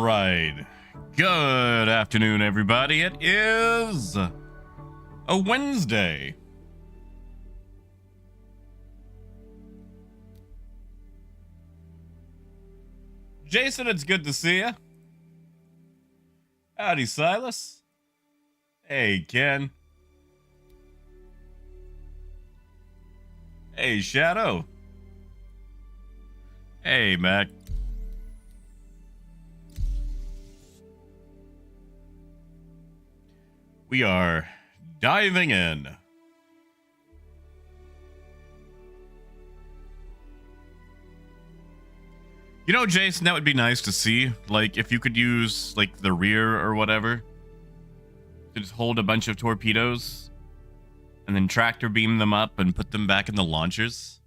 right. Good afternoon, everybody. It is a Wednesday. Jason, it's good to see you. Howdy, Silas. Hey, Ken. Hey, Shadow. Hey, Mac. We are diving in. You know, Jason, that would be nice to see. Like, if you could use, like, the rear or whatever to just hold a bunch of torpedoes and then tractor beam them up and put them back in the launchers.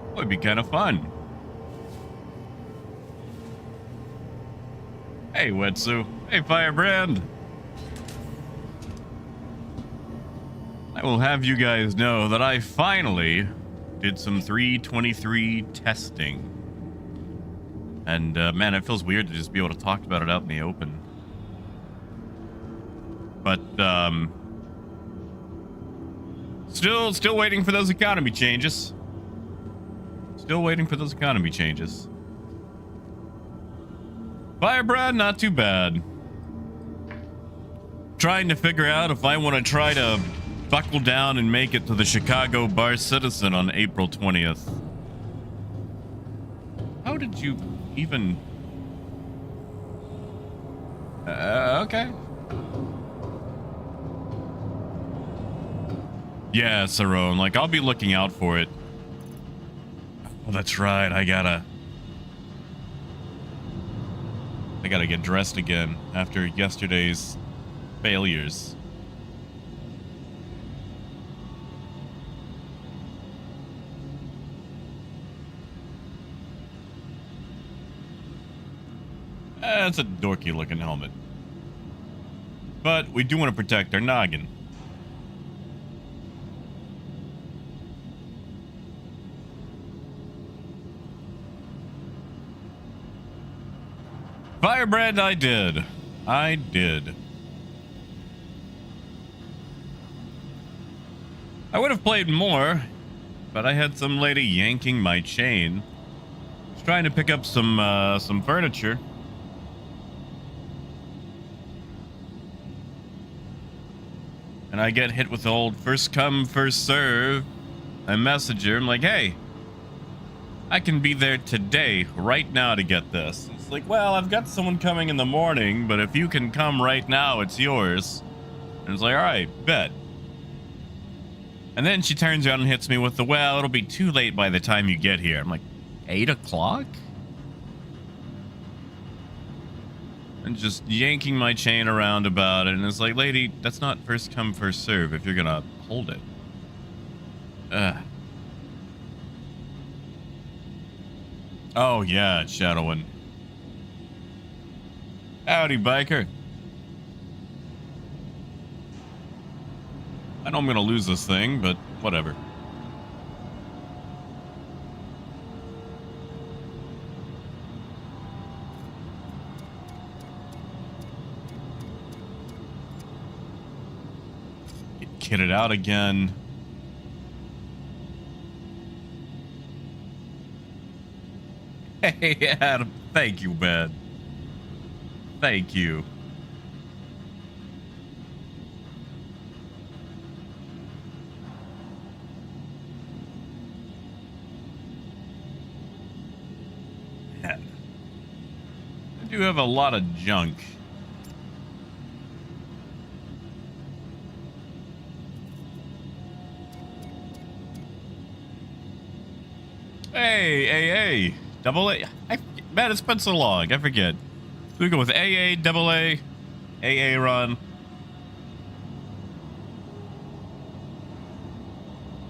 That would be kind of fun. Hey, Wetsu. Hey, Firebrand. I will have you guys know that I finally did some 323 testing. And, man, it feels weird to just be able to talk about it out in the open. But, still waiting for those economy changes. Still waiting for those economy changes. Firebrand, not too bad. Trying to figure out if I want to try to buckle down and make it to the Chicago Bar Citizen on April 20th. How did you even... okay. Yeah, Sarone, like, I'll be looking out for it. Oh, that's right, I gotta get dressed again after yesterday's failures. It's a dorky looking helmet. But we do want to protect our noggin. Firebrand, I did. I would have played more, but I had some lady yanking my chain. She's trying to pick up some furniture. And I get hit with the old first come, first serve. I message her. I'm like, hey, I can be there today, right now, to get this. It's like, well, I've got someone coming in the morning, but if you can come right now, it's yours. And it's like, all right, bet. And then she turns around and hits me with the, well, it'll be too late by the time you get here. I'm like, 8 o'clock? And just yanking my chain around about it. And it's like, lady, that's not first come, first serve if you're gonna hold it. Ugh. Oh, yeah, it's Shadowin. Howdy, biker. I know I'm gonna lose this thing, but whatever. Get kitted out again. Hey, Adam, thank you, man. Thank you. Man. I do have a lot of junk. Hey. Double A. Man, it's been so long. I forget. We go with AA, double A, AA run.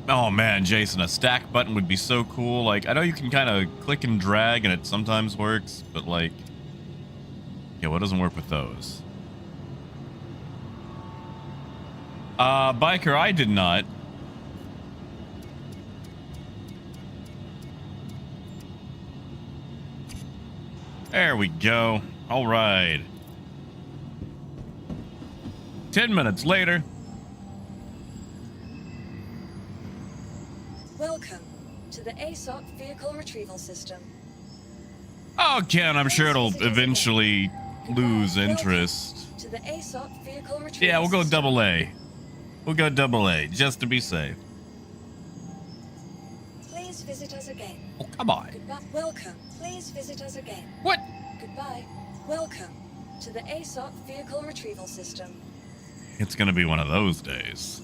Oh man, Jason, a stack button would be so cool. Like, I know you can kind of click and drag and it sometimes works, but like, Okay, what doesn't work with those? Biker, I did not. There we go. All right. 10 minutes later. Welcome to the ASOC vehicle retrieval system. Oh, Ken, I'm sure it'll eventually lose interest. To the ASOC vehicle retrieval Yeah, we'll go system. double A. We'll go double A, just to be safe. Please visit us again. Oh, come on. Goodbye. Welcome. Please visit us again. What? Goodbye. Welcome to the ASOC vehicle retrieval system. It's gonna be one of those days.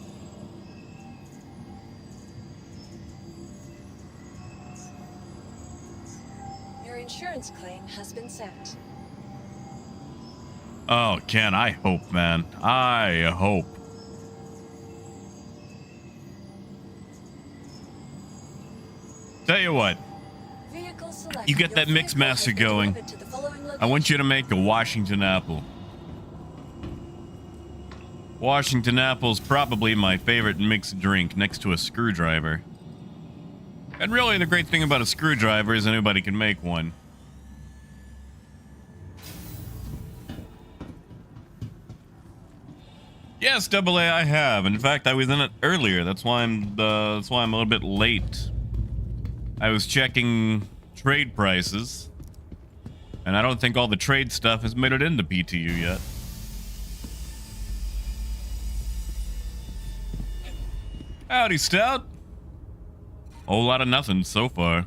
Your insurance claim has been sent. Oh, Ken, I hope, man. I hope. Tell you what, Vehicle select. you get Your that mix vehicle master has been going. delivered to the following I want you location. to make a Washington apple. Washington apple's probably my favorite mixed drink next to a screwdriver. And really, the great thing about a screwdriver is anybody can make one. Yes, double A, I have. In fact, I was in it earlier. That's why I'm a little bit late. I was checking trade prices, and I don't think all the trade stuff has made it into PTU yet. Howdy, Stout. Whole lot of nothing so far.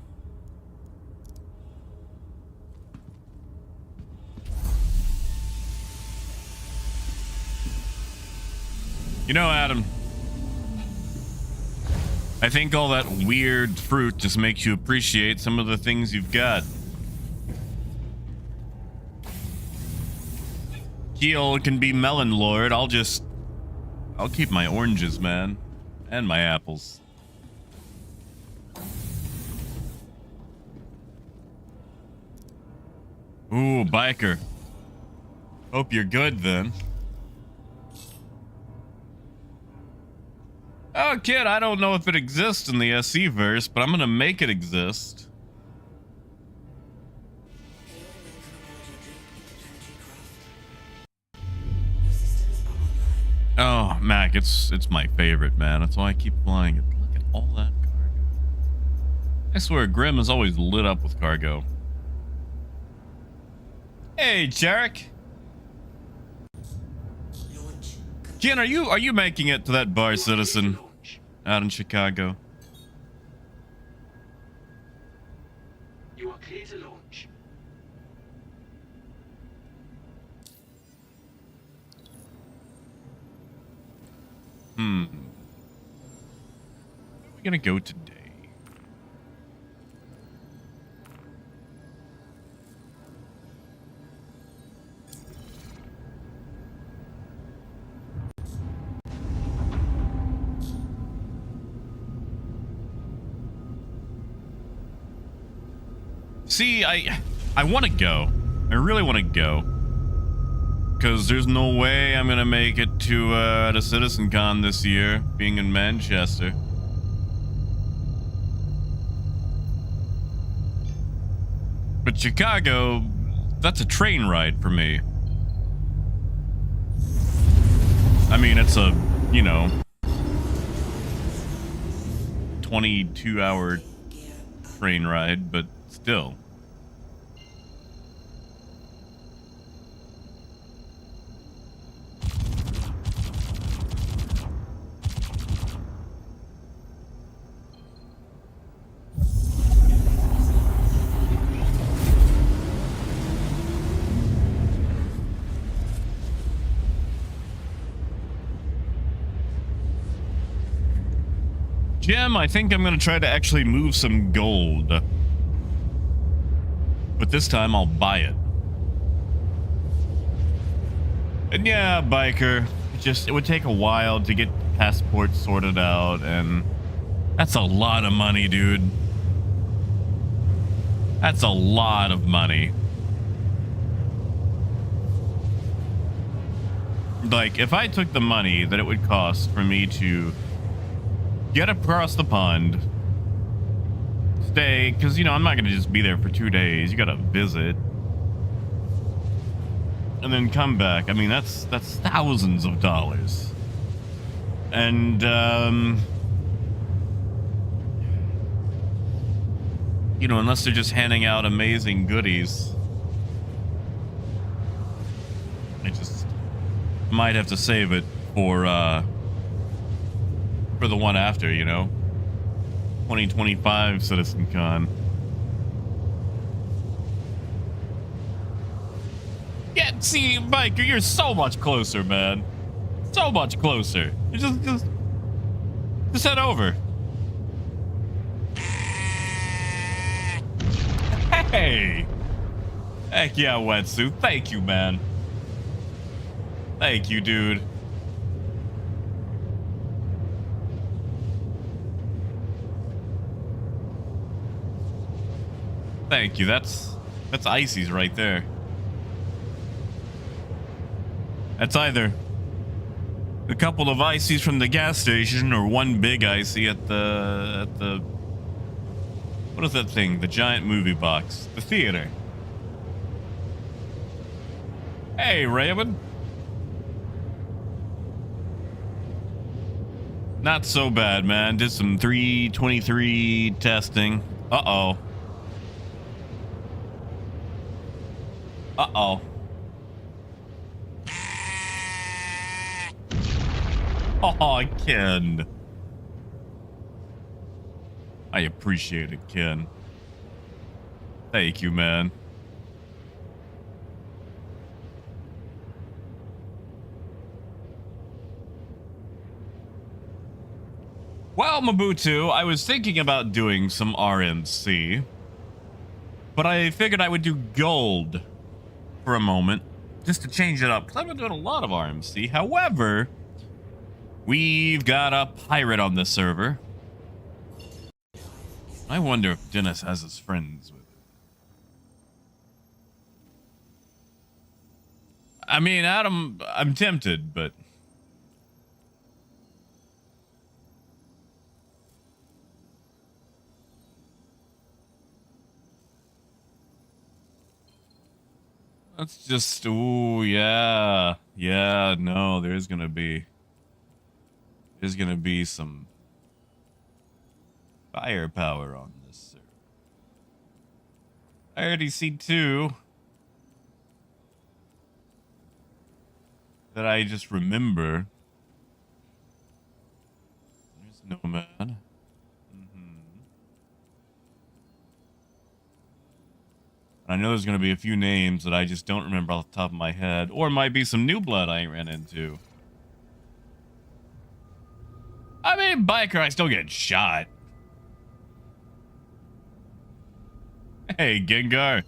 You know, Adam, I think all that weird fruit just makes you appreciate some of the things you've got. Keel can be Melon Lord. I'll keep my oranges, man. And my apples. Ooh, biker. Hope you're good then. Oh, kid, I don't know if it exists in the SE verse, but I'm gonna make it exist. Oh, Mac, it's my favorite, man. That's why I keep flying it. Look at all that cargo. I swear, Grim is always lit up with cargo. Hey, Jarek. Ken, are you making it to that bar, citizen, out in Chicago? You are clear to launch. Where are we gonna go today? See, I want to go. I really want to go. Because there's no way I'm going to make it to the CitizenCon this year, being in Manchester. But Chicago, that's a train ride for me. I mean, it's a, 22-hour train ride, but still. Jim, I think I'm going to try to actually move some gold. But this time I'll buy it. And yeah, biker, it would take a while to get passports sorted out, and that's a lot of money, dude. That's a lot of money. like, if I took the money that it would cost for me to get across the pond, stay, because, you know, I'm not going to just be there for 2 days. You got to visit. And then come back. I mean, that's thousands of dollars. And, you know, unless they're just handing out amazing goodies, I just might have to save it for the one after, you know, 2025 Citizen Con. Yeah, see, Mike, you're so much closer, man. So much closer. You just head over. Hey! Heck yeah, wetsuit. Thank you, man. Thank you, dude. Thank you. That's Icy's right there. That's either a couple of ices from the gas station or one big icy at the what is that thing? The giant movie box. The theater. Hey, Raymond. Not so bad, man. Did some 323 testing. Uh-oh. Uh-oh. Oh, Ken. I appreciate it, Ken. Thank you, man. Well, Mabutu, I was thinking about doing some RNC, but I figured I would do gold for a moment, just to change it up, because I've been doing a lot of RMC. However, we've got a pirate on the server. I wonder if Dennis has his friends with him. I mean, Adam, I'm tempted, but... let's just... ooh, yeah. Yeah, no, there's gonna be some firepower on this server. I already see two that I just remember. There's Nomad. I know there's going to be a few names that I just don't remember off the top of my head, or it might be some new blood I ran into. I mean, biker, I still get shot. Hey, Gengar.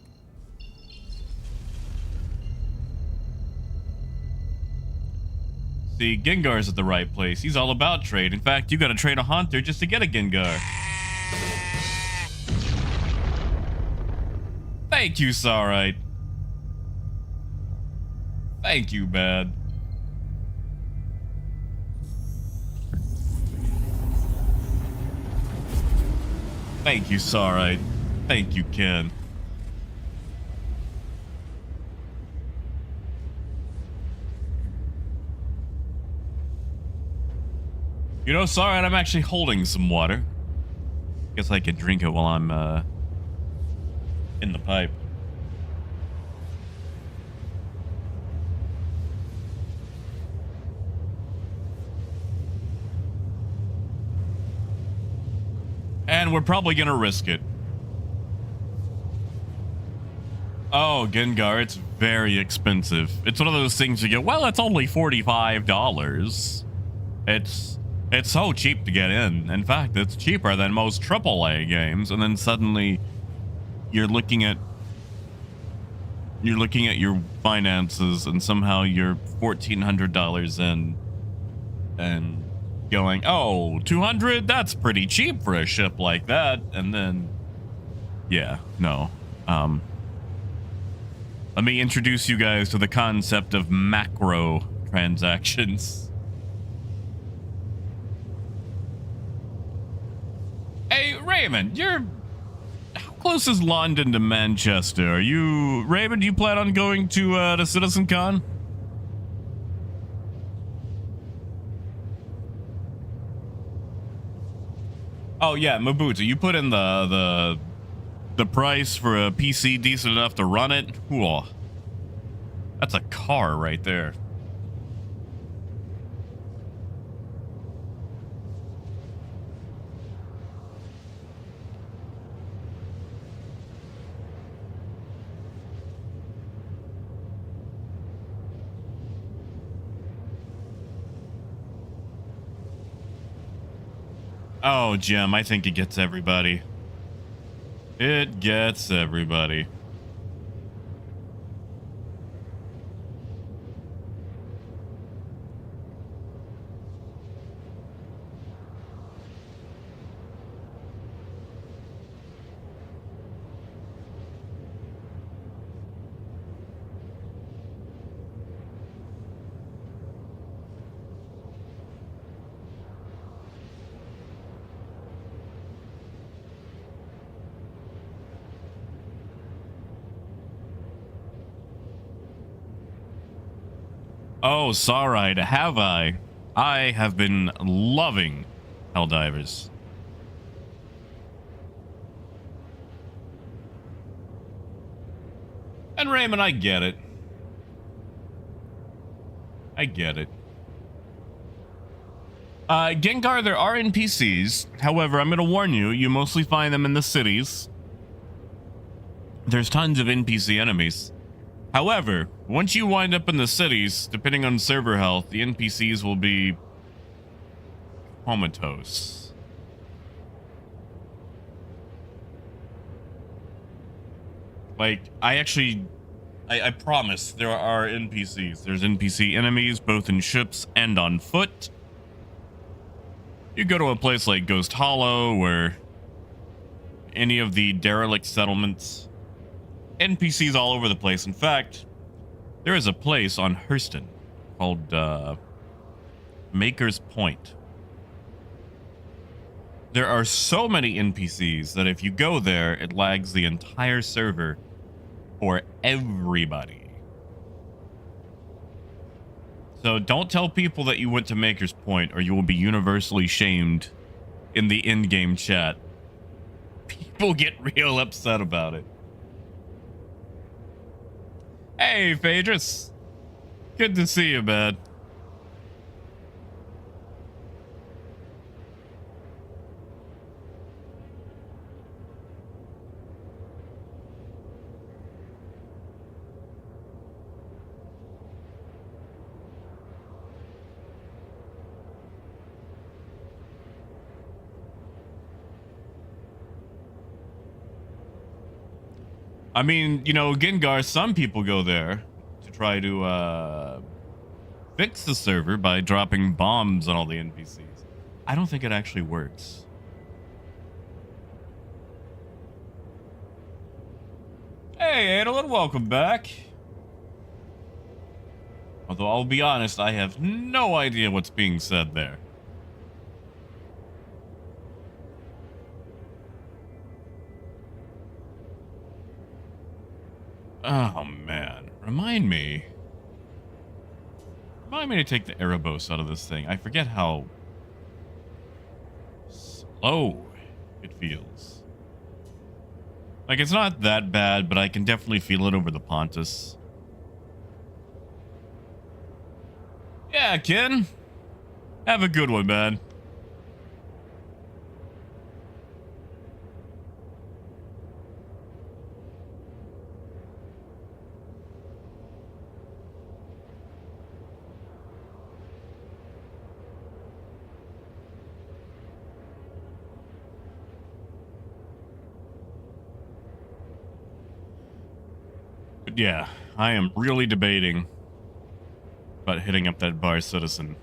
See, Gengar's at the right place. He's all about trade. In fact, you gotta trade a Haunter just to get a Gengar. Thank you, Sarite. Thank you, Bad. Thank you, Sarite. Thank you, Ken. You know, Sarite, I'm actually holding some water. Guess I could drink it while I'm, in the pipe. And we're probably gonna risk it. Oh, Gengar, it's very expensive. It's one of those things you go, well, it's only $45. It's so cheap to get in. In fact, it's cheaper than most AAA games. And then suddenly you're looking at your finances and somehow you're $1,400 in and going, oh, 200? That's pretty cheap for a ship like that. And then, yeah, no. Let me introduce you guys to the concept of macro transactions. Hey, Raymond, how close is London to Manchester? Are you, Raymond, do you plan on going to Citizen Con? Oh yeah, Mabuta, you put in the price for a PC decent enough to run it. Whoa. That's a car right there. Oh, Jim, I think it gets everybody. It gets everybody. Oh, sorry, have I? I have been loving Helldivers. And Raymond, I get it. I get it. Gengar, there are NPCs. However, I'm going to warn you, you mostly find them in the cities. There's tons of NPC enemies. However, once you wind up in the cities, depending on server health, the NPCs will be comatose. Like, I promise there are NPCs. There's NPC enemies, both in ships and on foot. You go to a place like Ghost Hollow, or any of the derelict settlements. NPCs all over the place. In fact, there is a place on Hurston called Maker's Point. There are so many NPCs that if you go there, it lags the entire server for everybody. So don't tell people that you went to Maker's Point, or you will be universally shamed in the in-game chat. People get real upset about it. Hey, Phaedrus. Good to see you, man. I mean, you know, Gengar, some people go there to try to fix the server by dropping bombs on all the NPCs. I don't think it actually works. Hey, Adolin, welcome back. Although I'll be honest, I have no idea what's being said there. Oh, man. Remind me to take the Erebos out of this thing. I forget how slow it feels. Like, it's not that bad, but I can definitely feel it over the Pontus. Yeah, Ken. Have a good one, man. Yeah, I am really debating about hitting up that bar Citizen.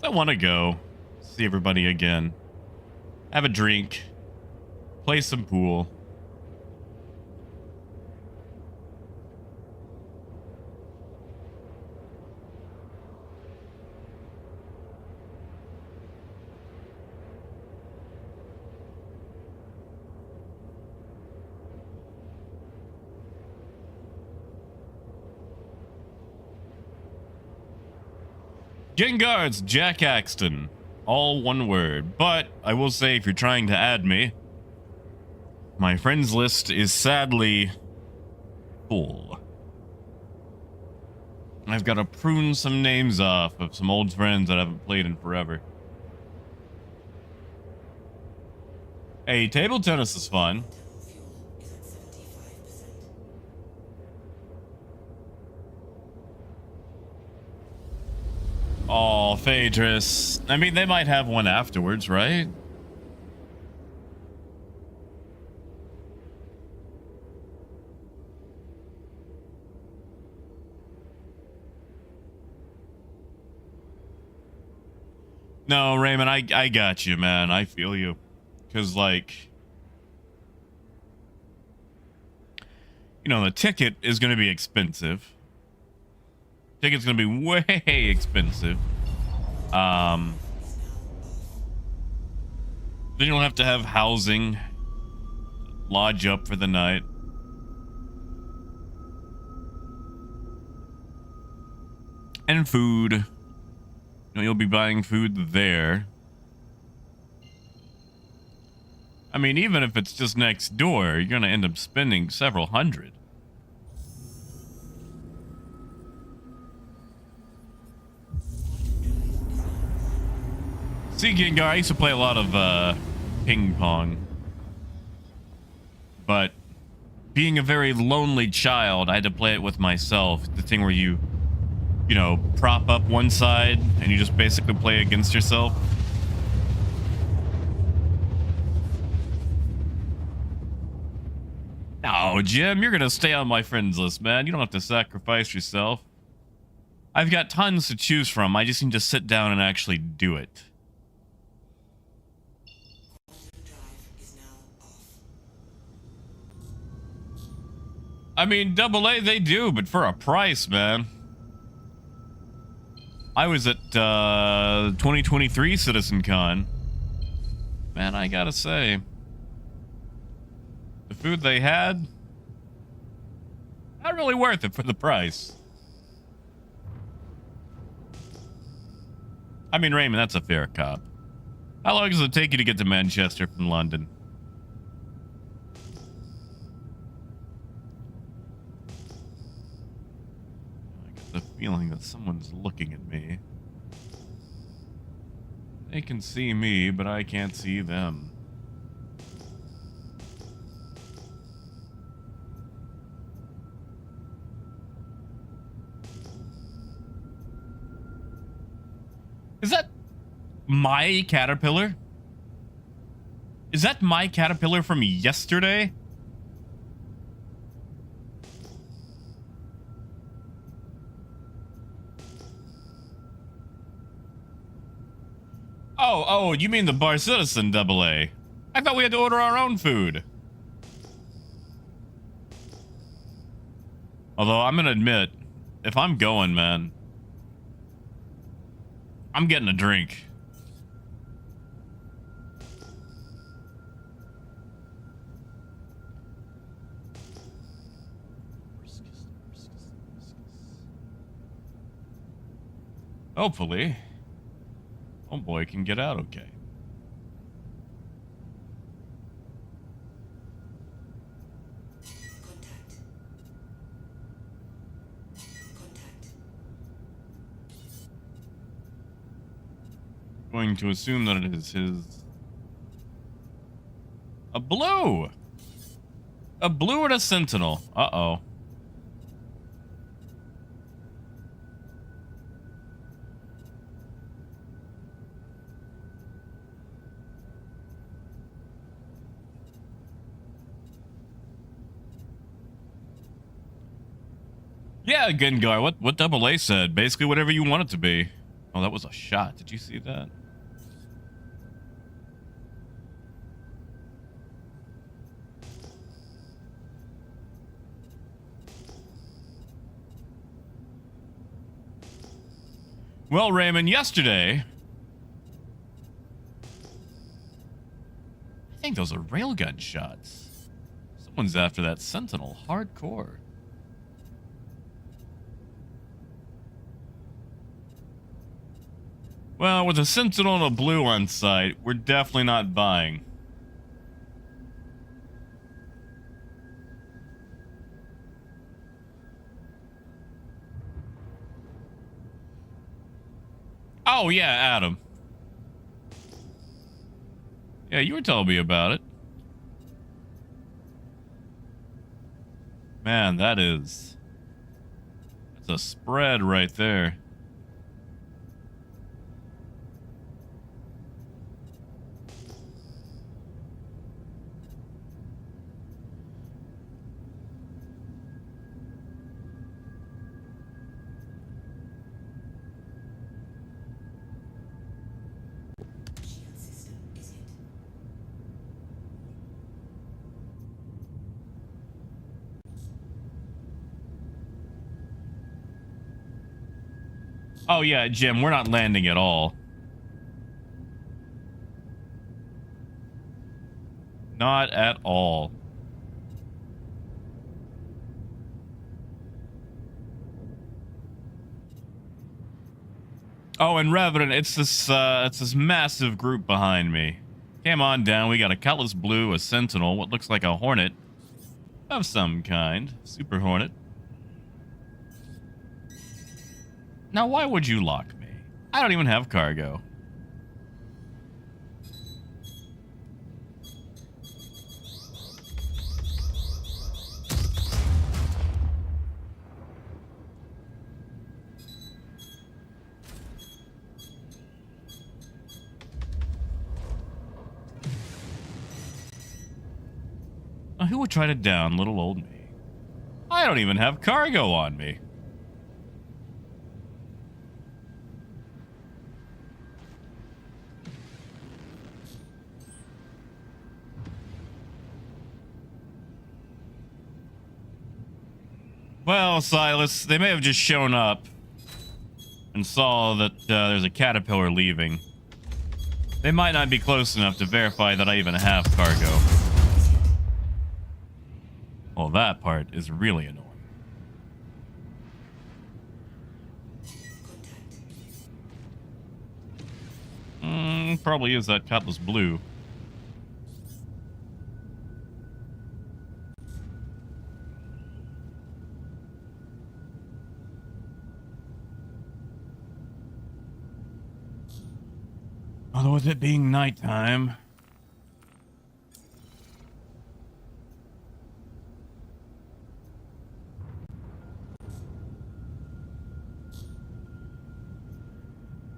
I want to go see everybody again, have a drink, play some pool. Gengar's Jack Axton. All one word. But I will say, if you're trying to add me, my friends list is sadly full. I've got to prune some names off of some old friends that I haven't played in forever. Hey, table tennis is fun. Oh, Phaedrus. I mean, they might have one afterwards, right? No, Raymond, I got you, man. I feel you. Because, like, you know, the ticket is going to be expensive. Ticket's going to be way expensive. Then you don't have to have housing, lodge up for the night. And food. You know, you'll be buying food there. I mean, even if it's just next door, you're going to end up spending several hundred. See, Gengar, I used to play a lot of ping pong. But being a very lonely child, I had to play it with myself. The thing where you know, prop up one side and you just basically play against yourself. No, Jim, you're gonna stay on my friends list, man. You don't have to sacrifice yourself. I've got tons to choose from. I just need to sit down and actually do it. I mean, AA they do, but for a price, man. I was at 2023 CitizenCon. Man, I gotta say, the food they had, not really worth it for the price. I mean, Raymond, that's a fair cop. How long does it take you to get to Manchester from London? I get the feeling that someone's looking at me. They can see me, but I can't see them. Is that my caterpillar? Is that my caterpillar from yesterday? Oh, you mean the Bar Citizen AA? I thought we had to order our own food. Although, I'm gonna admit, if I'm going, man, I'm getting a drink. Hopefully, homeboy can get out okay. Going to assume that it is his. A blue and a sentinel. Uh-oh. Yeah, Gengar, what AA said, basically whatever you want it to be. Oh, that was a shot. Did you see that? Well, Raymond, yesterday, I think those are railgun shots. Someone's after that sentinel hardcore. Well, with a Sentinel and a Blue on site, we're definitely not buying. Oh, yeah, Adam. Yeah, you were telling me about it. Man, that's a spread right there. Oh, yeah, Jim, we're not landing at all. Not at all. Oh, and Revenant, it's this massive group behind me. Come on down, we got a Cutlass Blue, a Sentinel, what looks like a Hornet of some kind. Super Hornet. Now, why would you lock me? I don't even have cargo. Now, who would try to down little old me? I don't even have cargo on me. Well, Silas, they may have just shown up and saw that there's a caterpillar leaving. They might not be close enough to verify that I even have cargo. Well, that part is really annoying. Probably is that Cutlass Blue. Although with it being nighttime...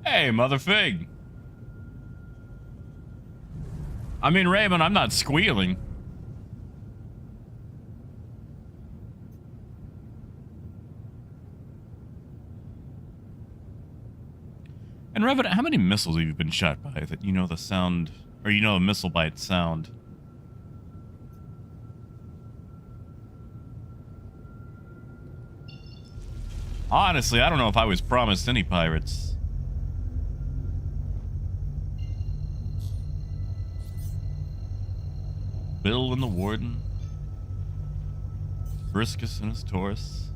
Hey, Mother Fig. I mean, Raymond, I'm not squealing. And Revenant, how many missiles have you been shot by that you know the sound, or you know a missile by its sound? Honestly, I don't know if I was promised any pirates. Bill and the Warden. Briscus and his Taurus.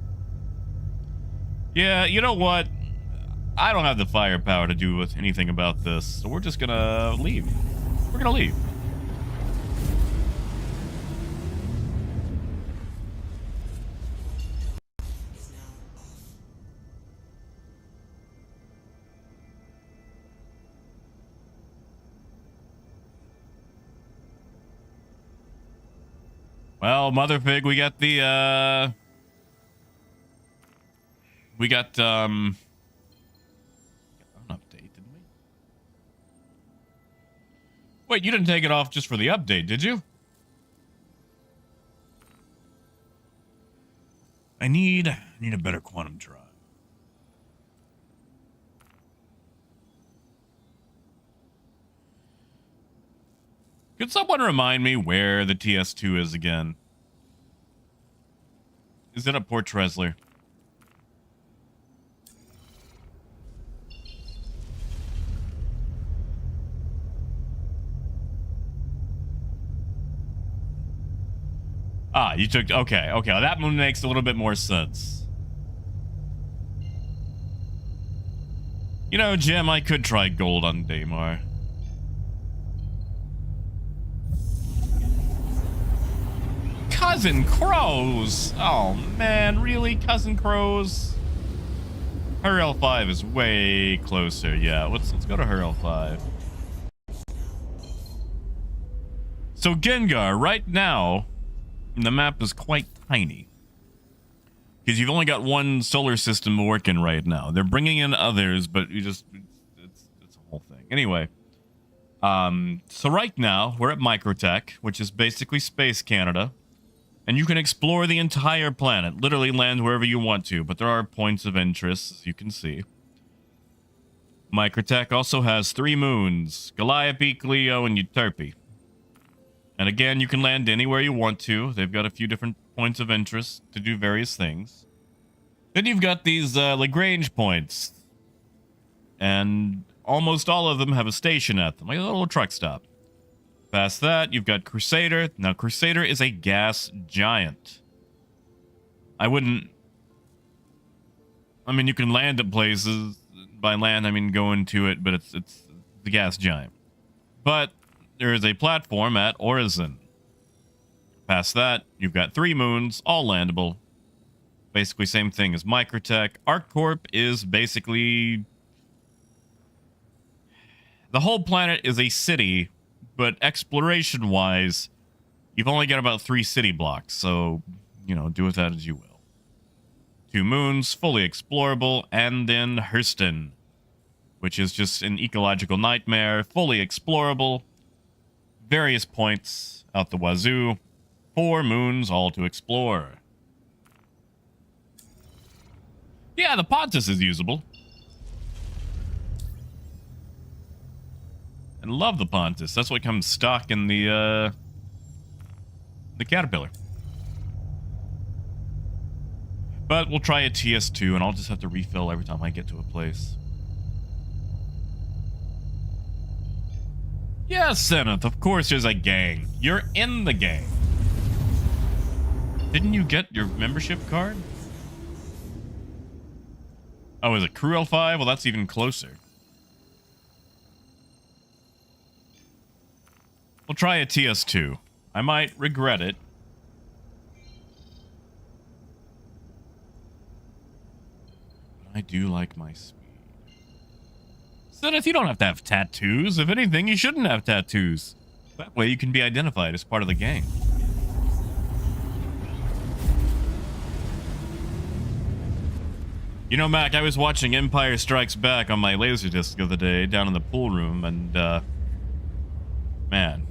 Yeah, you know what? I don't have the firepower to do with anything about this, so we're just gonna leave. We're gonna leave. Well, Mother Pig, we got the, we got, an update, didn't we? Wait, you didn't take it off just for the update, did you? I need a better quantum drive. Could someone remind me where the TS2 is again? Is it at Port Tresler? Ah, you took... Okay, okay. That one makes a little bit more sense. You know, Jim, I could try gold on Daymar. Cousin Crows! Oh, man, really? Cousin Crows? Her L5 is way closer. Yeah, let's go to her L5. So Gengar, right now, the map is quite tiny. Because you've only got one solar system working right now. They're bringing in others, but it's a whole thing. Anyway, so right now, we're at Microtech, which is basically Space Canada. And you can explore the entire planet, literally land wherever you want to, but there are points of interest, as you can see. Microtech also has 3 moons, Calliope, Cleo, and Euterpe. And again, you can land anywhere you want to. They've got a few different points of interest to do various things. Then you've got these Lagrange points. And almost all of them have a station at them, like a little truck stop. Past that, you've got Crusader. Now, Crusader is a gas giant. I mean, you can land at places. By land, I mean go into it, but it's the gas giant. But there is a platform at Horizon. Past that, you've got 3 moons, all landable. Basically same thing as Microtech. ArcCorp is basically... The whole planet is a city, but exploration-wise, you've only got about 3 city blocks, so, you know, do with that as you will. 2 moons, fully explorable, and then Hurston, which is just an ecological nightmare, fully explorable, various points out the wazoo, 4 moons all to explore. Yeah, the Pontus is usable. And love the Pontus. That's what comes stock in the Caterpillar. But we'll try a TS2, and I'll just have to refill every time I get to a place. Yeah, Zenith, of course there's a gang. You're in the gang. Didn't you get your membership card? Oh, is it Crew L5? Well, that's even closer. We'll try a TS2. I might regret it. But I do like my speed. Zenith, you don't have to have tattoos. If anything, you shouldn't have tattoos. That way you can be identified as part of the gang. You know, Mac, I was watching Empire Strikes Back on my Laserdisc the other day down in the pool room, and, man.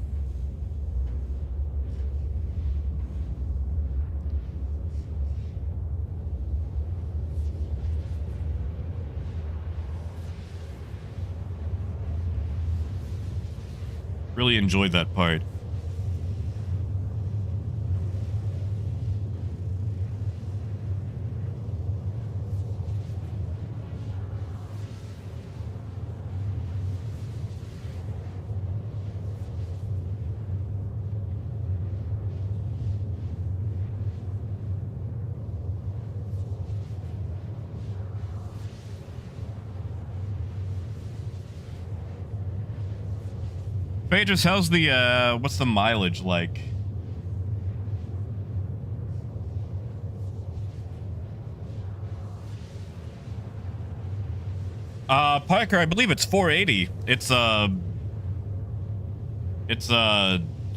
Really enjoyed that part. Phaedrus, how's the, what's the mileage like? Parker, I believe it's 480. It's a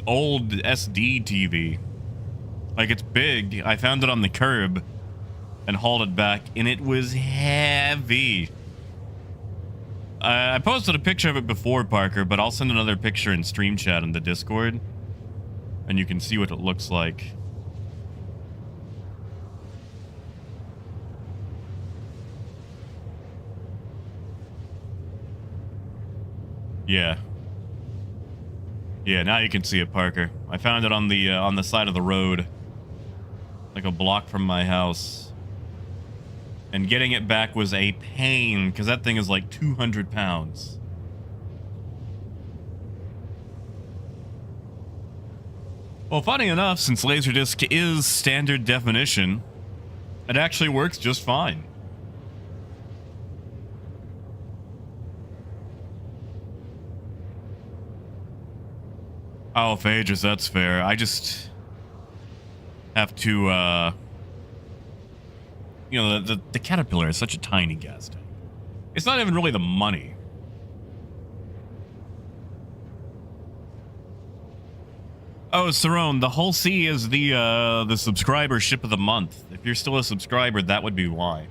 old SD TV. Like, it's big. I found it on the curb and hauled it back, and it was heavy. I posted a picture of it before, Parker, but I'll send another picture in stream chat in the Discord, and you can see what it looks like. Yeah. Yeah, now you can see it, Parker. I found it on the side of the road, like a block from my house. And getting it back was a pain, because that thing is like 200 pounds. Well, funny enough, since Laserdisc is standard definition, it actually works just fine. Oh, Phaedrus, that's fair. I just have to, you know, the caterpillar is such a tiny gas tank. It's not even really the money. Oh, Cerrone, the whole C is the subscriber ship of the month. If you're still a subscriber, that would be why.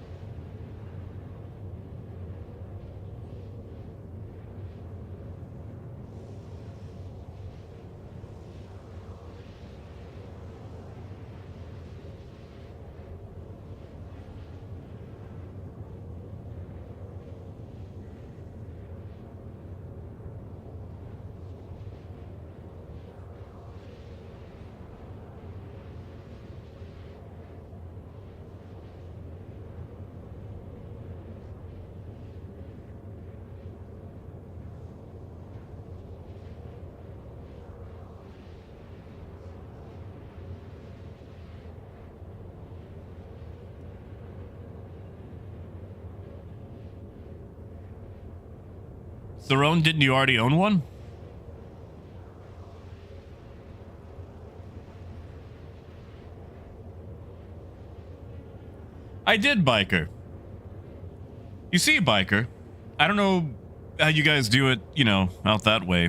Cerrone, didn't you already own one? I did, Biker. You see, Biker, I don't know how you guys do it, you know, out that way.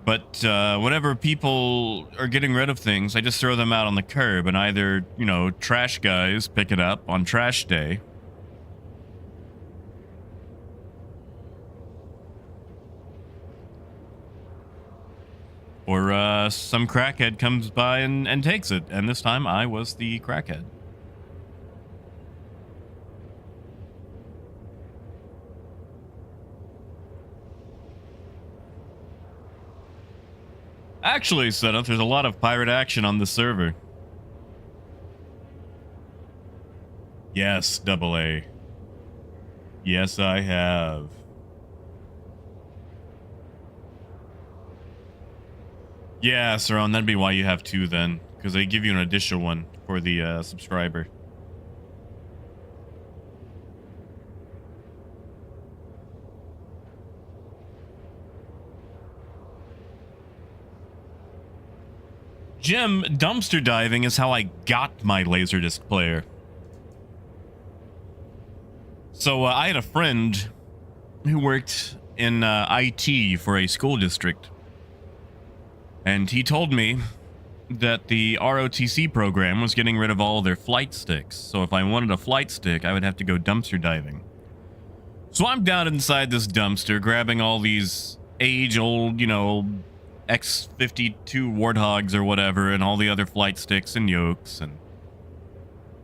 But whenever people are getting rid of things, I just throw them out on the curb and either, you know, trash guys pick it up on trash day. Or some crackhead comes by and takes it. And this time I was the crackhead. Actually, Seneth, there's a lot of pirate action on the server. Yes, AA. Yes, I have. Yeah, Saron, that'd be why you have two then. Because they give you an additional one for the subscriber. Jim, dumpster diving is how I got my Laserdisc player. So I had a friend who worked in IT for a school district. And he told me that the ROTC program was getting rid of all their flight sticks. So if I wanted a flight stick, I would have to go dumpster diving. So I'm down inside this dumpster grabbing all these age-old, you know, X-52 Warthogs or whatever, and all the other flight sticks and yokes. And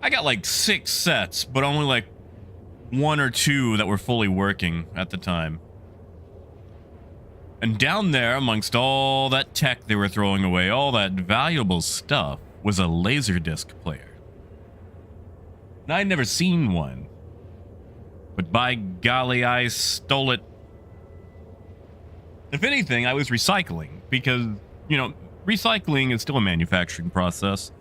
I got like 6 sets, but only like 1 or 2 that were fully working at the time. And down there, amongst all that tech they were throwing away, all that valuable stuff, was a Laserdisc player. And I'd never seen one. But by golly, I stole it. If anything, I was recycling, because, you know, recycling is still a manufacturing process.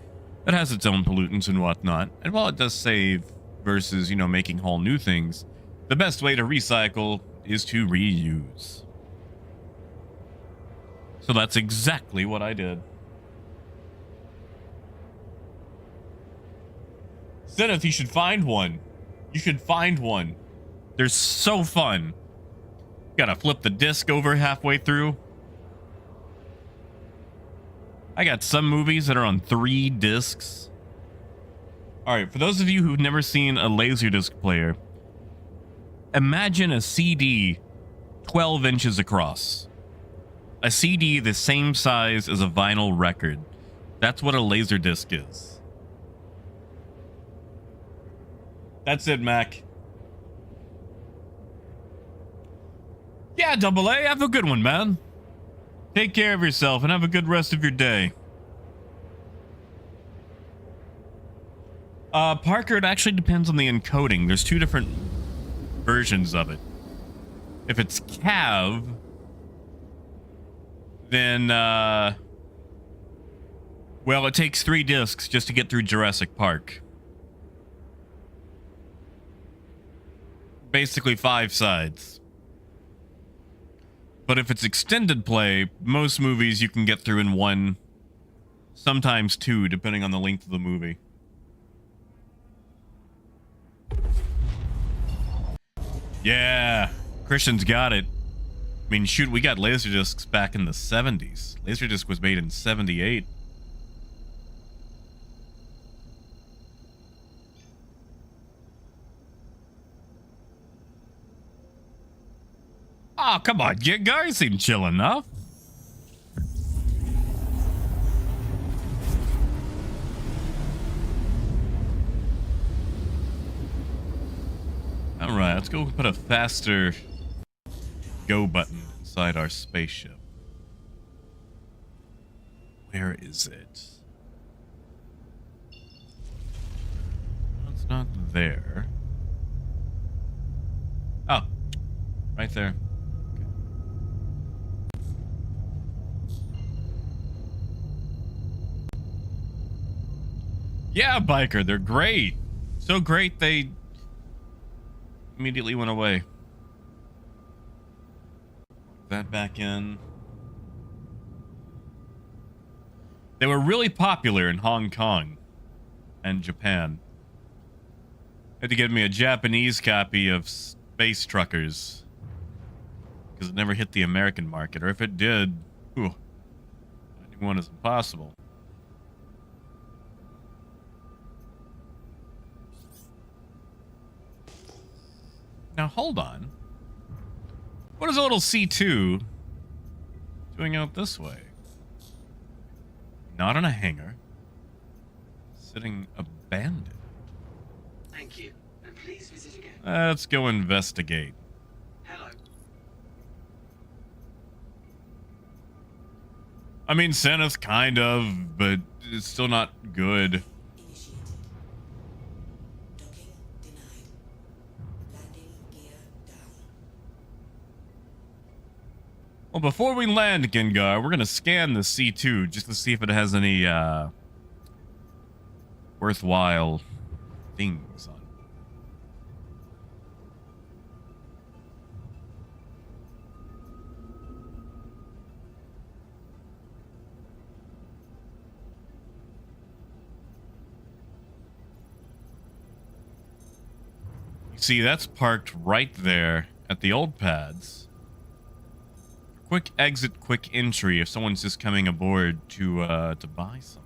It has its own pollutants and whatnot. And while it does save versus, you know, making whole new things, the best way to recycle is to reuse. So that's exactly what I did. Zenith, you should find one. You should find one. They're so fun. Gotta flip the disc over halfway through. I got some movies that are on 3 discs. Alright, for those of you who've never seen a Laserdisc player, imagine a CD 12 inches across. A CD the same size as a vinyl record. That's what a Laserdisc is. That's it, Mac. Yeah, AA, have a good one, man. Take care of yourself and have a good rest of your day. Parker, it actually depends on the encoding. There's 2 different versions of it. If it's CAV, then, well, it takes 3 discs just to get through Jurassic Park. Basically 5 sides. But if it's extended play, most movies you can get through in one, sometimes two, depending on the length of the movie. Yeah, Christian's got it. I mean, shoot, we got Laserdiscs back in the 70s. Laserdisc was made in 78. Oh, come on, you guys seem chill enough. All right, let's go put a faster go button inside our spaceship. Where is it? It's not there. Oh, right there. Yeah, biker, they're great. So great they immediately went away. That back in. They were really popular in Hong Kong and Japan. Had to get me a Japanese copy of Space Truckers because it never hit the American market, or if it did, finding one is impossible. Now, hold on. What is a little C2 doing out this way? Not on a hangar. Sitting abandoned. Thank you, and please visit again. Let's go investigate. Hello. I mean, Zenith, kind of, but it's still not good. Well, before we land, Gengar, we're gonna scan the C2 just to see if it has any worthwhile things on it. You see, that's parked right there at the old pads. Quick exit, quick entry if someone's just coming aboard to buy something.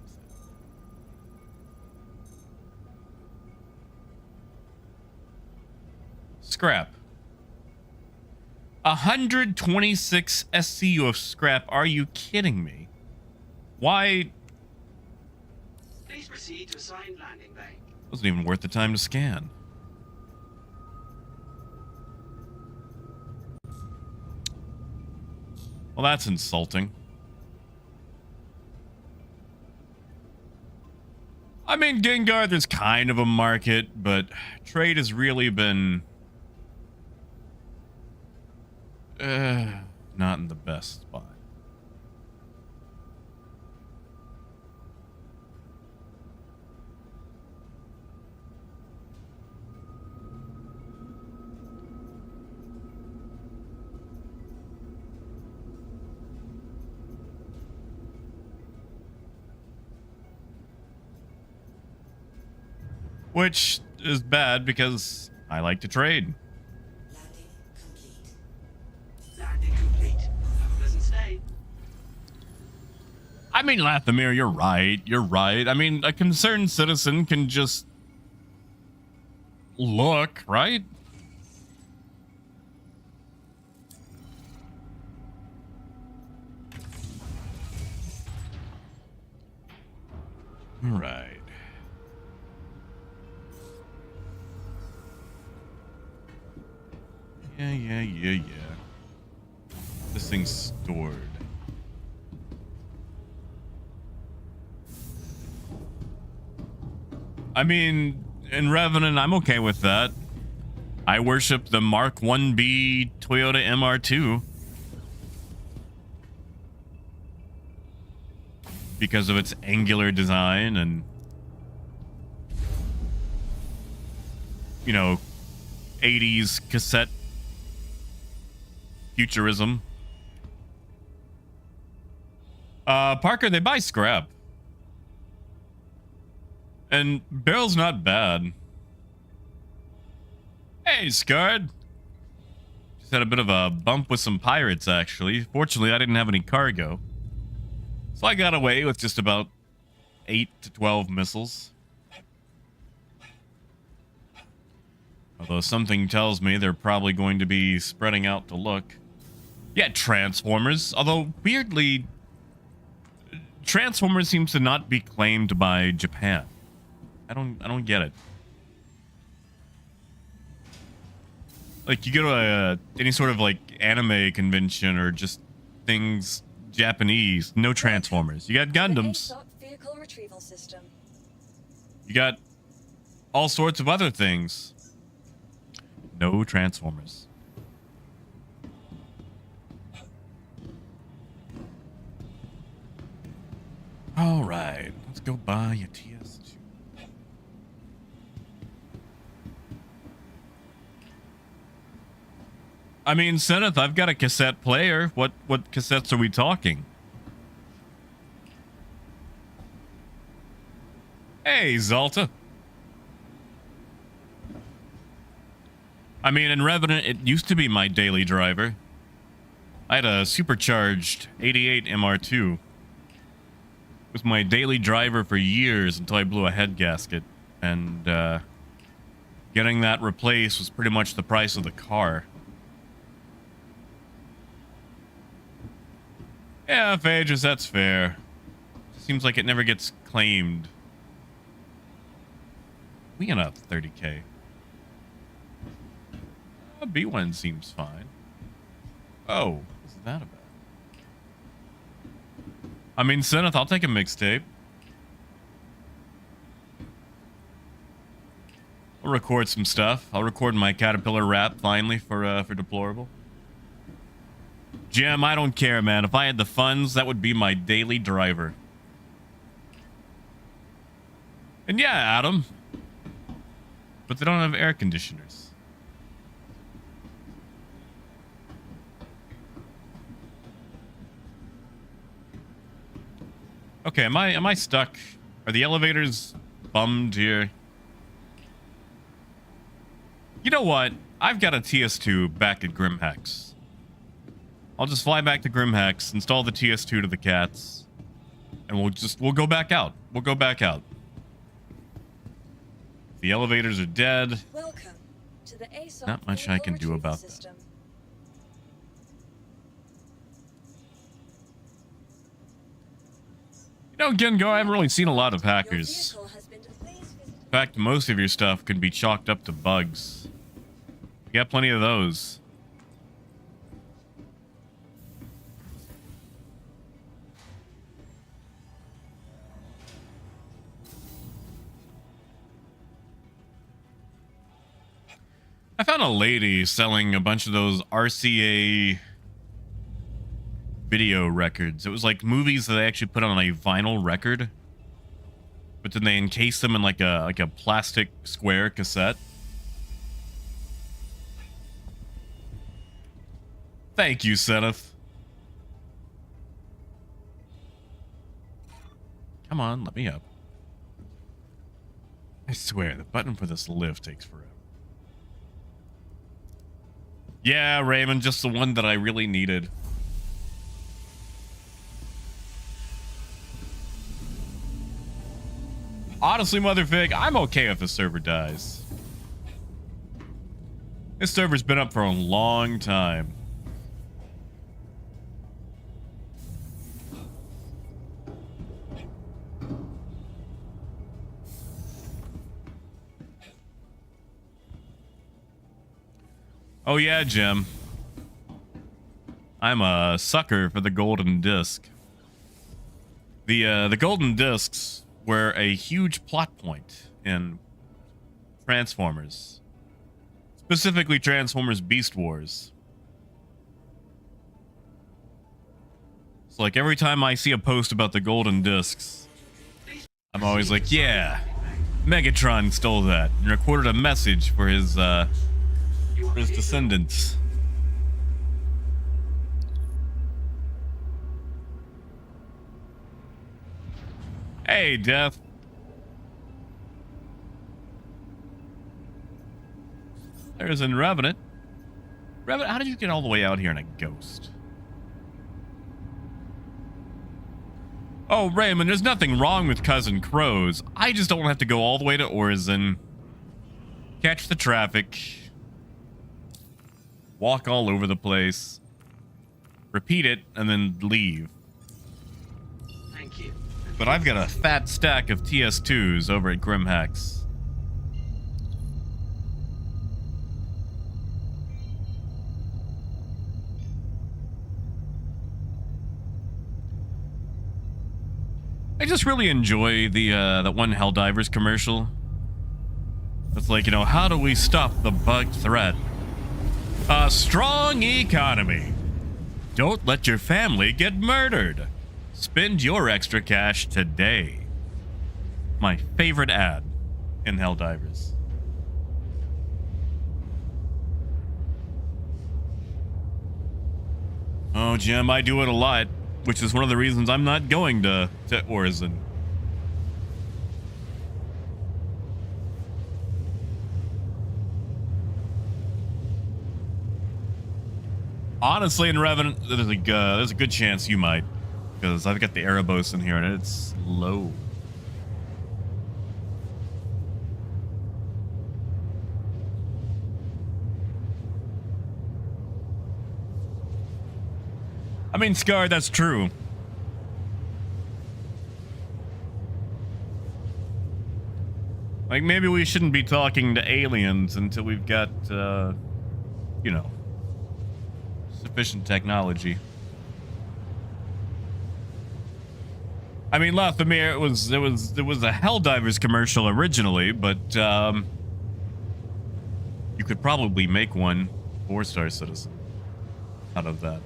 Scrap. 126 SCU of scrap. Are you kidding me? Why? Please proceed to assigned landing bay. Wasn't even worth the time to scan. Well, that's insulting. I mean, Gengar, there's kind of a market, but trade has really been not in the best spot. Which is bad because I like to trade. Landing complete. Have a pleasant stay. I mean, Lathamir, you're right. You're right. I mean, a concerned citizen can just look, right? All right. Yeah. This thing's stored. I mean, in Revenant, I'm okay with that. I worship the Mark 1B Toyota MR2 because of its angular design and, you know, 80s cassette futurism. Parker, they buy scrap. And barrel's not bad. Hey, Scard. Just had a bit of a bump with some pirates, actually. Fortunately, I didn't have any cargo. So I got away with just about 8 to 12 missiles. Although something tells me they're probably going to be spreading out to look. Yeah, Transformers. Although, weirdly, Transformers seems to not be claimed by Japan. I don't get it. Like, you go to any sort of, like, anime convention or just things Japanese, no Transformers. You got Gundams. Vehicle retrieval system. You got all sorts of other things. No Transformers. All right, let's go buy a TS2. I mean, Seneth, I've got a cassette player. What cassettes are we talking? Hey, Zalta. I mean, in Revenant, it used to be my daily driver. I had a supercharged 88 MR2. It was my daily driver for years until I blew a head gasket. And getting that replaced was pretty much the price of the car. Yeah, Phaedrus, that's fair. Seems like it never gets claimed. We got up 30k. B1 seems fine. Oh, what's that about? I mean, Seneth, I'll take a mixtape. I'll record some stuff. I'll record my Caterpillar rap finally for Deplorable. Jim, I don't care, man. If I had the funds, that would be my daily driver. And yeah, Adam. But they don't have air conditioners. Okay, am I stuck? Are the elevators bummed here? You know what? I've got a TS2 back at Grimhex. I'll just fly back to Grimhex, install the TS2 to the cats, and we'll go back out. We'll go back out. The elevators are dead. Welcome to the ASOP Not much I can do about that. system. You know, Gengo, I haven't really seen a lot of Your hackers. vehicle has been In fact, most of your stuff can be chalked up to bugs. You got plenty of those. I found a lady selling a bunch of those RCA video records. It was like movies that they actually put on a vinyl record, but then they encase them in like a plastic square cassette. Thank you, Seneth. Come on, let me up. I swear, the button for this lift takes forever. Yeah, Raymond, just the one that I really needed. Honestly, Motherfig, I'm okay if the server dies. This server's been up for a long time. Oh yeah, Jim. I'm a sucker for the golden disc. The golden discs were a huge plot point in Transformers. Specifically Transformers Beast Wars. So like every time I see a post about the golden discs, I'm always like, yeah, Megatron stole that and recorded a message for his descendants. Hey, Death. There's a Revenant. Revenant, how did you get all the way out here in a ghost? Oh, Raymond, there's nothing wrong with Cousin Crows. I just don't have to go all the way to Orison, catch the traffic, walk all over the place, repeat it, and then leave. Thank you. But I've got a fat stack of TS2s over at Grimhex. I just really enjoy the that one Helldivers commercial. It's like, you know, how do we stop the bug threat? A strong economy. Don't let your family get murdered. Spend your extra cash today. My favorite ad in Helldivers. Oh, Jim, I do it a lot, which is one of the reasons I'm not going to Orison. Honestly, in Revenant, there's a good chance you might, because I've got the Erebos in here and it's low. I mean, Scar, that's true. Like, maybe we shouldn't be talking to aliens until we've got, you know, sufficient technology. I mean, Lothamir, it was a Helldivers commercial originally, but you could probably make one 4-star citizen out of that.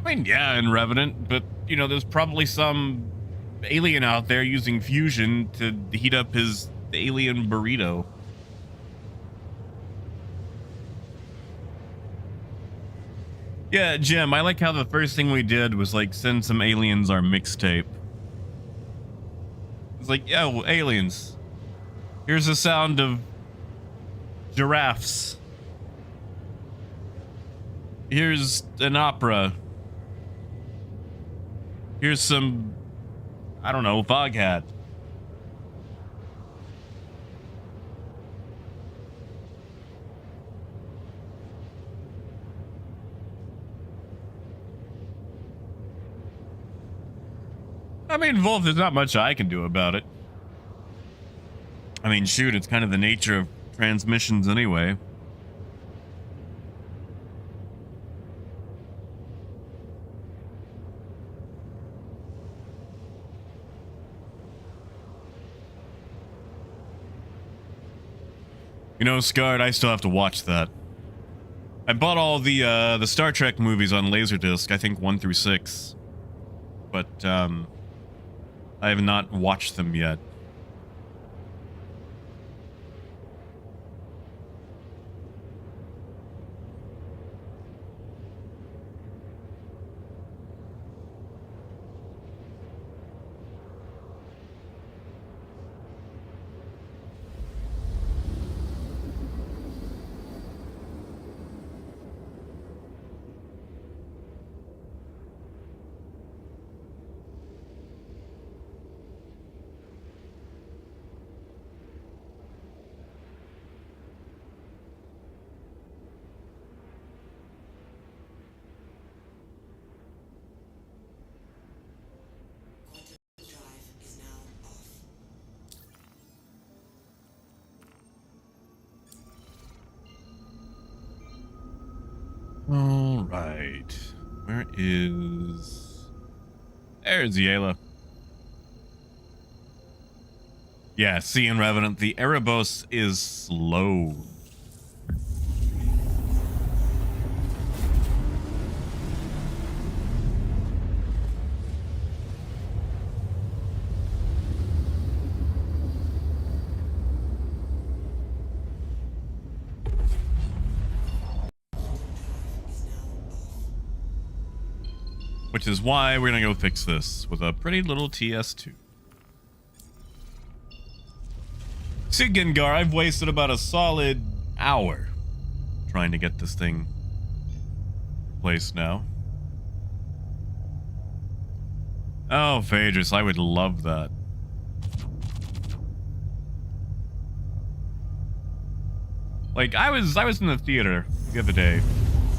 I mean, yeah, in Revenant, but, you know, there's probably some alien out there using fusion to heat up his alien burrito. Yeah, Jim, I like how the first thing we did was, like, send some aliens our mixtape. It's like, yo, aliens, here's the sound of giraffes. Here's an opera. Here's some, I don't know, Foghat. I mean, Wolf, there's not much I can do about it. I mean, shoot, it's kind of the nature of transmissions anyway. You know, Scarred, I still have to watch that. I bought all the Star Trek movies on Laserdisc, I think 1 through 6. But, I have not watched them yet. All right. Where is... There's Yayla. Yeah, see in Revenant, the Erebos is slow. Which is why we're gonna go fix this with a pretty little TS2. See, Gengar, I've wasted about a solid hour trying to get this thing replaced now. Oh, Phaedrus, I would love that. Like, I was in the theater the other day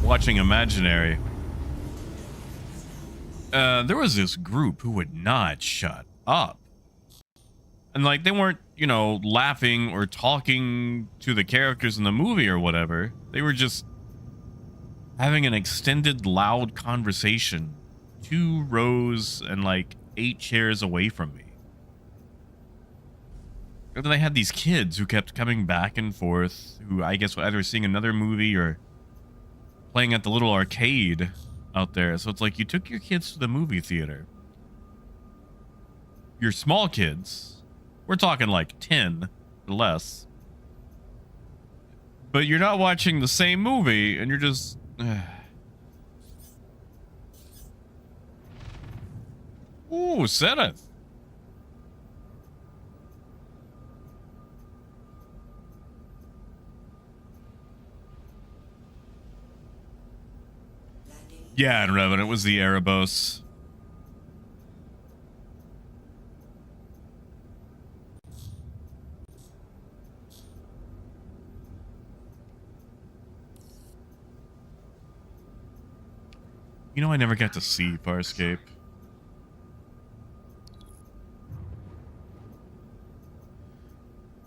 watching Imaginary. There was this group who would not shut up. And, like, they weren't, you know, laughing or talking to the characters in the movie or whatever. They were just having an extended, loud conversation 2 rows and, like, 8 chairs away from me. And then they had these kids who kept coming back and forth, who I guess were either seeing another movie or playing at the little arcade out there. So it's like you took your kids to the movie theater. Your small kids, we're talking like 10 or less, but you're not watching the same movie and you're just... Ooh, Zenith. Yeah, and Revan, it was the Erebos. You know, I never got to see Farscape.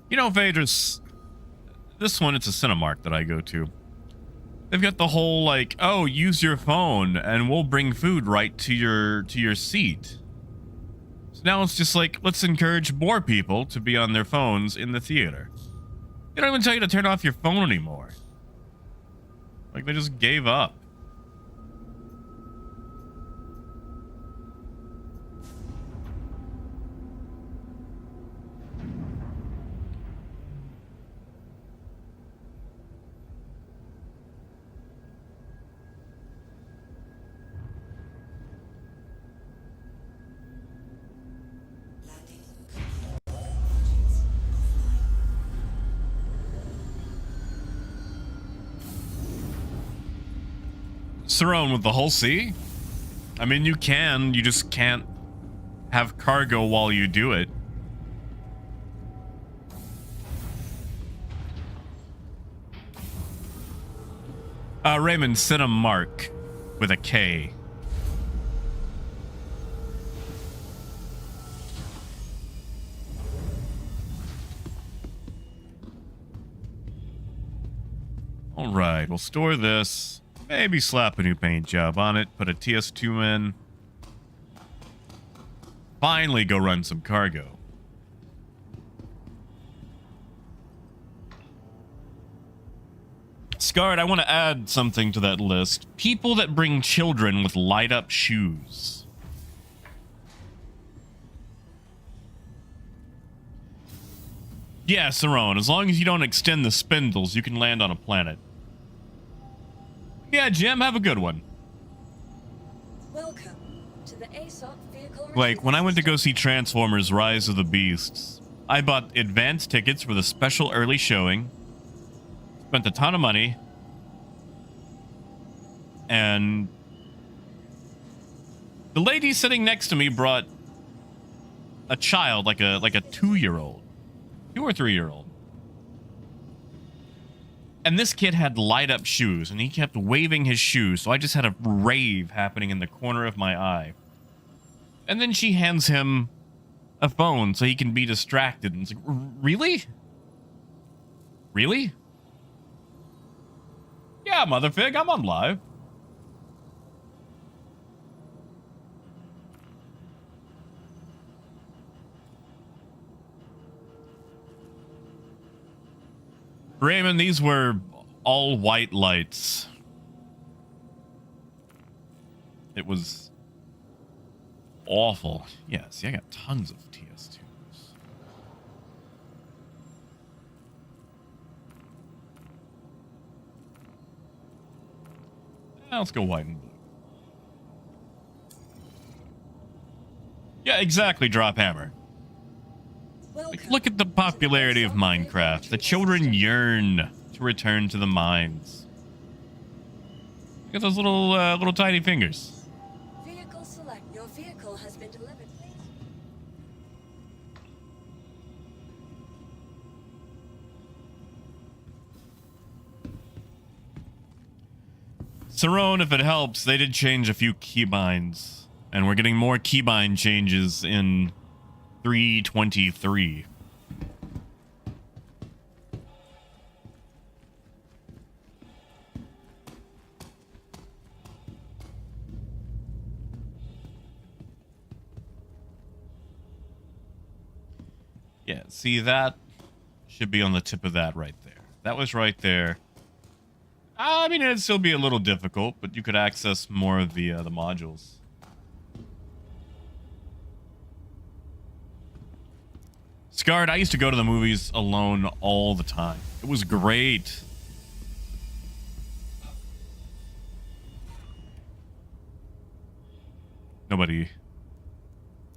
You know, Phaedrus, this one, it's a Cinemark that I go to. They've got the whole, like, oh, use your phone and we'll bring food right to your seat. So now it's just like, let's encourage more people to be on their phones in the theater. They don't even tell you to turn off your phone anymore. Like, they just gave up. Saron with the Hull C? I mean, you just can't have cargo while you do it. Raymond, Cinemark with a K. All right, we'll store this. Maybe slap a new paint job on it. Put a TS2 in. Finally go run some cargo. Scarred, I want to add something to that list. People that bring children with light-up shoes. Yeah, Saron, as long as you don't extend the spindles, you can land on a planet. Yeah, Jim, have a good one. Welcome to the ASOP vehicle. Like, when I went to go see Transformers Rise of the Beasts, I bought advance tickets for the special early showing, spent a ton of money, and the lady sitting next to me brought a child, like a 2-year-old, 2 or 3-year-old. And this kid had light-up shoes, and he kept waving his shoes, so I just had a rave happening in the corner of my eye. And then she hands him a phone so he can be distracted. And it's like, really? Really? Yeah, Motherfig, I'm on live. Raymond, these were all white lights. It was awful. Yeah, see, I got tons of TS2s. Let's go white and blue. Yeah, exactly, Drop Hammer. Welcome Like, look at the to the popularity of ASOP Vehicle Minecraft. The Retrieval children System. yearn to return to the mines. Look at those little tiny fingers. Vehicle select. Your vehicle has been delivered. Please. Cerrone, if it helps, they did change a few keybinds, and we're getting more keybind changes in 3.23. Yeah, see, that should be on the tip of that right there. That was right there. I mean, it'd still be a little difficult, but you could access more of the modules. Scarred, I used to go to the movies alone all the time. It was great. Nobody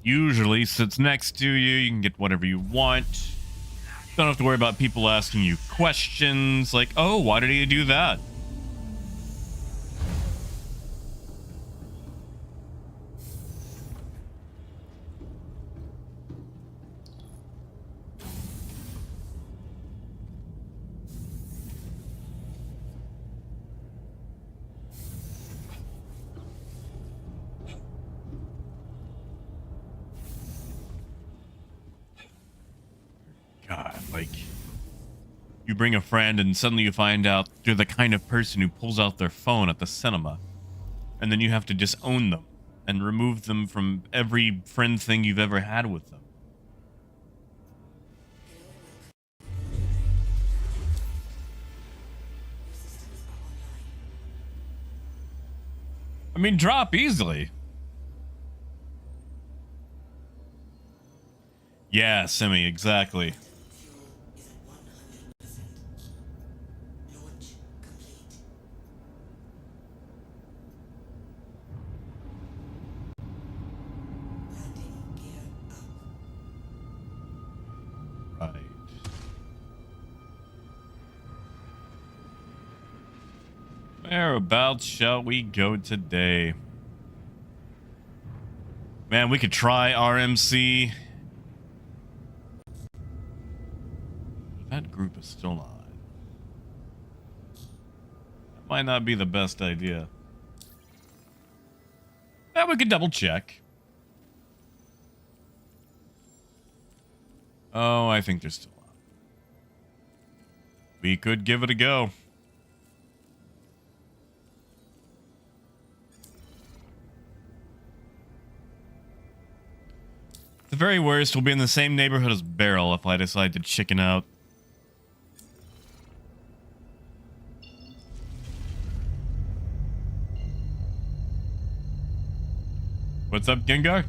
usually sits next to you. You can get whatever you want. Don't have to worry about people asking you questions like, oh, why did he do that? God, like, you bring a friend and suddenly you find out they're the kind of person who pulls out their phone at the cinema. And then you have to disown them and remove them from every friend thing you've ever had with them. I mean, drop easily. Yeah, Simi, exactly. Right. Whereabouts shall we go today? Man, we could try RMC. That group is still on. That might not be the best idea. Yeah, we could double check. Oh, I think they're still on. We could give it a go. The very worst, we'll be in the same neighborhood as Beryl if I decide to chicken out. What's up, Gengar?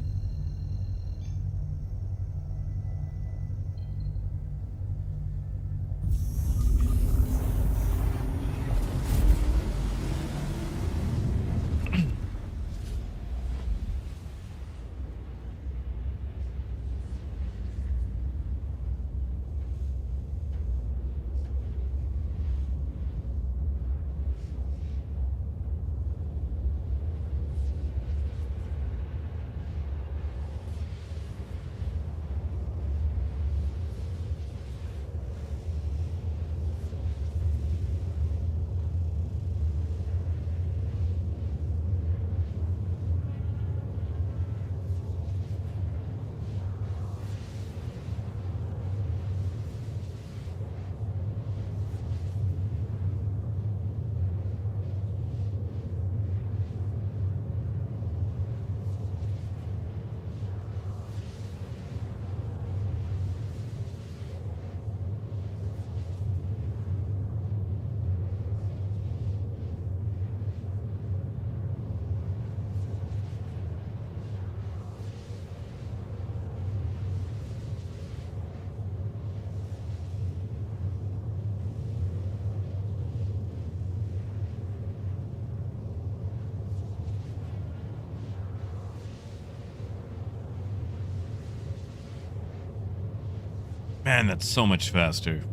Man, that's so much faster.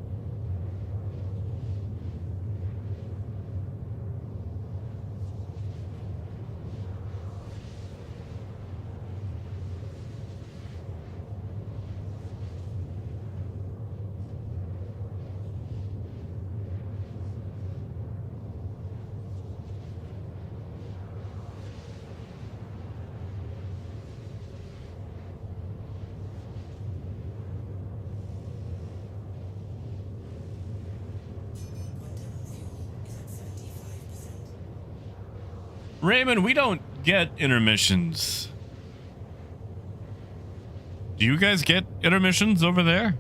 Raymond, we don't get intermissions. Do you guys get intermissions over there?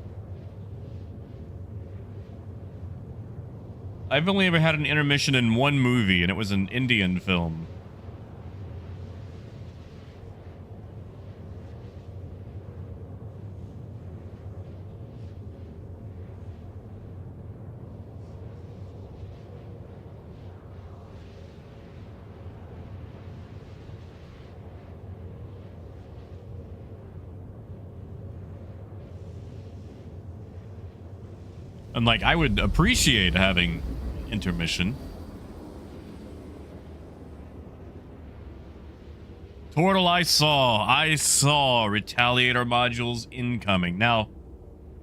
I've only ever had an intermission in one movie, and it was an Indian film. And like, I would appreciate having intermission. Turtle, I saw Retaliator modules incoming. Now,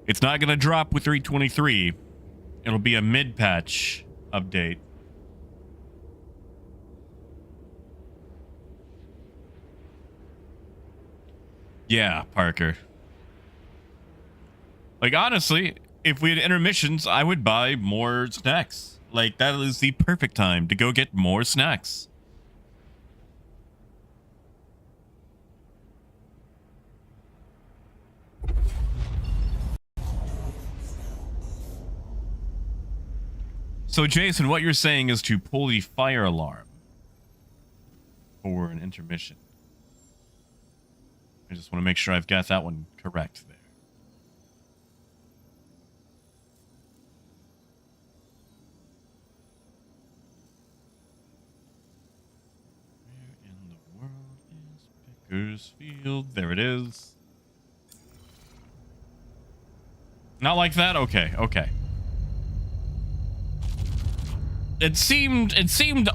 it's not going to drop with 323. It'll be a mid-patch update. Yeah, Parker. Like, honestly, if we had intermissions, I would buy more snacks. Like, that is the perfect time to go get more snacks. So, Jason, what you're saying is to pull the fire alarm for an intermission. I just want to make sure I've got that one correct there. Bakersfield. There it is. Not like that? Okay, okay. It seemed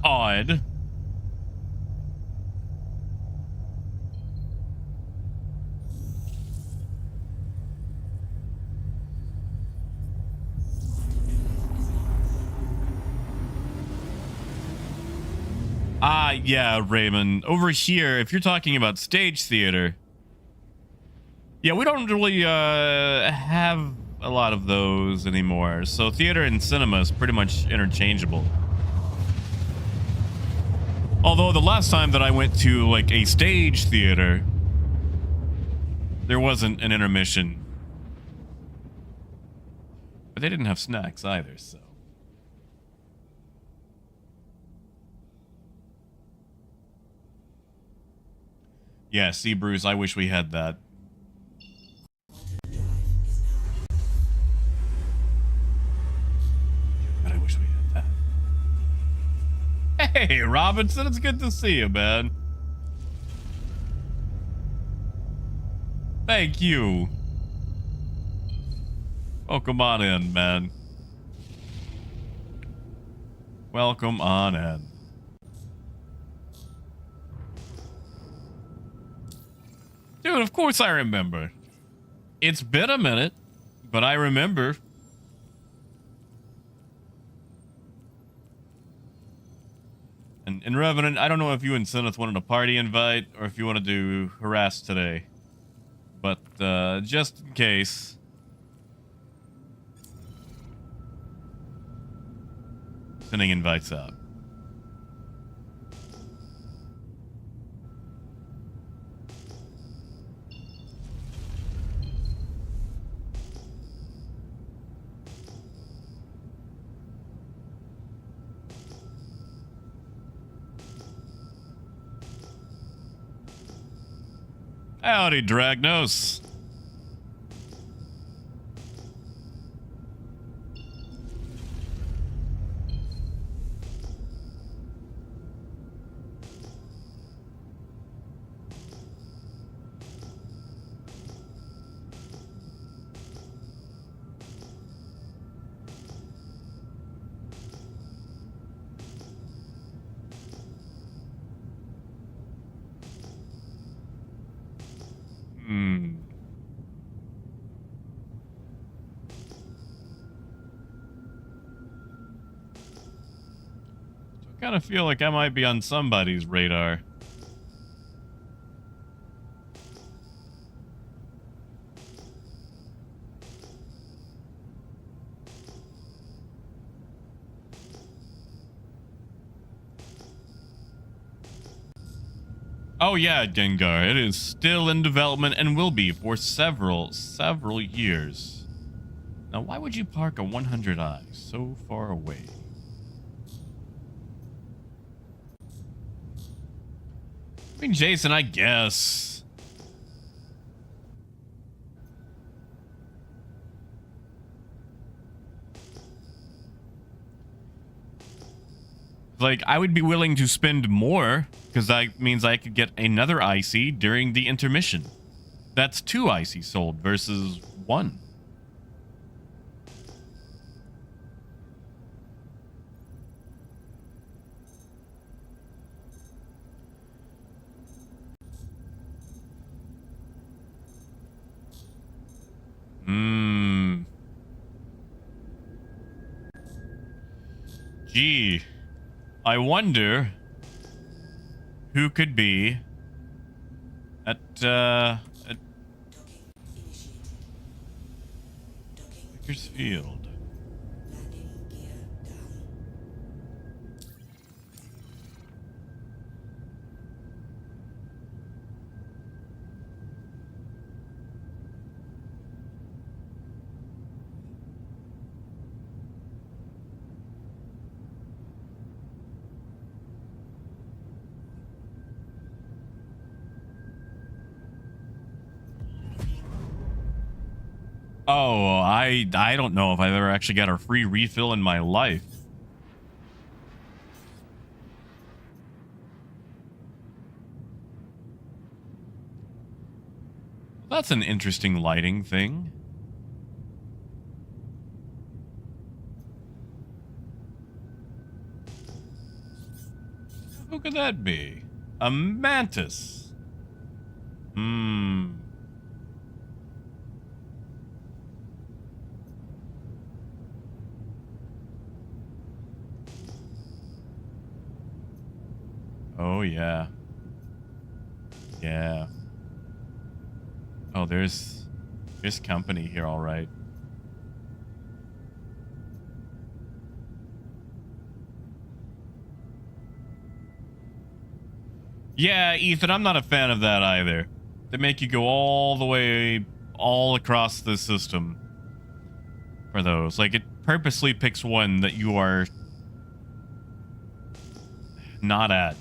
odd. Yeah, Raymond. Over here, if you're talking about stage theater, yeah, we don't really have a lot of those anymore. So theater and cinema is pretty much interchangeable. Although the last time that I went to like a stage theater, there wasn't an intermission. But they didn't have snacks either, so. Yeah, see, Bruce, I wish we had that. But I wish we had that. Hey, Robinson, it's good to see you, man. Thank you. Welcome on in, man. Welcome on in. Dude, of course I remember. It's been a minute, but I remember. And Revenant, I don't know if you and Sinneth wanted a party invite or if you want to do harass today. But just in case. Sending invites out. Howdy, Dragnos. Hmm. I kind of feel like I might be on somebody's radar. Oh yeah, Gengar, it is still in development and will be for several years. Now, why would you park a 100i so far away? I mean, Jason, I guess. Like, I would be willing to spend more, because that means I could get another icy during the intermission. That's 2 icy sold versus 1. Gee. I wonder who could be at Bakersfield. Oh, I don't know if I've ever actually got a free refill in my life. That's an interesting lighting thing. Who could that be? A mantis. Oh, yeah. Yeah. Oh, there's company here, all right. Yeah, Ethan, I'm not a fan of that either. They make you go all the way, all across the system for those. Like, it purposely picks one that you are not at.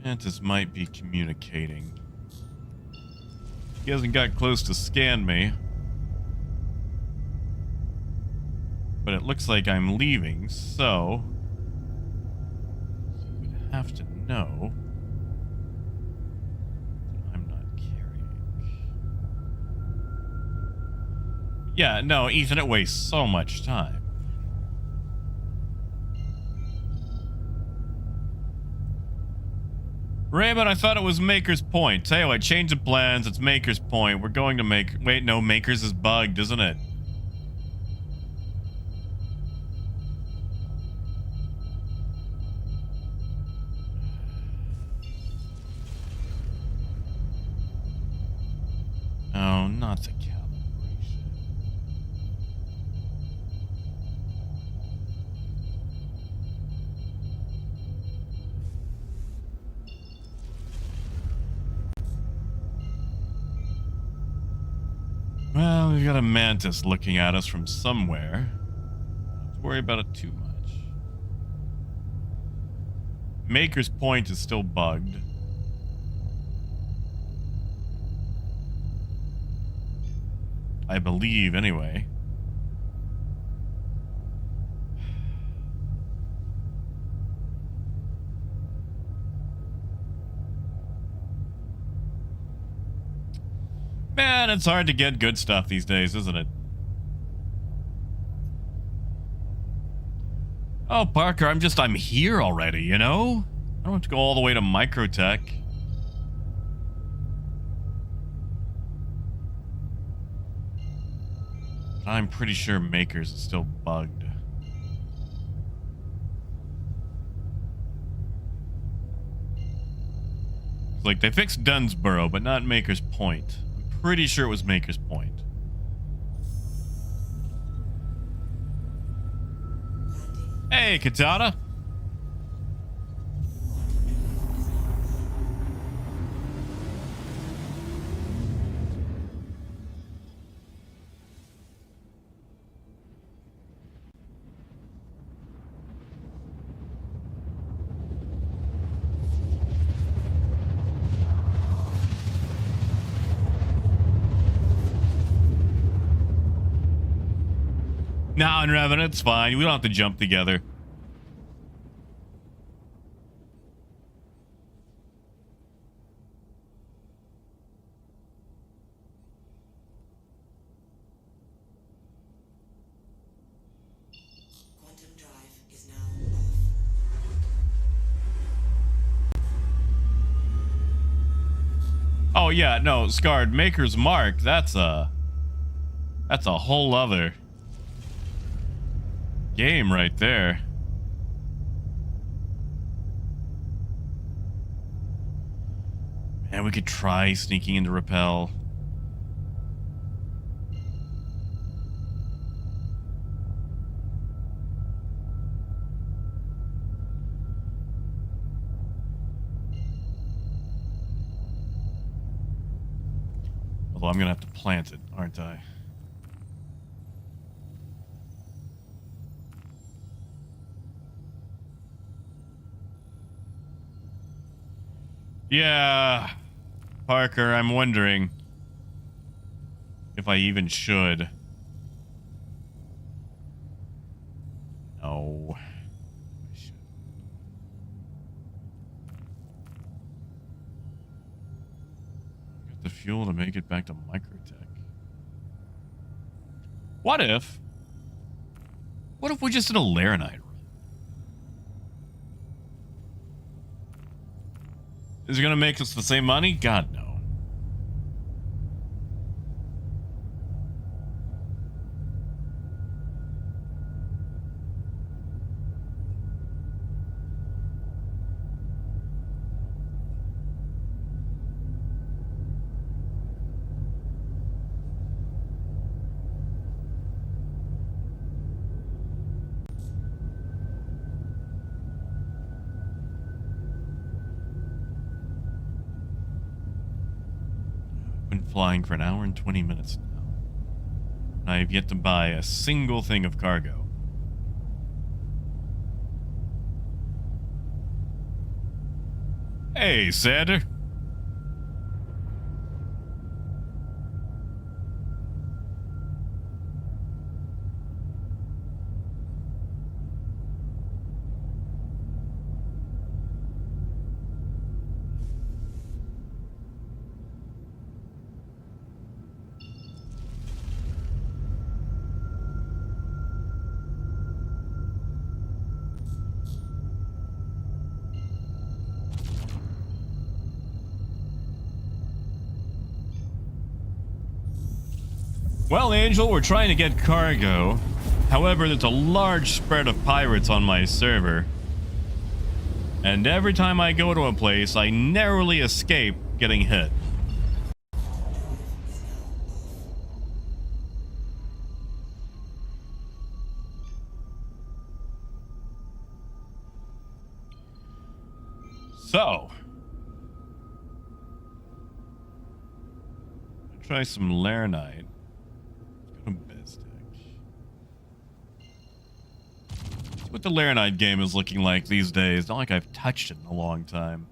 Mantis might be communicating. He hasn't got close to scan me. But it looks like I'm leaving, so you would have to know I'm not carrying. Yeah, no, Ethan, it wastes so much time. Raymond, I thought it was Maker's Point. Tell you what, change the plans. It's Maker's Point. We're going to make... Wait, no, Maker's is bugged, isn't it? Oh, not the calibration. Well, we've got a mantis looking at us from somewhere. Don't have to worry about it too much. Maker's Point is still bugged. I believe, anyway. Man, it's hard to get good stuff these days, isn't it? Oh, Parker, I'm here already, you know? I don't have to go all the way to Microtech. I'm pretty sure Makers is still bugged. Like, they fixed Dunsboro, but not Maker's Point. I'm pretty sure it was Maker's Point. Hey, Katana. Nah, and Revan, it's fine. We don't have to jump together. Quantum drive is now off. Oh yeah, no, Scarred Maker's Mark. That's a whole other game right there. Man, we could try sneaking into Repel. Although I'm gonna have to plant it, aren't I? Yeah, Parker, I'm wondering if I even should. No. I should. Get the fuel to make it back to Microtech. What if we just did a Laranite run? Is it gonna make us the same money? God, no. Been flying for an hour and 20 minutes now. I have yet to buy a single thing of cargo. Hey, Sander. Well, Angel, we're trying to get cargo. However, there's a large spread of pirates on my server. And every time I go to a place, I narrowly escape getting hit. So, try some Laranite. What the Laranite game is looking like these days. Not like I've touched it in a long time.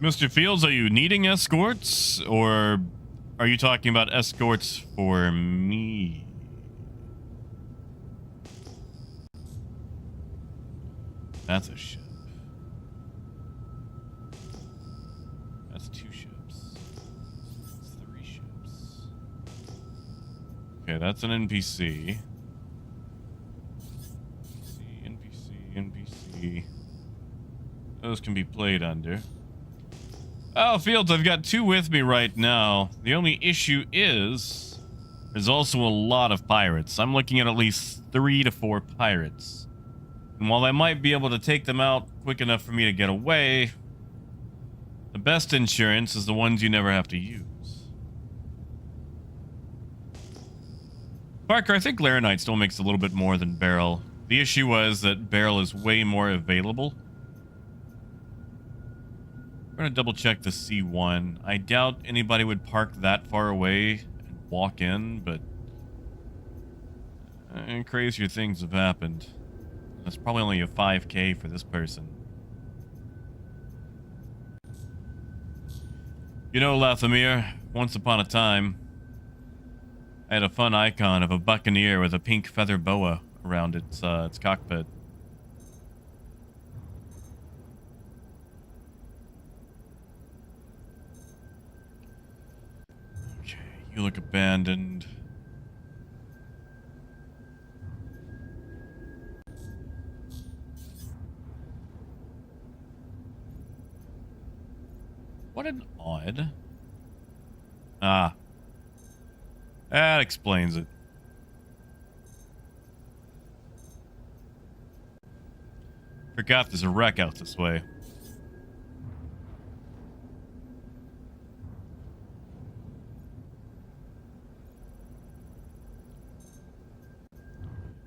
Mr. Fields, are you needing escorts, or are you talking about escorts for me? That's a ship. That's 2 ships. That's 3 ships. Okay, that's an NPC. NPC. Those can be played under. Oh, Fields, I've got 2 with me right now. The only issue is there's also a lot of pirates. I'm looking at least 3 to 4 pirates. And while I might be able to take them out quick enough for me to get away, the best insurance is the ones you never have to use. Parker, I think Laranite still makes a little bit more than Beryl. The issue was that Beryl is way more available. We're going to double check the C1. I doubt anybody would park that far away and walk in, but crazier things have happened. That's probably only a 5K for this person. You know, Lathamir, once upon a time, I had a fun icon of a buccaneer with a pink feather boa around its cockpit. Okay, you look abandoned. What an odd... Ah. That explains it. Forgot there's a wreck out this way.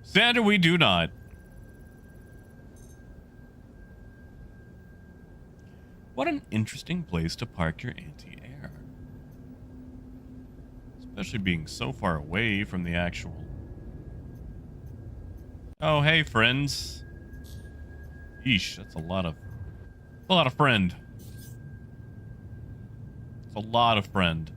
Sander, we do not. What an interesting place to park your anti-air. Especially being so far away from the actual... Oh, hey, friends. Yeesh, that's a lot of friend. It's a lot of friend.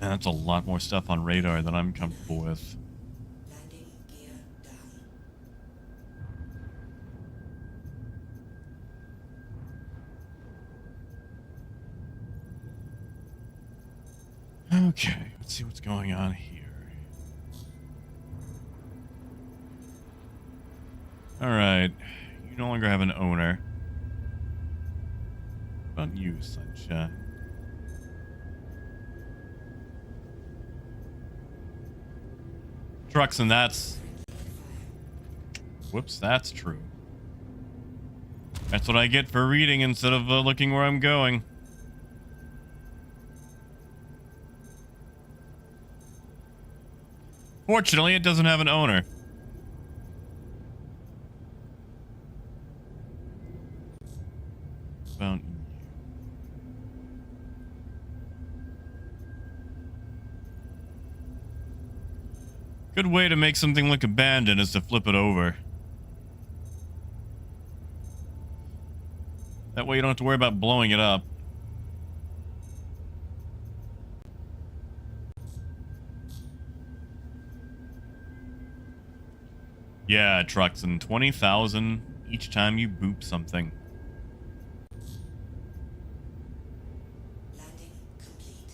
Man, that's a lot more stuff on radar than I'm comfortable with. Landing gear down. Okay, let's see what's going on here. Alright, you no longer have an owner. What about you, Sunshine? Trucks, and that's... Whoops, that's true. That's what I get for reading instead of looking where I'm going. Fortunately, it doesn't have an owner. About you. Good way to make something look abandoned is to flip it over. That way you don't have to worry about blowing it up. Yeah, trucks, and 20,000 each time you boop something. Landing complete.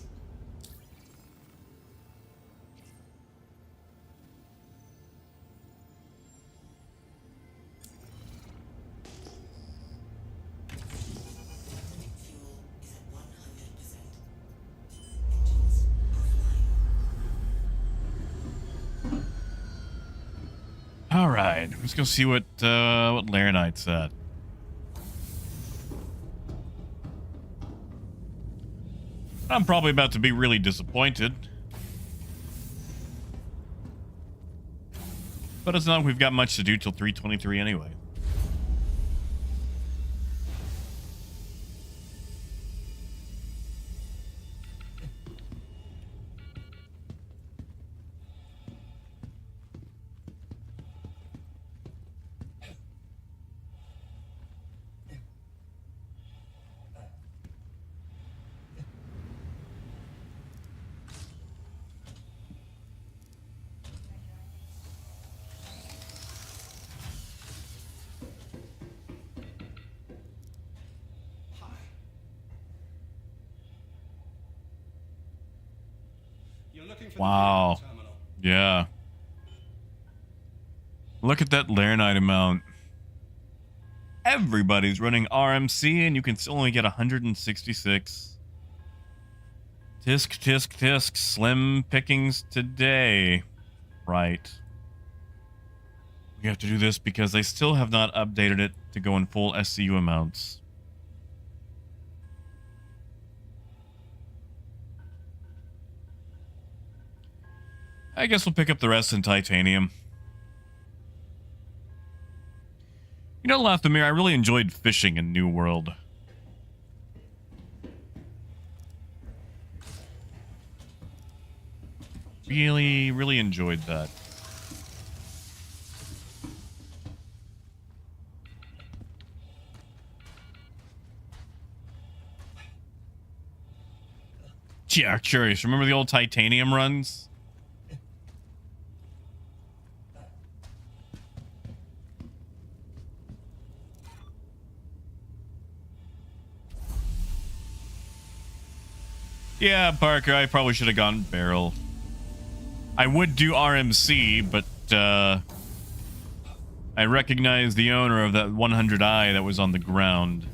Fuel is at 100%. Engines offline. All right, let's go see what Laranite said. I'm probably about to be really disappointed. But it's not like we've got much to do till 3:23 anyway. You're looking for Wow. the terminal. Yeah. Look at that Laranite amount. Everybody's running RMC and you can still only get 166. Tisk, tisk, tisk. Slim pickings today. Right. We have to do this because they still have not updated it to go in full SCU amounts. I guess we'll pick up the rest in titanium. You know, Lathimir, I really enjoyed fishing in New World. Really, really enjoyed that. Yeah, curious. Remember the old titanium runs? Yeah, Parker, I probably should have gone barrel. I would do RMC, but I recognize the owner of that 100i that was on the ground.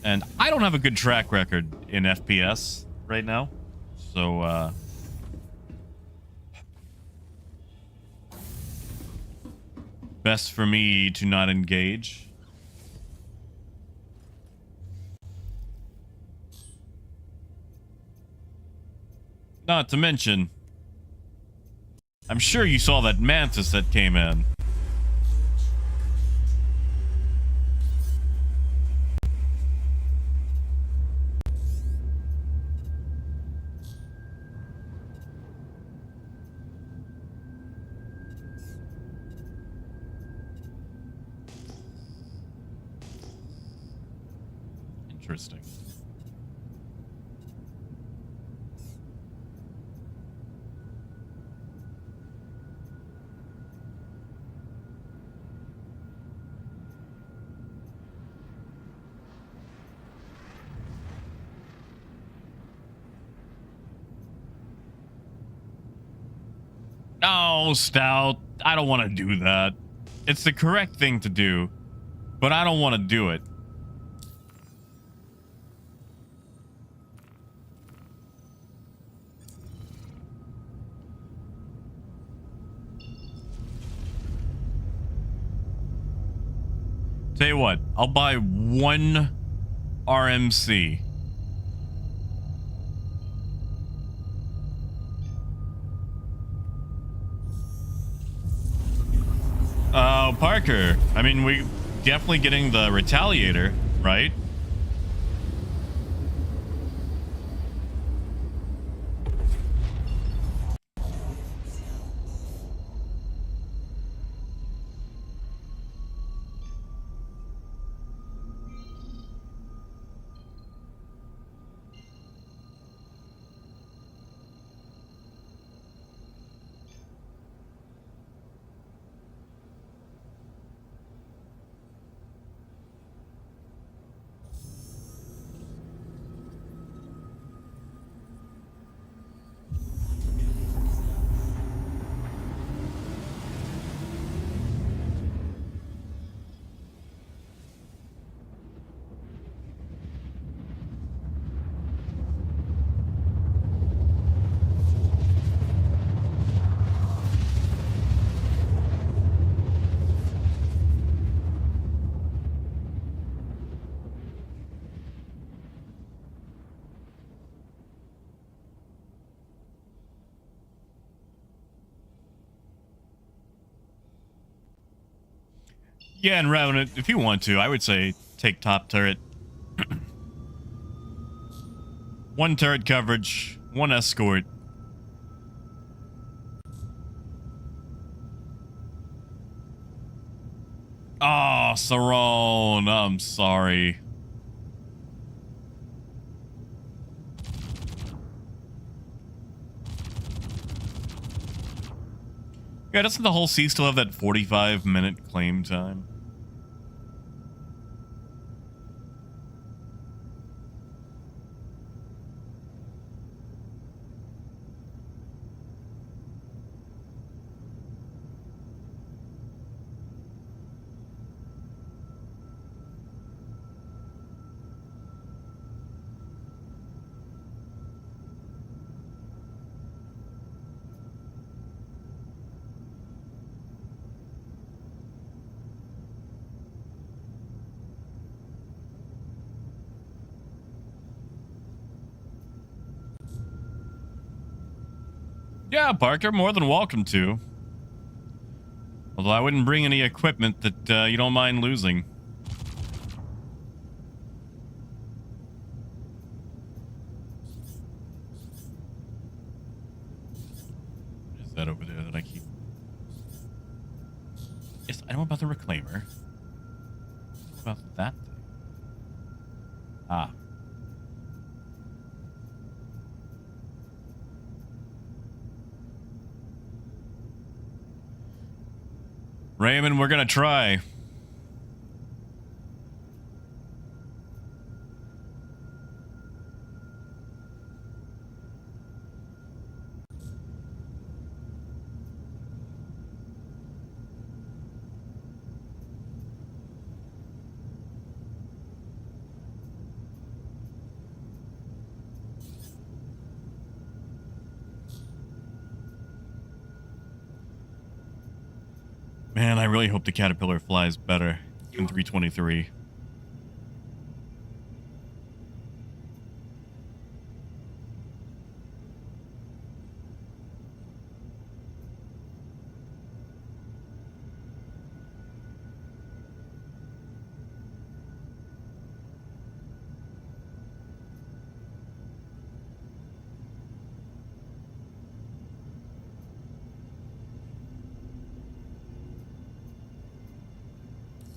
And I don't have a good track record in FPS right now. So, best for me to not engage. Not to mention, I'm sure you saw that mantis that came in. Interesting. No, Stout. I don't want to do that. It's the correct thing to do, but I don't want to do it. Tell you what, I'll buy one RMC. Parker. I mean, we definitely getting the Retaliator, right? Yeah, and Revenant, if you want to, I would say take top turret. One turret coverage, one escort. Oh, Sarone, I'm sorry. Yeah, doesn't the whole sea still have that 45-minute claim time? Yeah, Parker, more than welcome to. Although I wouldn't bring any equipment that you don't mind losing. What is that over there that I keep? Yes, I know about the reclaimer. What about that thing? Ah. Raymond, we're gonna try. Man, I really hope the Caterpillar flies better than 323.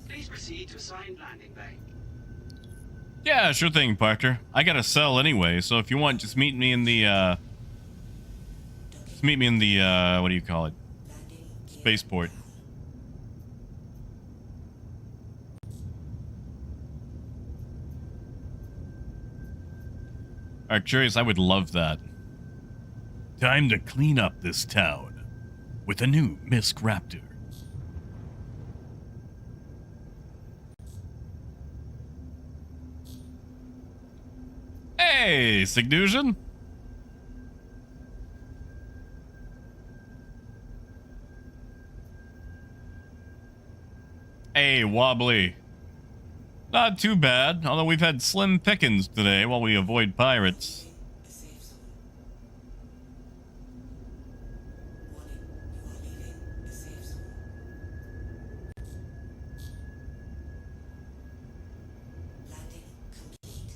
Please proceed to assigned landing bay. Yeah, sure thing, Parker. I gotta sell anyway, so if you want, just meet me in the, what do you call it? Spaceport. Arcturus, I would love that. Time to clean up this town with a new Misk Raptor. Hey, Signusion. Hey, Wobbly. Not too bad, although we've had slim pickings today while we avoid pirates. The safe zone. Warning, you are leaving the safe zone. Landing complete.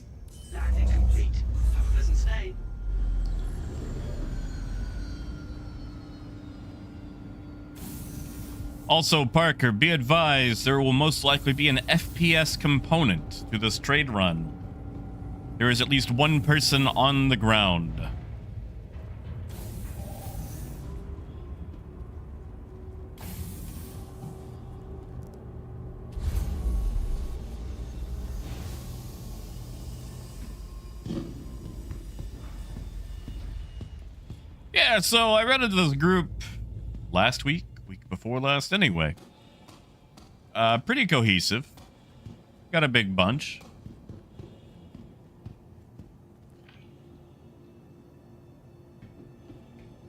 Landing complete. Have a pleasant stay. Also, Parker, be advised there will most likely be an FPS component to this trade run. There is at least one person on the ground. Yeah, so I ran into this group last week before last anyway. Pretty cohesive. Got a big bunch.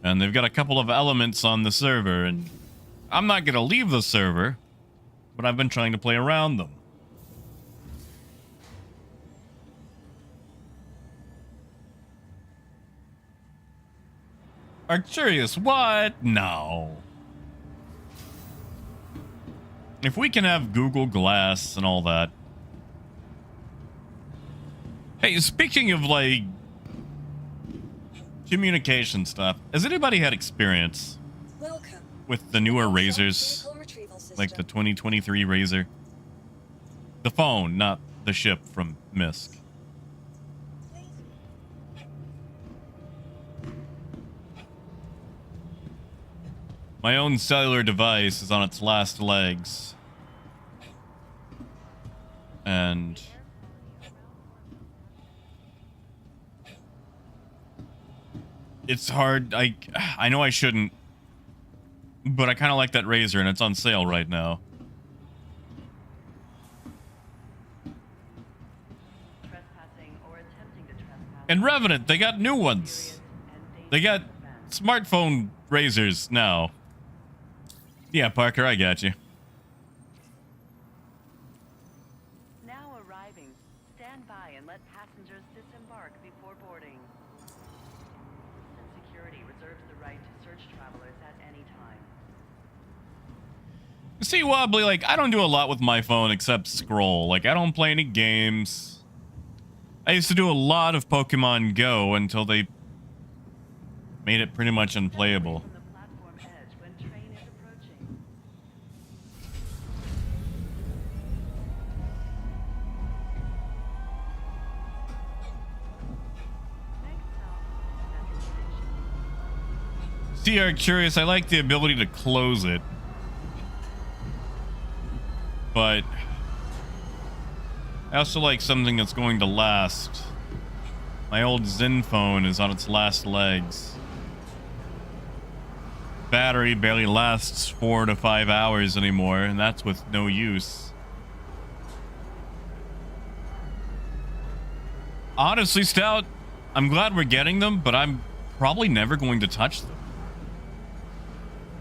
And they've got a couple of elements on the server, and I'm not gonna leave the server, but I've been trying to play around them. Arcturus, what? No. If we can have Google Glass and all that. Hey, speaking of, like, communication stuff, has anybody had experience Welcome. with the newer ASOC razors? Vehicle Retrieval System. Like the 2023 Razor? The phone, not the ship from Misk. My own cellular device is on its last legs. And it's hard. I know I shouldn't, but I kind of like that Razor, and it's on sale right now. Trespassing or attempting to trespass. And Revenant, they got new ones. They got smartphone Razors now. Yeah, Parker, I got you. Now arriving. Stand by and let passengers disembark before boarding. Citizen Security reserves the right to search travelers at any time. See, Wobbly, like, I don't do a lot with my phone except scroll. Like, I don't play any games. I used to do a lot of Pokemon Go until they made it pretty much unplayable. From the platform edge when train is approaching. Next stop, Central Station. CR Curious, I like the ability to close it. But I also like something that's going to last. My old Zen phone is on its last legs. Battery barely lasts 4 to 5 hours anymore, and that's with no use. Honestly, Stout, I'm glad we're getting them, but I'm probably never going to touch them.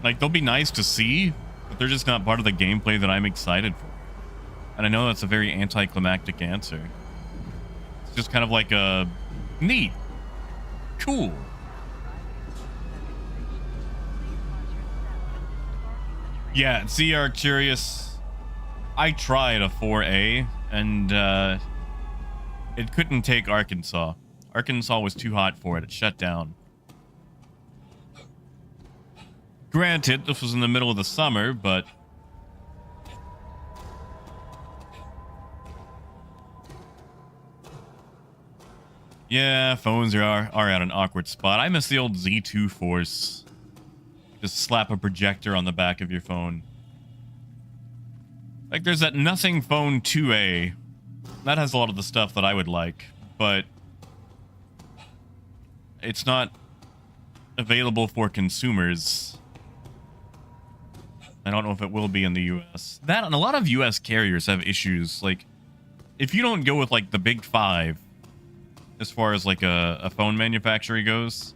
Like, they'll be nice to see, but they're just not part of the gameplay that I'm excited for. And I know that's a very anticlimactic answer. It's just kind of like a neat, cool. Yeah, CR Curious, I tried a 4A, and it couldn't take Arkansas. Arkansas was too hot for it. It shut down. Granted, this was in the middle of the summer, but yeah, phones are at an awkward spot. I miss the old Z2 Force. Just slap a projector on the back of your phone. Like, there's that Nothing Phone 2A. That has a lot of the stuff that I would like, but it's not available for consumers. I don't know if it will be in the US. That, and a lot of US carriers have issues. Like, if you don't go with, like, the big five, as far as, like, a phone manufacturer goes,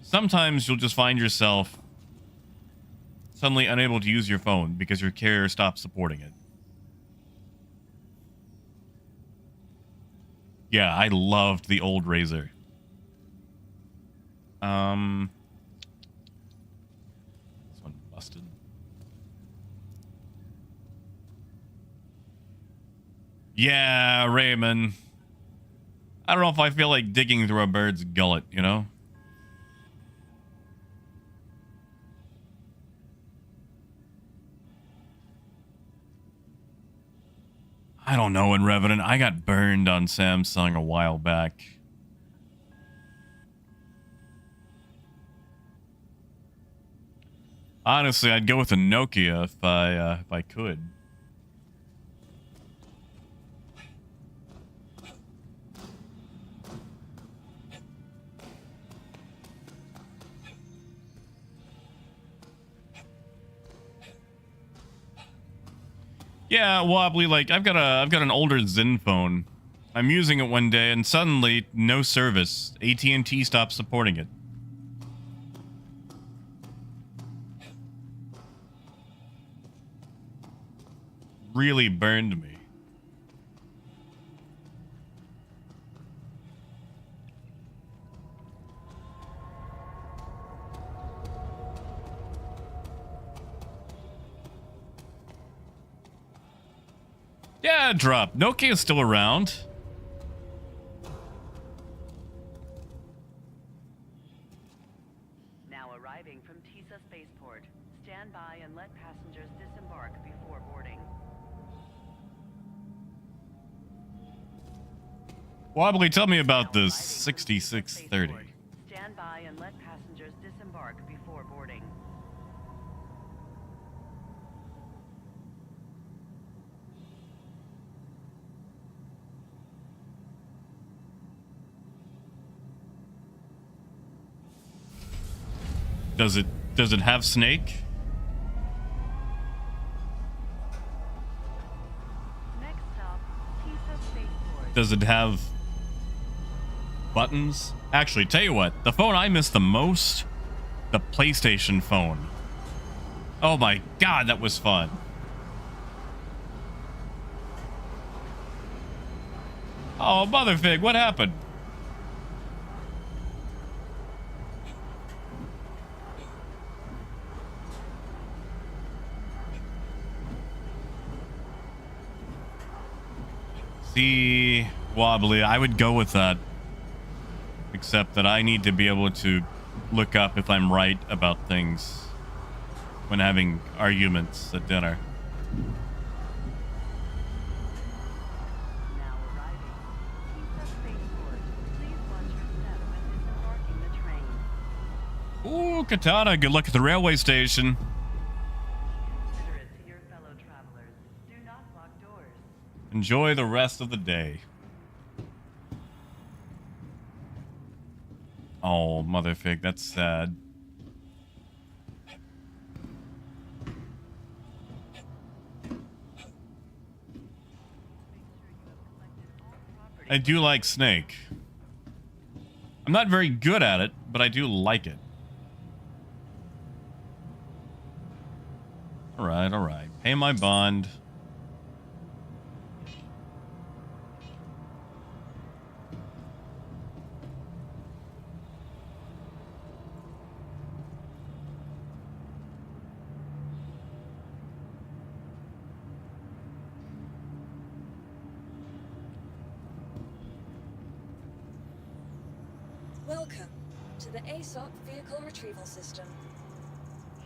sometimes you'll just find yourself suddenly unable to use your phone because your carrier stops supporting it. Yeah, I loved the old Razor. This one busted. Yeah, Raymond. I don't know if I feel like digging through a bird's gullet, you know? I don't know, in Revenant. I got burned on Samsung a while back. Honestly, I'd go with a Nokia if I could. Yeah, Wobbly, like, I've got an older Zen phone. I'm using it one day and suddenly no service. AT&T stopped supporting it. Really burned me. Yeah, drop. Nokia is still around. Now arriving from Tisa Spaceport. Stand by and let passengers disembark before boarding. Wobbly, tell me about Now this arriving from Tisa 6630. Spaceport. Stand by and let passengers disembark before boarding. Does it have Snake? Next stop, Tisa Spaceport. Does it have buttons? Actually, tell you what, the phone I miss the most, the PlayStation phone. Oh my god, that was fun. Oh, Motherfig, what happened? See, Wobbly, I would go with that. Except that I need to be able to look up if I'm right about things when having arguments at dinner. Now arriving. Tisa Spaceport. Please watch your step when disembarking the train. Ooh, Katana, good luck at the railway station. Considerate to your fellow travelers. Do not lock doors. Enjoy the rest of the day. Oh, Motherfig, that's sad. I do like Snake. I'm not very good at it, but I do like it. Alright, alright. Pay my bond. Welcome to the ASOP Vehicle Retrieval System.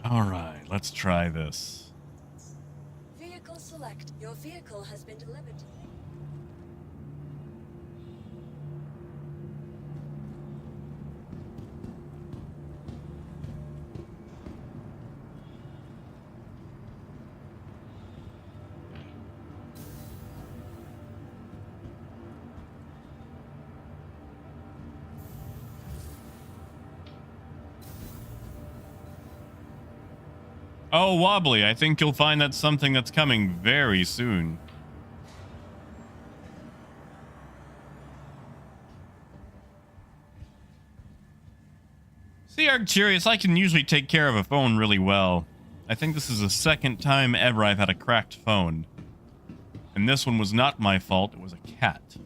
Alright, let's try this. Vehicle select. Your vehicle has been delivered. Oh, Wobbly, I think you'll find that's something that's coming very soon. See, Arcturious, I can usually take care of a phone really well. I think this is the second time ever I've had a cracked phone. And this one was not my fault, it was a cat.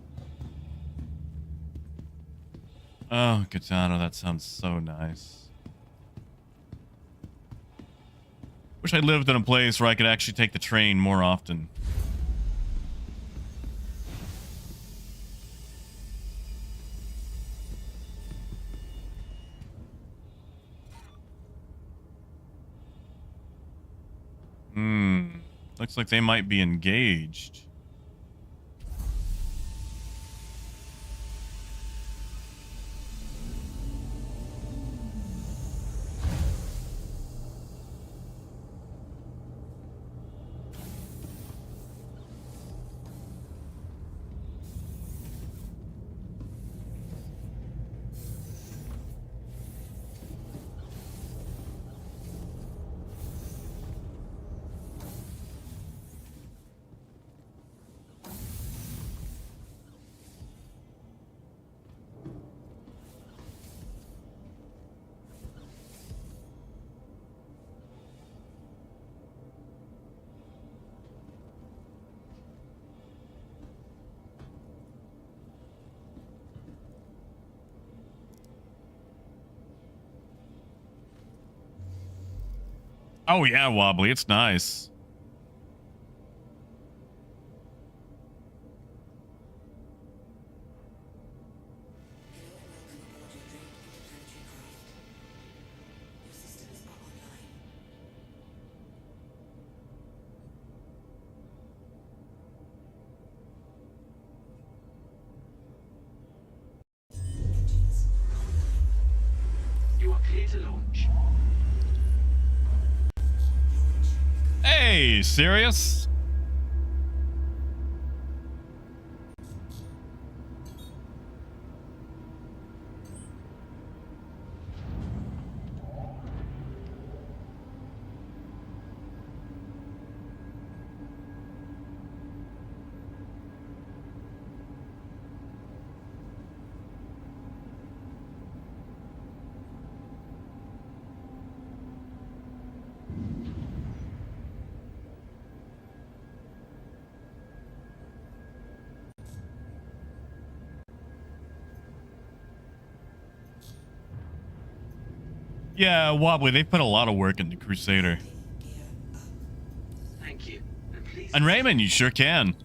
Oh, Katana, that sounds so nice. Wish I lived in a place where I could actually take the train more often. Looks like they might be engaged. Oh yeah, Wobbly, it's nice. you serious? Yeah, Wobbly, they put a lot of work into Crusader. Gear up. Thank you. And please. And Raymond, you sure can.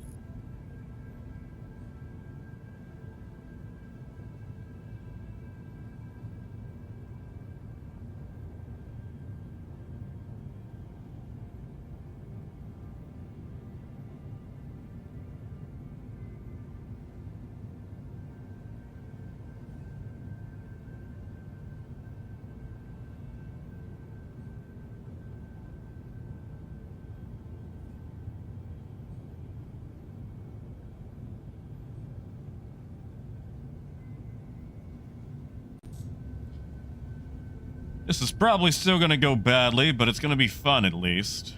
This is probably still going to go badly, but it's going to be fun at least.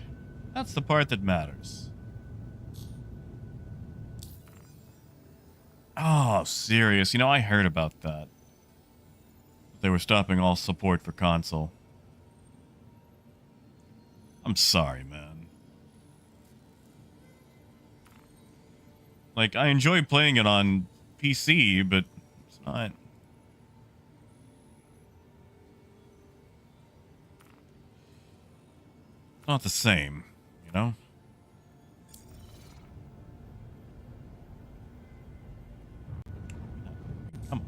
That's the part that matters. Oh, serious. You know, I heard about that. They were stopping all support for console. I'm sorry, man. Like, I enjoy playing it on PC, but it's not... not the same, you know? Come on.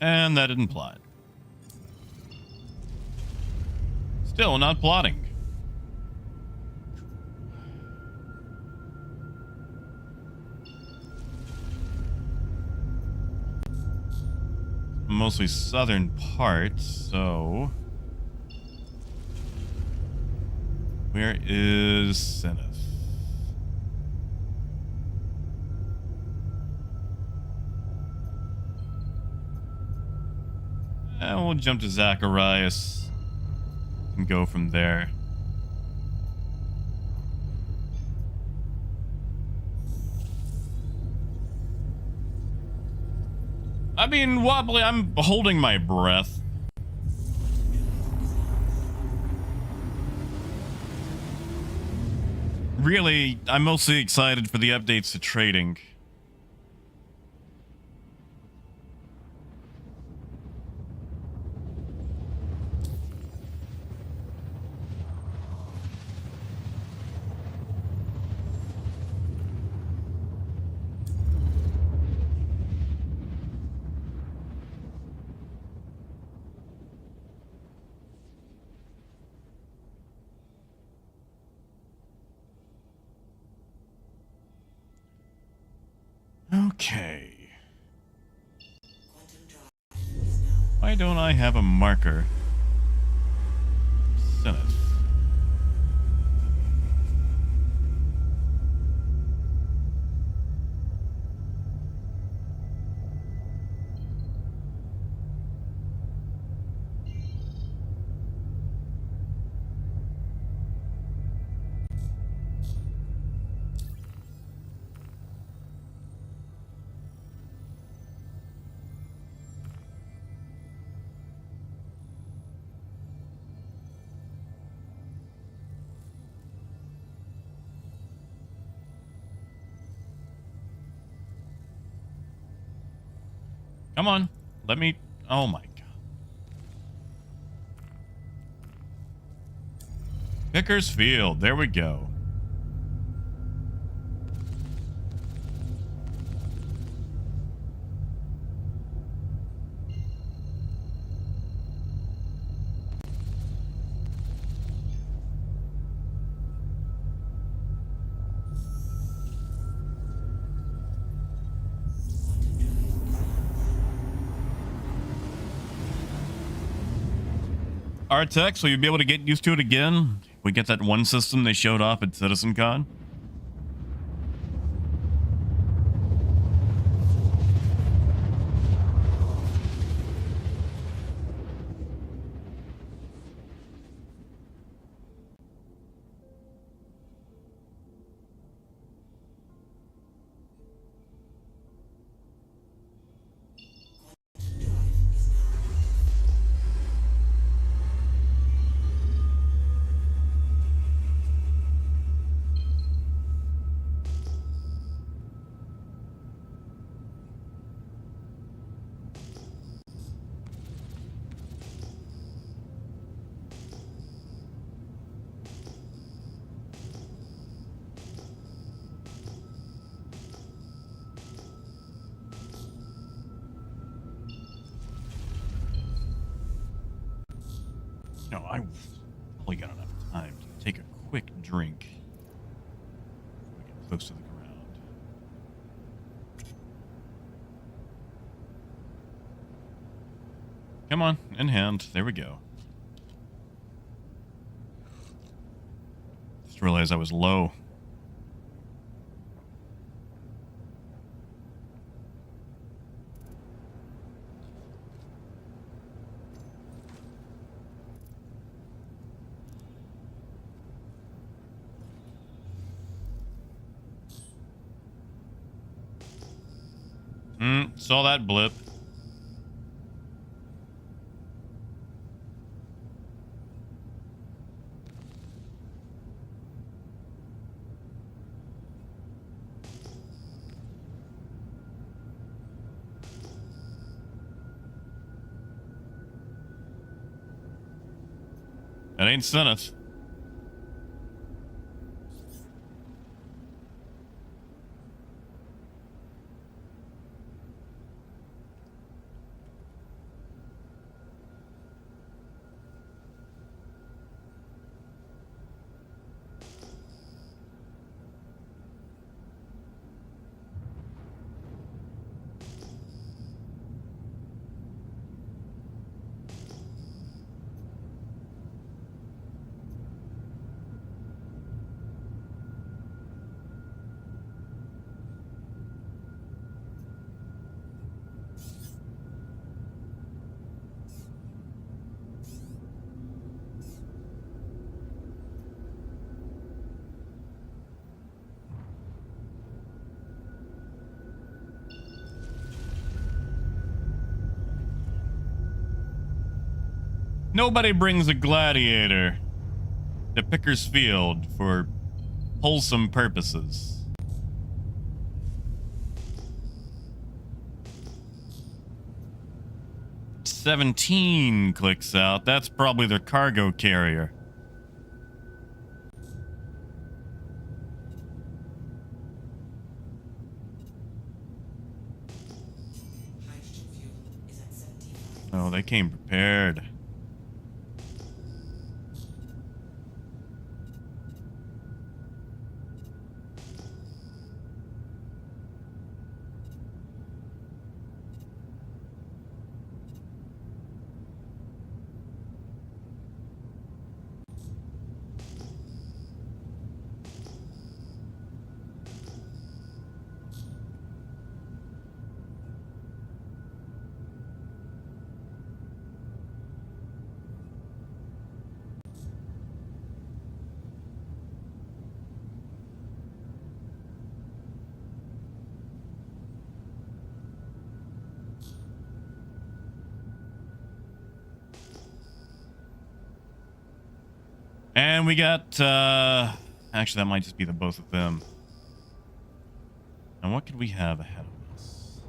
And that didn't plot. Still not plotting. Mostly southern parts, so... where is Zenith? And we'll jump to Zacharias and go from there. I mean, Wobbly, I'm holding my breath. Really, I'm mostly excited for the updates to trading. Okay. Quantum drive is now. Why don't I have a marker? Zenith. Come on. Let me... oh my god. Pickersfield. There we go. Artex, will you be able to get used to it again? We get that one system they showed off at CitizenCon. No, I probably got enough time to take a quick drink before we get close to the ground. Come on, in hand. There we go. Just realized I was low. Saw that blip. That ain't Senate. Nobody brings a gladiator to Picker's Field for wholesome purposes. "17" clicks out. That's probably their cargo carrier. Hydrogen fuel is at 75. Oh, they came prepared. And we got, actually, that might just be the both of them. And what could we have ahead of us?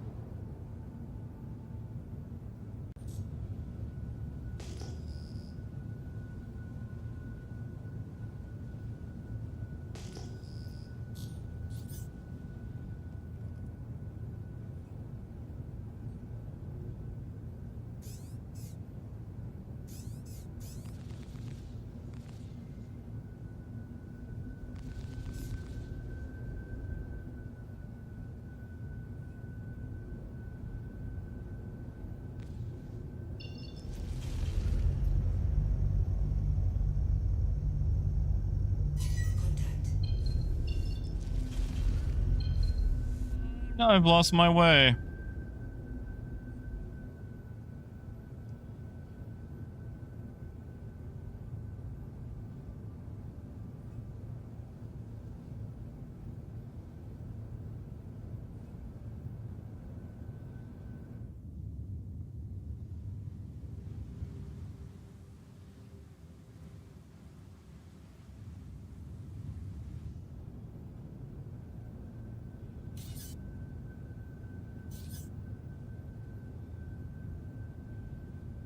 Now I've lost my way.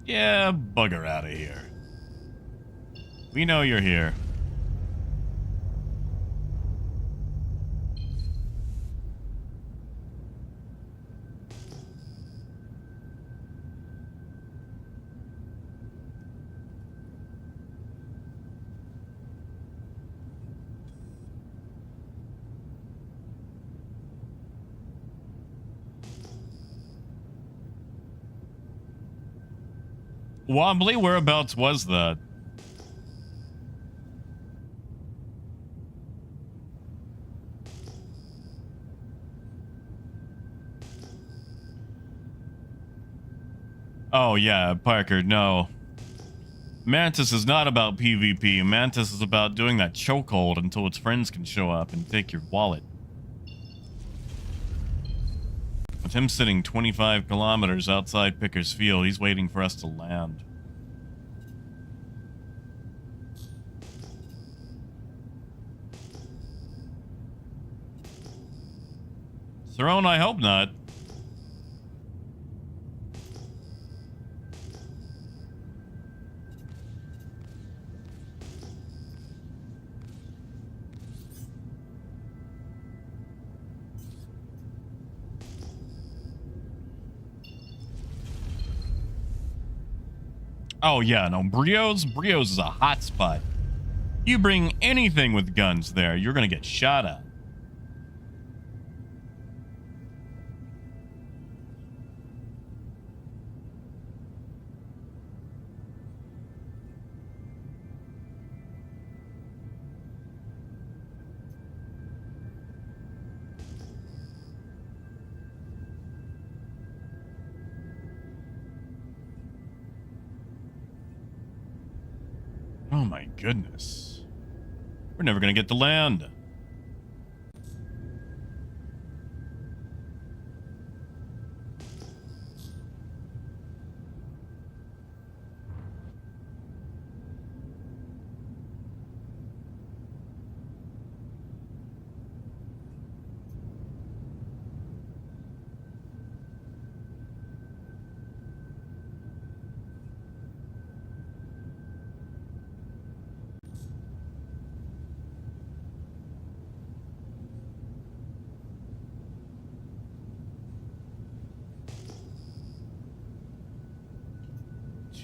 Yeah, bugger out of here. We know you're here. Wobbly, whereabouts was that? Oh, yeah, Parker, no. Mantis is not about PvP. Mantis is about doing that chokehold until its friends can show up and take your wallet. With him sitting 25 kilometers outside Picker's Field, he's waiting for us to land. Throne, I hope not. Oh, yeah, no, Brios is a hot spot. You bring anything with guns there, you're gonna get shot at. Oh my goodness. We're never gonna get to land.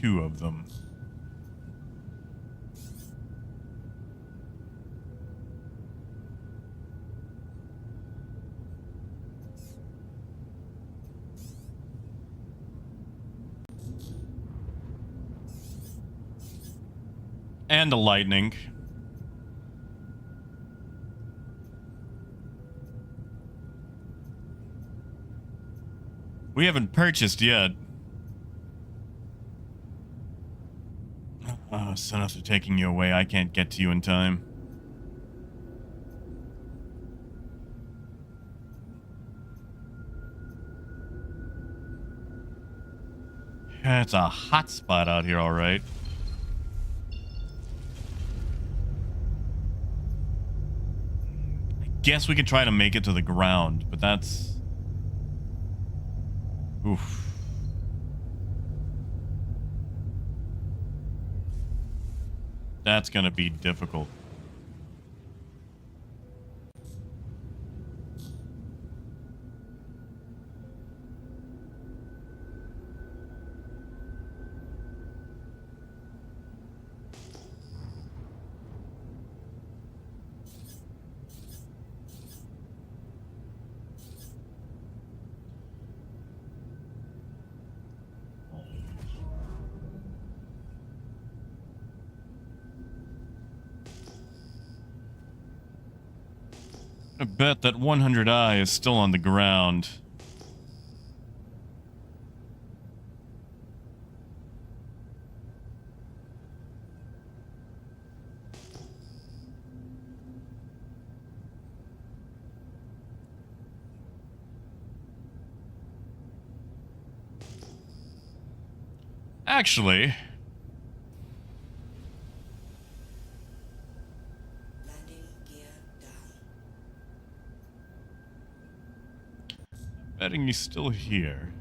Two of them. And a lightning. We haven't purchased yet. Son, after taking you away, I can't get to you in time. Yeah, it's a hot spot out here, all right. I guess we could try to make it to the ground, but that's... Oof. That's gonna be difficult. I bet that 100i is still on the ground. Actually, Landing gear down. betting he's still here.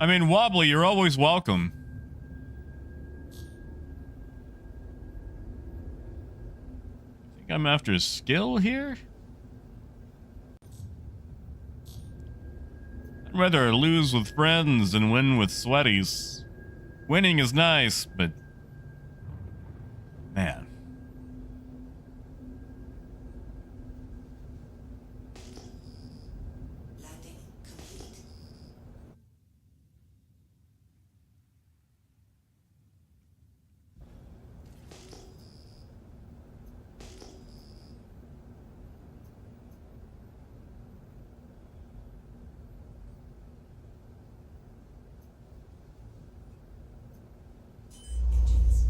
I mean, Wobbly, you're always welcome. Think I'm after skill here? I'd rather lose with friends than win with sweaties. Winning is nice, but man. Landing complete. Engines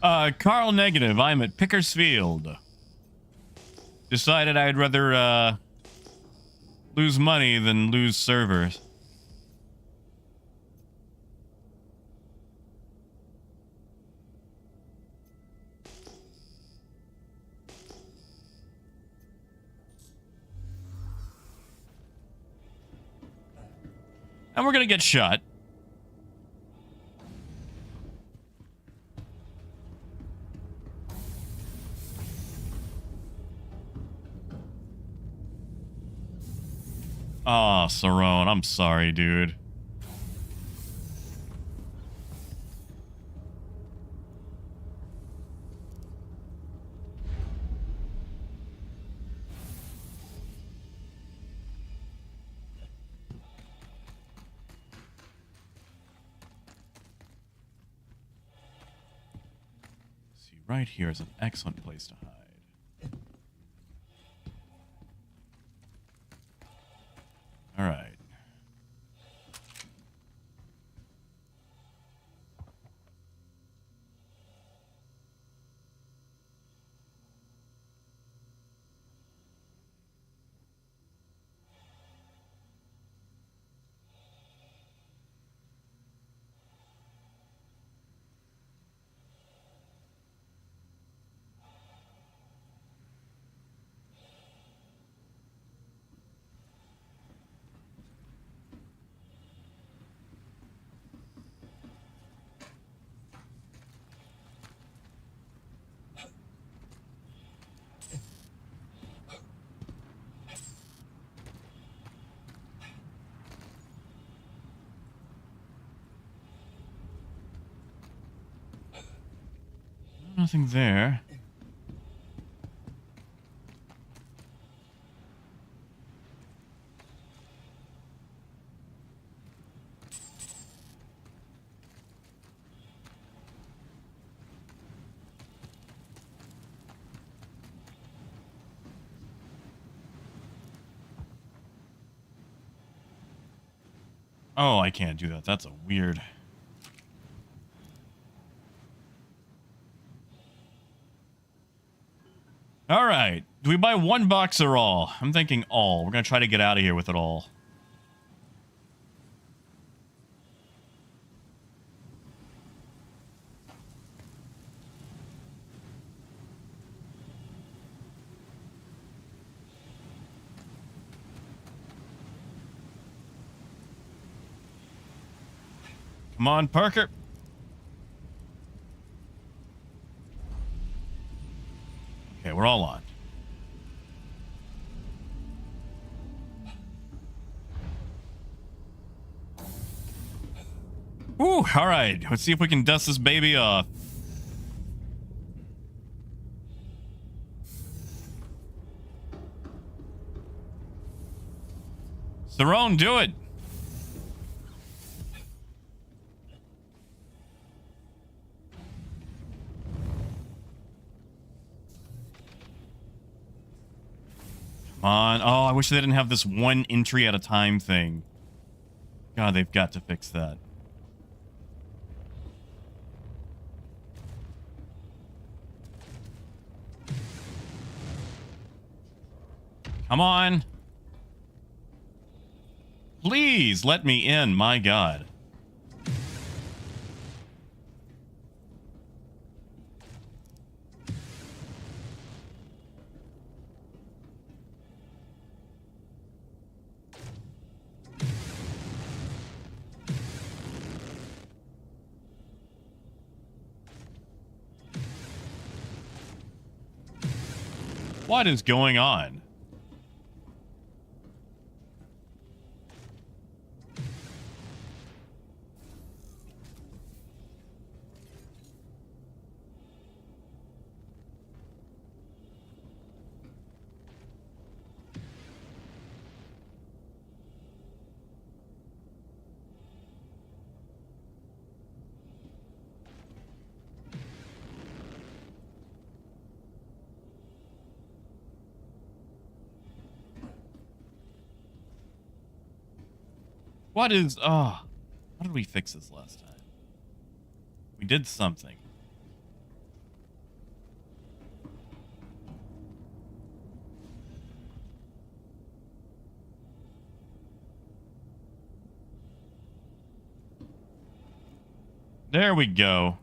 offline. Carl Negative, I'm at Pickersfield. Decided I'd rather, lose money than lose servers. And we're gonna get shot. Aw, Sarone, I'm sorry, dude. See, right here is an excellent place to hide. All right. Nothing there. Oh, I can't do that. That's a weird... All right. Do we buy one box or all? I'm thinking all. We're going to try to get out of here with it all. Come on, Parker. Okay, we're all on. Ooh, all right. Let's see if we can dust this baby off. their own. Do it. Come on. Oh, I wish they didn't have this one entry at a time thing. God, they've got to fix that. Come on. Please let me in, my God. What is going on? What is... Oh, how did we fix this last time? We did something. There we go.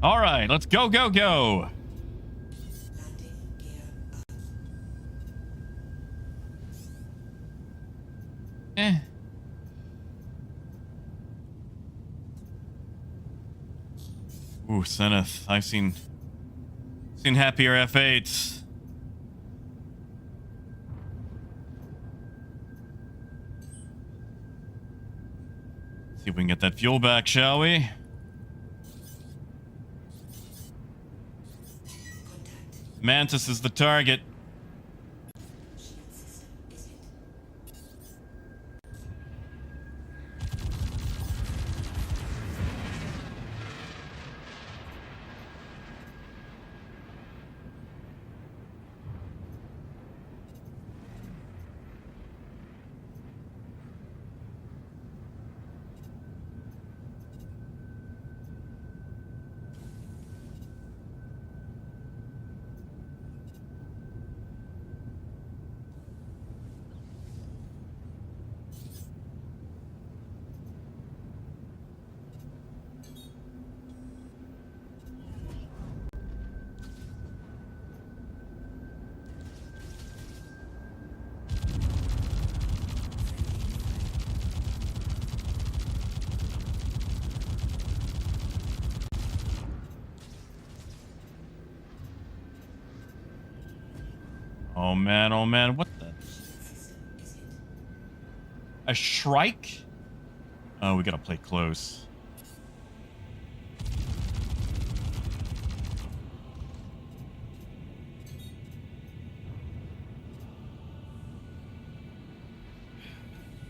All right, let's go, go, go. Landing gear up. Eh. Ooh, Zenith. I've seen happier F8s. See if we can get that fuel back, shall we? Mantis is the target. Shield system is hit. Oh man, what the? Shield system is hit. A Shrike? Oh, we gotta play close.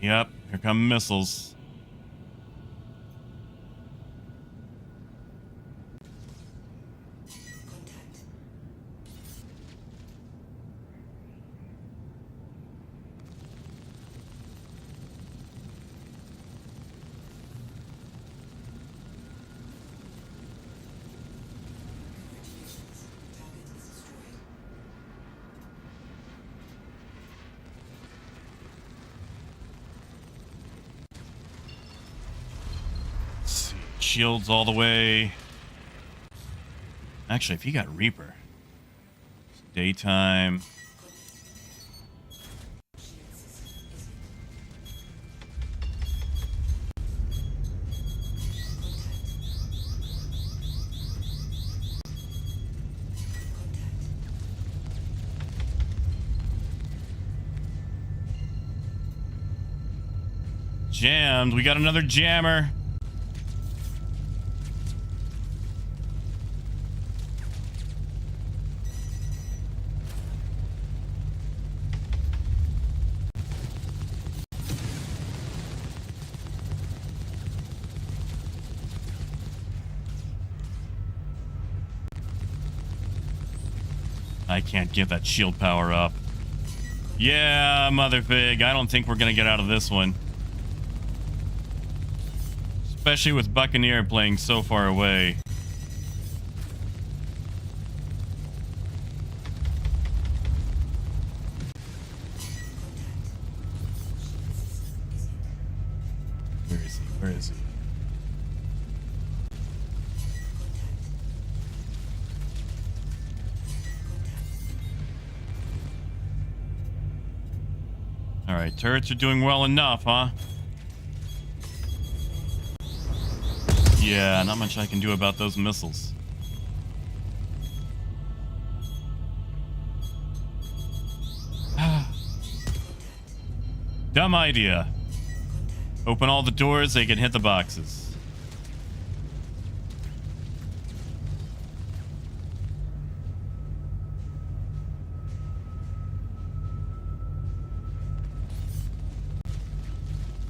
Yep, here come missiles. Contact. Congratulations. Target is destroyed. Let's see. Shields all the way. Actually, if you got Reaper. It's daytime. Shield system is hit. Contact. Jammed. We got another jammer. I can't get that shield power up. Yeah, motherfig. I don't think we're gonna get out of this one. Especially with Buccaneer playing so far away. Where is he? Where is he? Alright, turrets are doing well enough, huh? Yeah, not much I can do about those missiles. Dumb idea. Open all the doors, they can hit the boxes.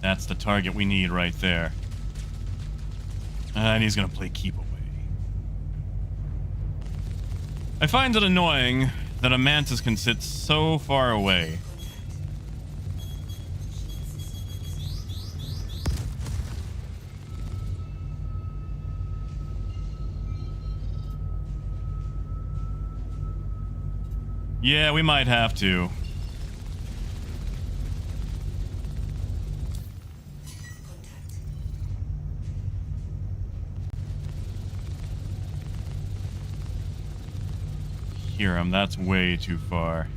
That's the target we need right there. And he's gonna play keep away. I find it annoying that a mantis can sit so far away. Yeah, we might have to. Hear him, that's way too far.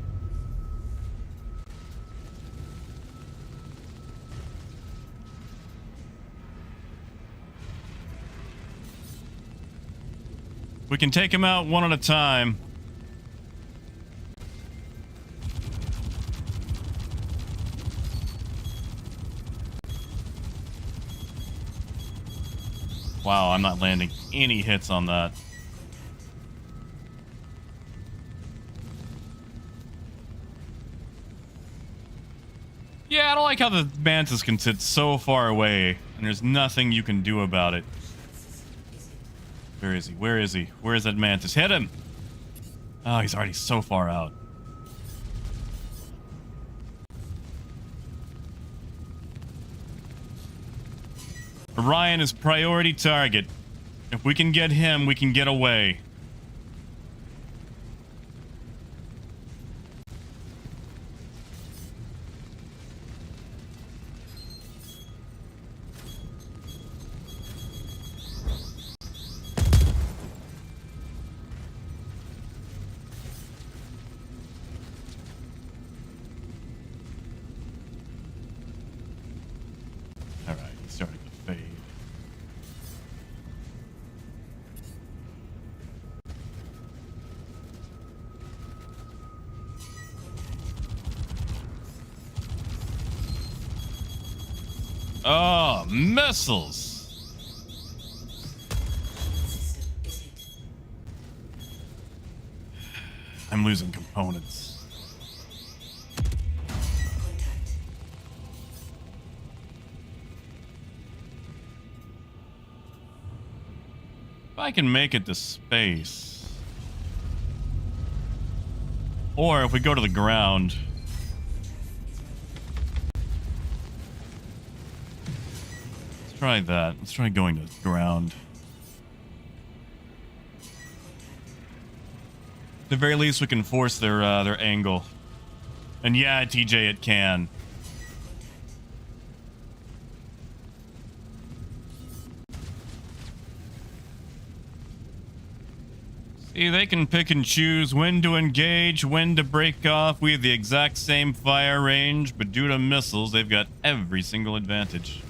We can take him out one at a time. Wow, I'm not landing any hits on that. Yeah, I don't like how the mantis can sit so far away, and there's nothing you can do about it. Where is he? Where is he? Where is that mantis? Hit him! Oh, he's already so far out. Orion is priority target. If we can get him, we can get away. Oh, missiles! I'm losing components. If I can make it to space. Or if we go to the ground. Try that. Let's try going to the ground. At the very least, we can force their angle. And yeah, TJ, it can. See, they can pick and choose when to engage, when to break off. We have the exact same fire range, but due to missiles, they've got every single advantage.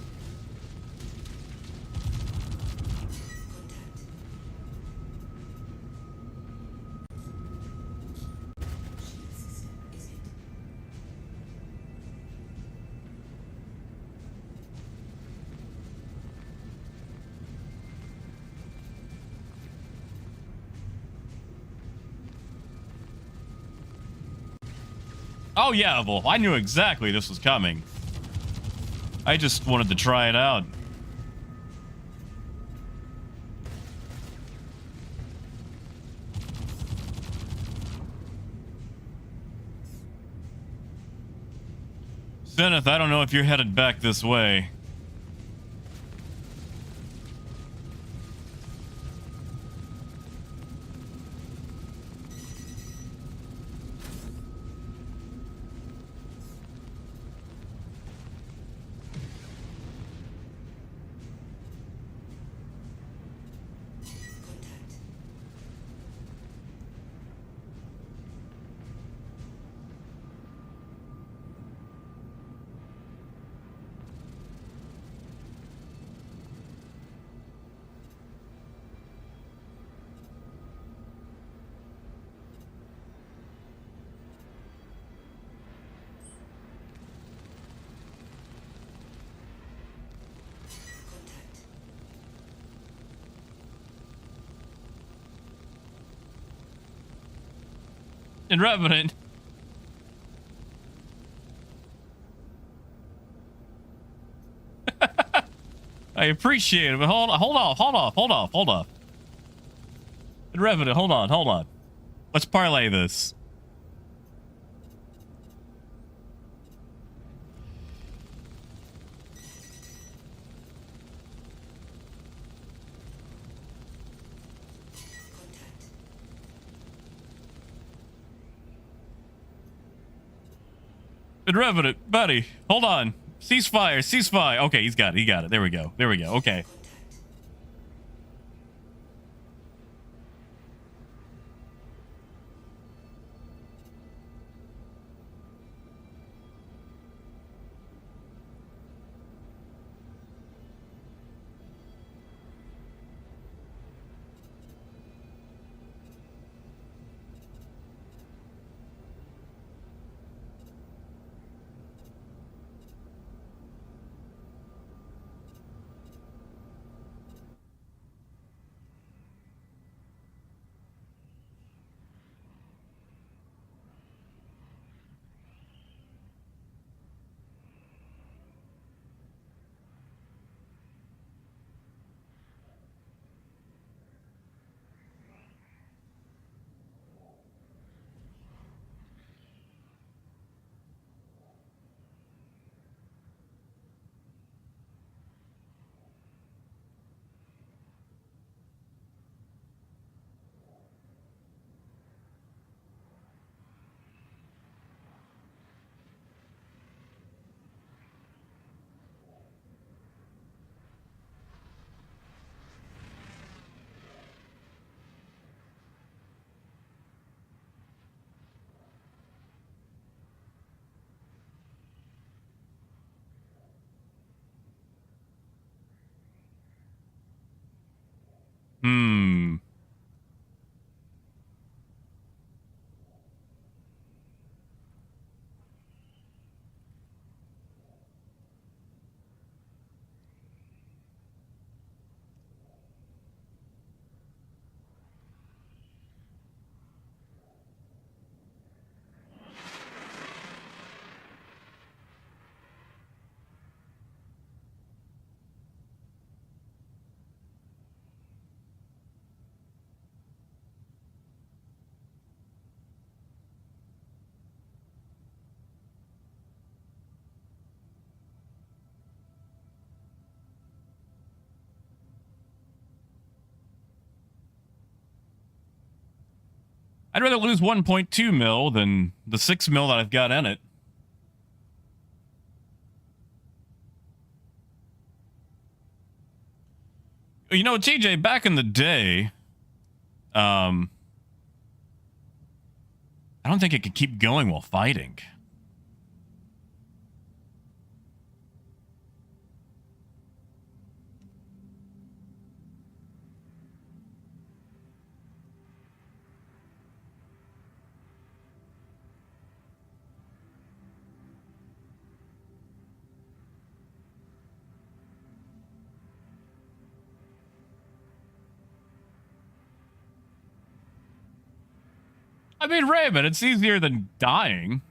Oh yeah, well, I knew exactly this was coming. I just wanted to try it out. Zenith, I don't know if you're headed back this way. In Revenant. I appreciate it, but hold off. In Revenant, hold on. Let's parlay this. In Revenant, buddy, hold on. Ceasefire. Okay, he got it. There we go. Okay. Hmm. I'd rather lose 1.2 mil than the 6 mil that I've got in it. You know, TJ, back in the day, I don't think it could keep going while fighting. I mean, Raymond, it's easier than dying.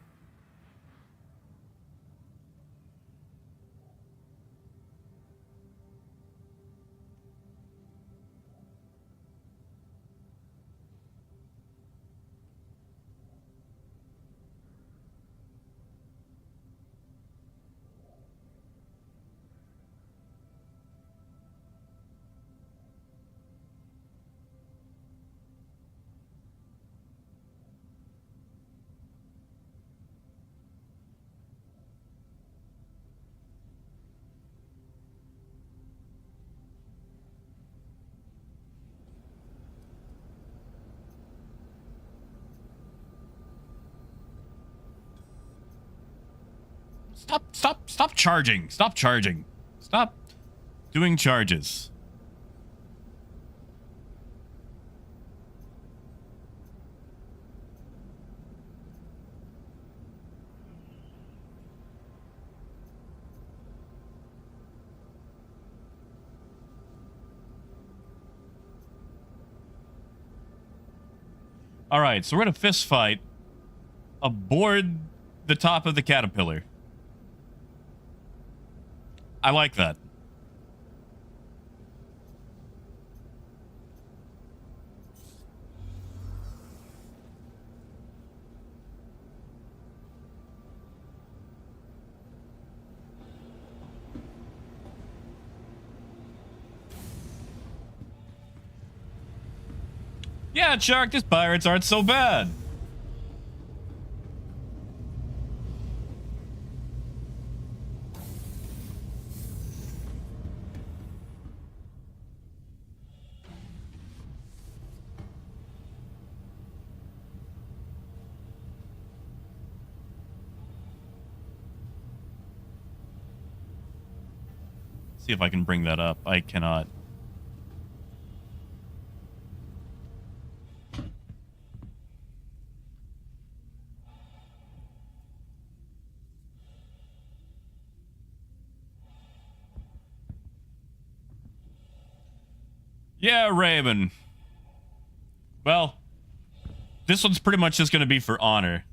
Stop charging. Stop charging. Stop doing charges. All right, so we're in a fist fight aboard the top of the caterpillar. I like that. Yeah, Shark, these pirates aren't so bad. See if I can bring that up. I cannot. Yeah, Raven. Well, this one's pretty much just going to be for honor.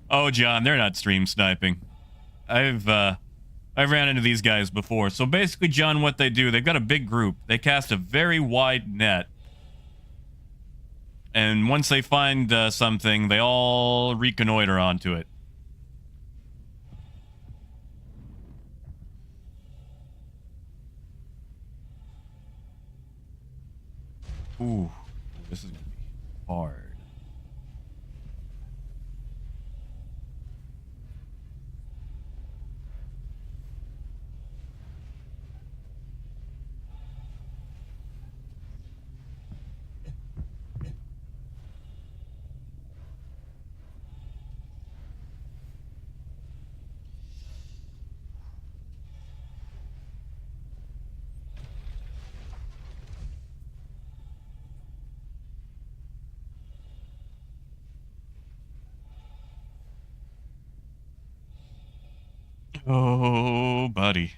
Oh, John, they're not stream sniping. I've ran into these guys before. So basically, John, what they do, they've got a big group. They cast a very wide net. And once they find something, they all reconnoiter onto it. Ooh, this is going to be hard. Oh, buddy.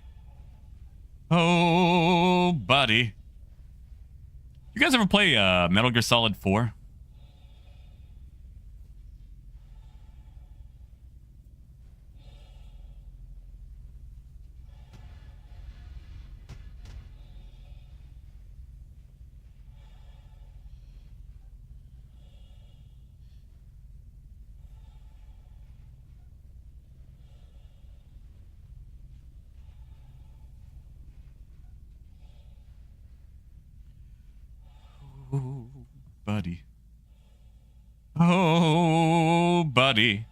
Oh, buddy. You guys ever play Metal Gear Solid 4? Oh, buddy. Oh, buddy.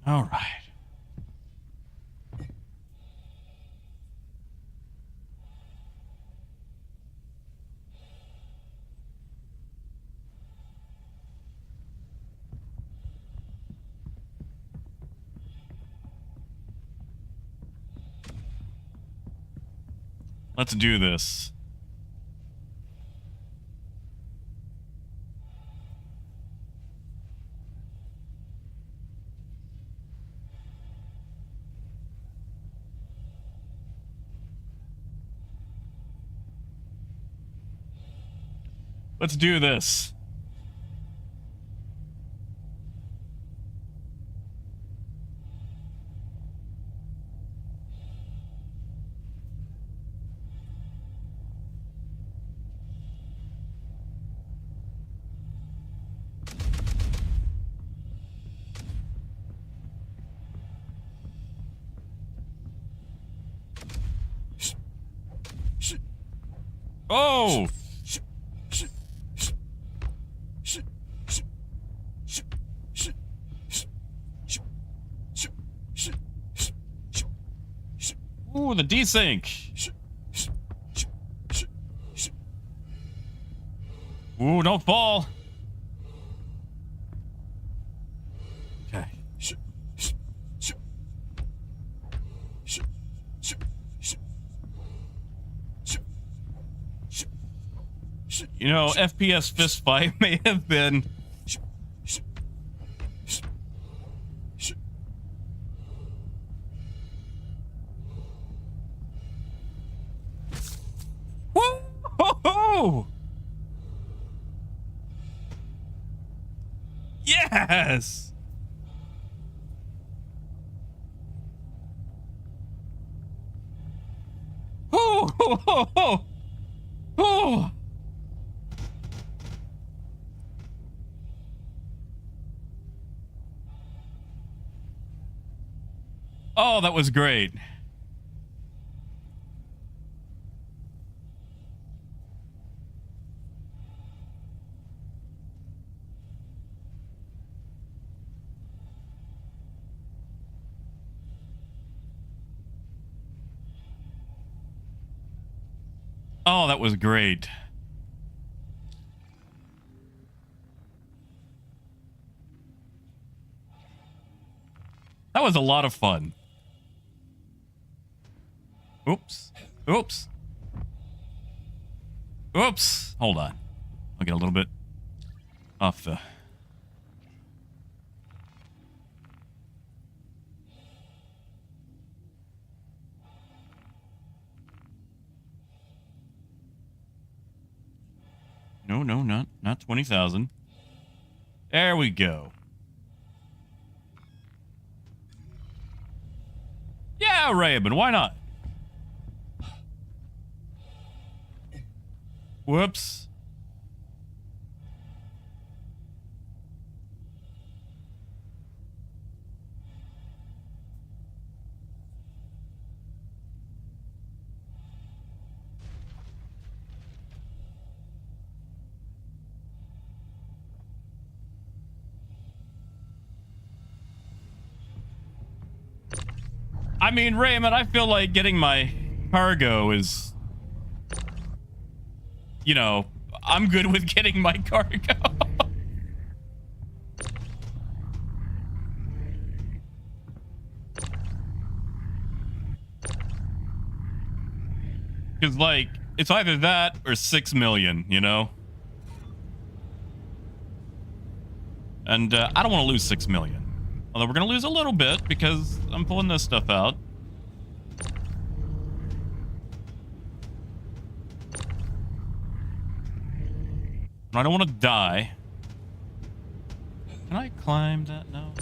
All right. Let's do this. Let's do this. Oh! Ooh, the desync. Ooh, don't fall. Okay. You know, FPS fist fight may have been. Woo! Yes! Oh! Oh! Oh, that was great. Oh, that was great. That was a lot of fun. Oops. Oops. Oops. Hold on. I'll get a little bit off the... No, not 20,000. There we go. Yeah, Raven, why not? Whoops. I mean, Raymond, I feel like getting my cargo is... You know, I'm good with getting my cargo. Because, like, it's either that or 6 million, you know? And I don't want to lose 6 million. Although we're going to lose a little bit because I'm pulling this stuff out. I don't want to die. Can I climb that? No.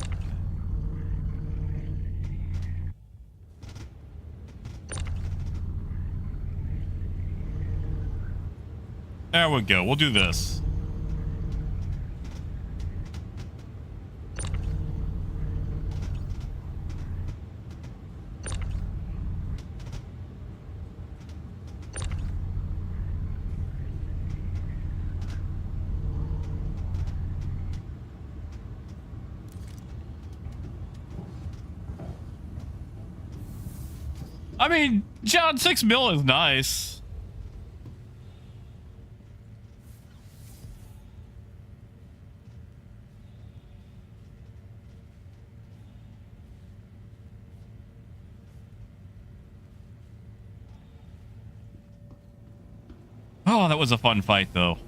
There we go. We'll do this. I mean, John, 6 mil is nice. Oh, that was a fun fight, though.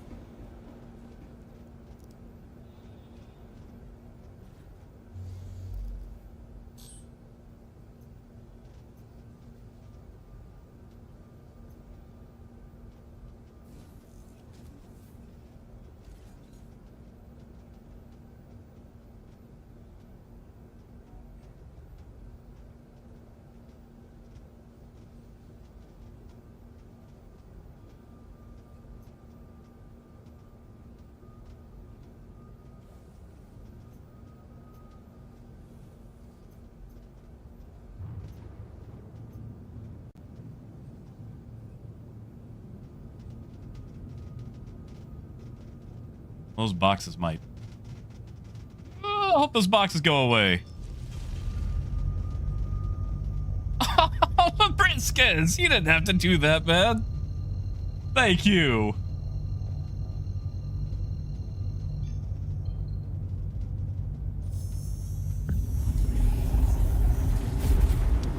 Those boxes might. Oh, I hope those boxes go away. Oh, Briskins! You didn't have to do that, man. Thank you.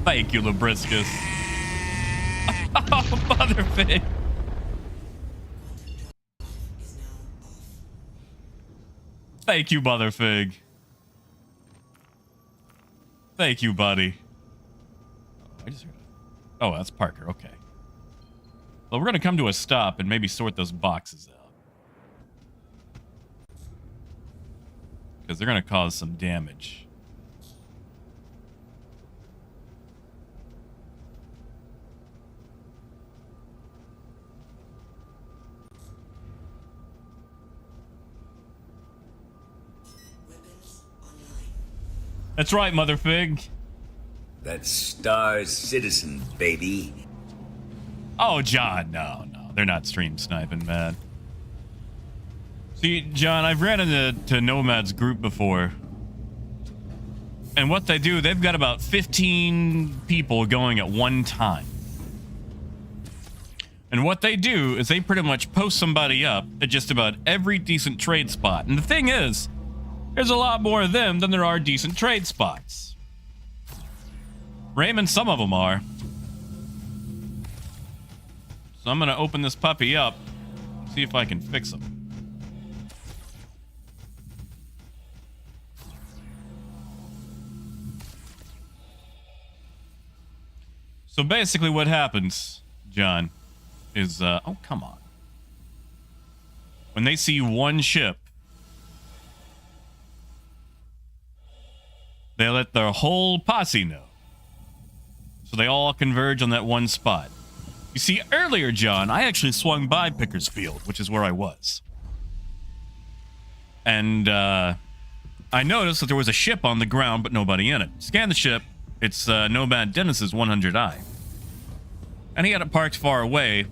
Thank you, Labriscus. Oh, Motherfig. Thank you, Motherfig. Thank you, buddy. I just heard it. Oh, that's Parker. Okay. Well, we're going to come to a stop and maybe sort those boxes out. Because they're going to cause some damage. That's right, Motherfig. That's Star Citizen, baby. Oh, John, no. They're not stream sniping, man. See, John, I've ran into Nomad's group before. And what they do, they've got about 15 people going at one time. And what they do is they pretty much post somebody up at just about every decent trade spot. And the thing is, there's a lot more of them than there are decent trade spots. Raymond, some of them are. So I'm going to open this puppy up, see if I can fix him. So basically what happens, John, is, oh, come on. When they see one ship, they let their whole posse know. So they all converge on that one spot. You see, earlier, John, I actually swung by Pickersfield, which is where I was. And I noticed that there was a ship on the ground, but nobody in it. Scan the ship. It's Nomad Dennis's 100i. And he had it parked far away,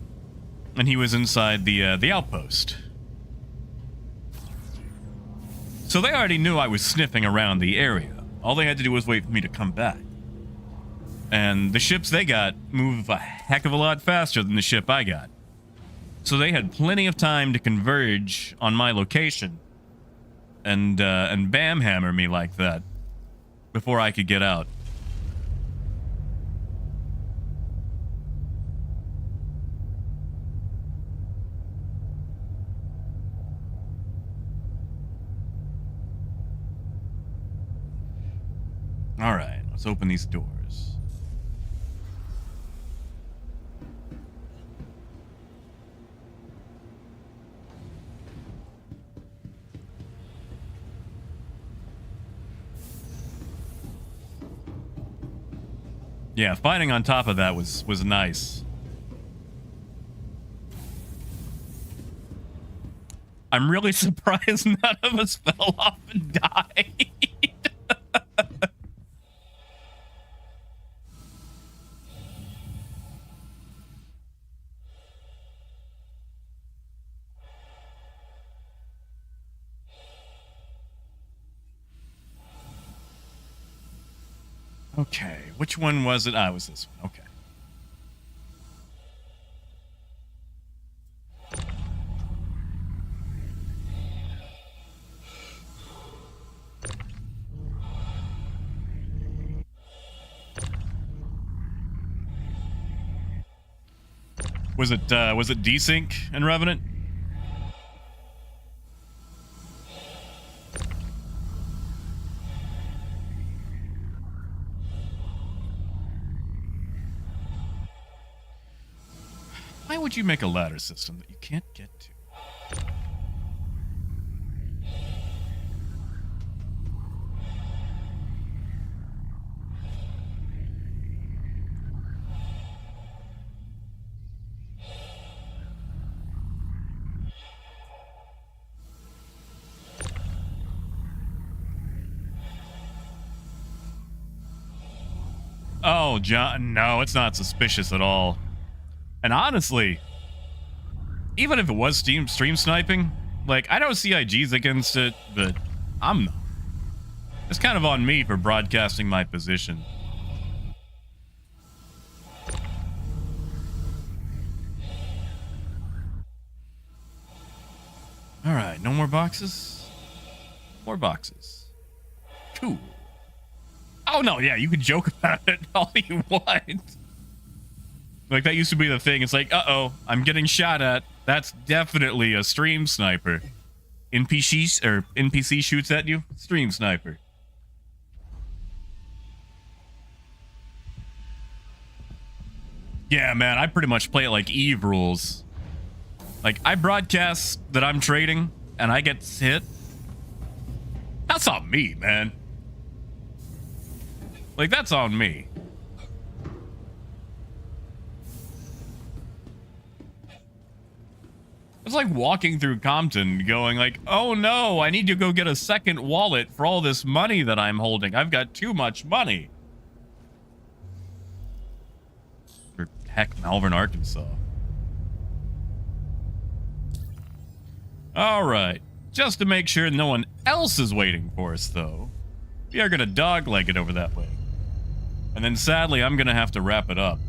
and he was inside the outpost. So they already knew I was sniffing around the area. All they had to do was wait for me to come back. And the ships they got move a heck of a lot faster than the ship I got. So they had plenty of time to converge on my location and bam hammer me like that before I could get out. All right, let's open these doors. Yeah, fighting on top of that was nice. I'm really surprised none of us fell off and died. Okay, which one was it? Ah, it was this one. Okay. Was it desync and Revenant? Why would you make a ladder system that you can't get to? Oh, John, no, it's not suspicious at all. And honestly, even if it was stream sniping, Like, I know CIG's against it, but I'm not. It's kind of on me for broadcasting my position. All right, no more boxes? More boxes. Cool. Oh, no, yeah, you can joke about it all you want. Like, that used to be the thing. It's like, uh-oh, I'm getting shot at. That's definitely a stream sniper. NPC shoots at you? Stream sniper. Yeah, man, I pretty much play it like Eve rules. Like, I broadcast that I'm trading, and I get hit. That's on me, man. Like, that's on me. It's like walking through Compton going like, oh no, I need to go get a second wallet for all this money that I'm holding. I've got too much money. Or heck, Malvern, Arkansas. All right. Just to make sure no one else is waiting for us, though, we are going to dogleg it over that way. And then sadly, I'm going to have to wrap it up.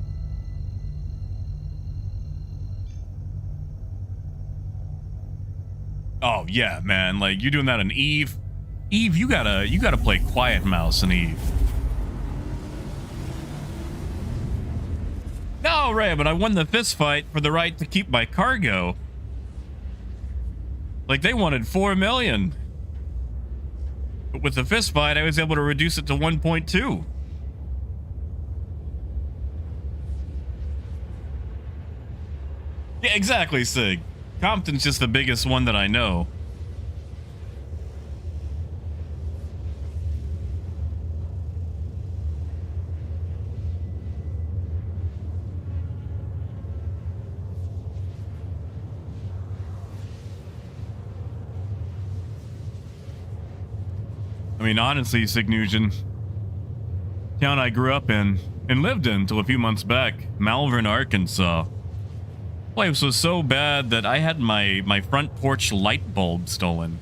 Oh yeah, man. Like, you doing that in Eve? Eve, you gotta play Quiet Mouse in Eve. No, Ray, but I won the fist fight for the right to keep my cargo. Like, they wanted 4 million. But with the fist fight, I was able to reduce it to 1.2. Yeah, exactly, Sig. Compton's just the biggest one that I know. I mean, honestly, Signusion, town I grew up in and lived in until a few months back, Malvern, Arkansas. Place was so bad that I had my front porch light bulb stolen.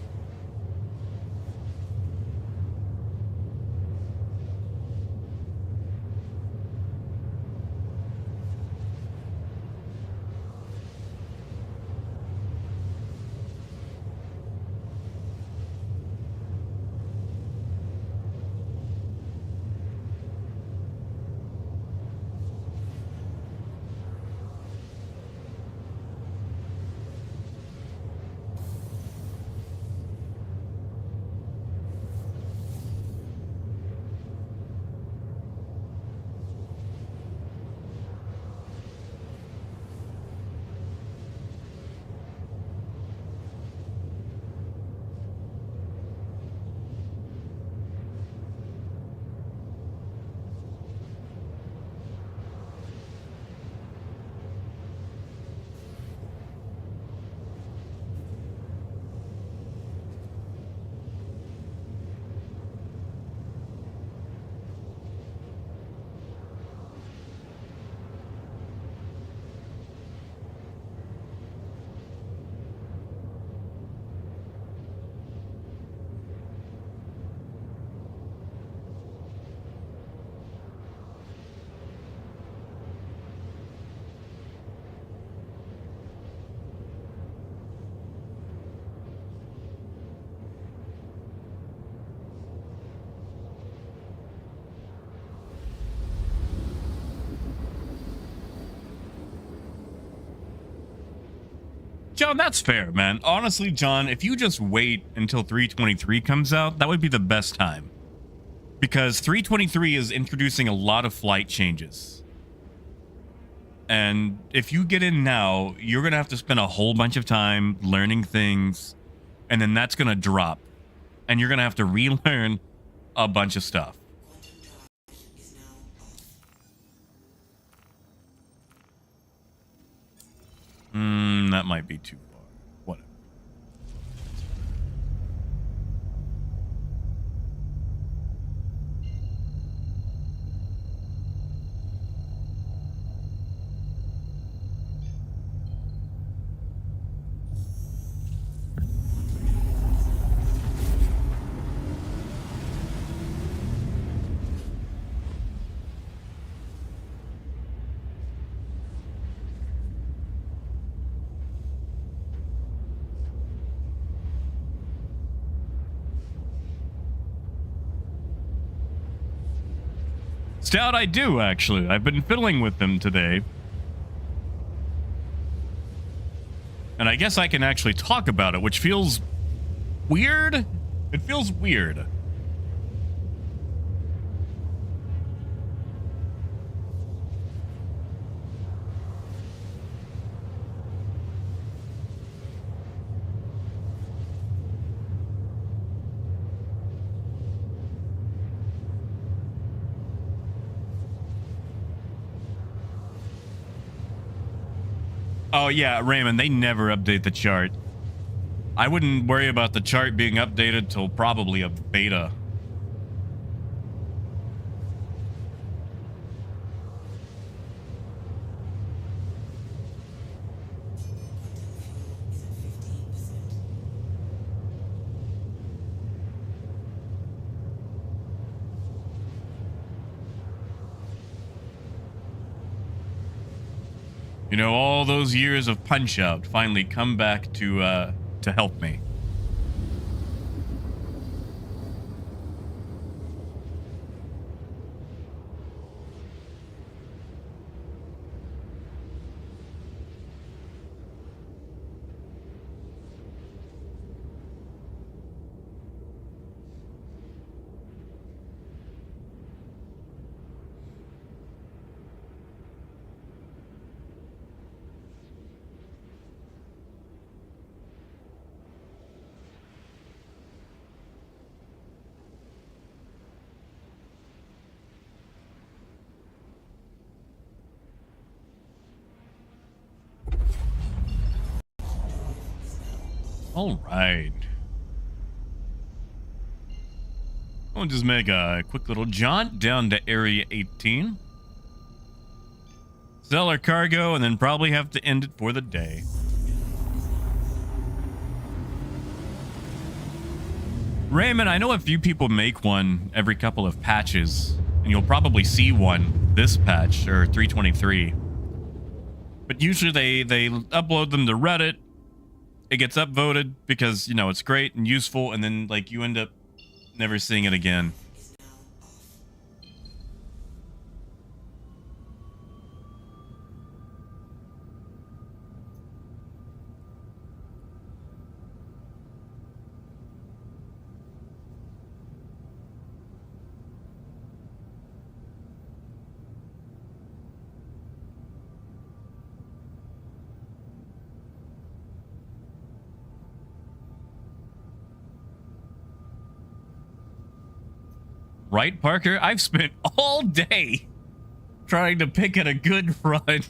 John, that's fair, man. Honestly, John, if you just wait until 323 comes out, that would be the best time. Because 323 is introducing a lot of flight changes. And if you get in now, you're going to have to spend a whole bunch of time learning things. And then that's going to drop. And you're going to have to relearn a bunch of stuff. That might be too far. Whatever. Stout, I do, actually. I've been fiddling with them today. And I guess I can actually talk about it, which feels weird. It feels weird. Oh, yeah, Raymond, they never update the chart. I wouldn't worry about the chart being updated till probably a beta. You know, all those years of Punch Out finally come back to help me. All right. I'll just make a quick little jaunt down to Area 18. Sell our cargo, and then probably have to end it for the day. Raymond, I know a few people make one every couple of patches, and you'll probably see one this patch, or 323. But usually they upload them to Reddit. It gets upvoted because, you know, it's great and useful, and then, like, you end up never seeing it again. Right, Parker? I've spent all day trying to pick at a good run.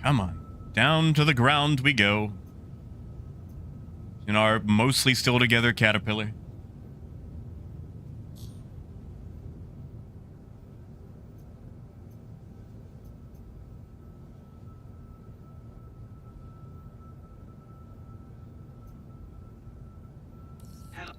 Come on. Down to the ground we go. In our mostly still together caterpillar. Hello.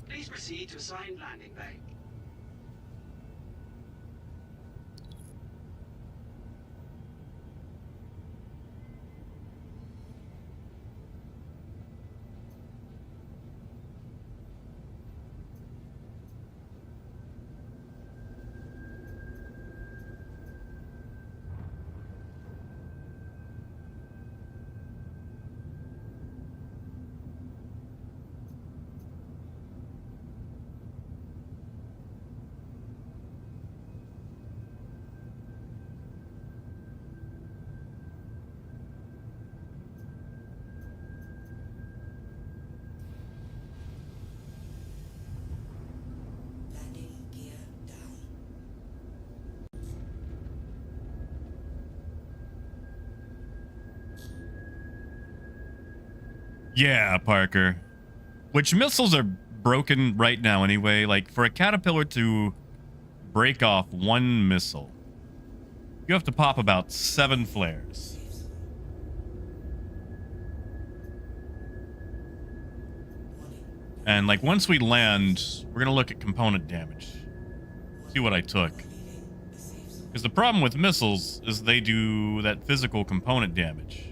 Please proceed to assigned landing bay. Yeah, Parker. Which missiles are broken right now anyway? Like, for a caterpillar to break off one missile, you have to pop about 7 flares. And, like, once we land, we're going to look at component damage. See what I took. Because the problem with missiles is they do that physical component damage.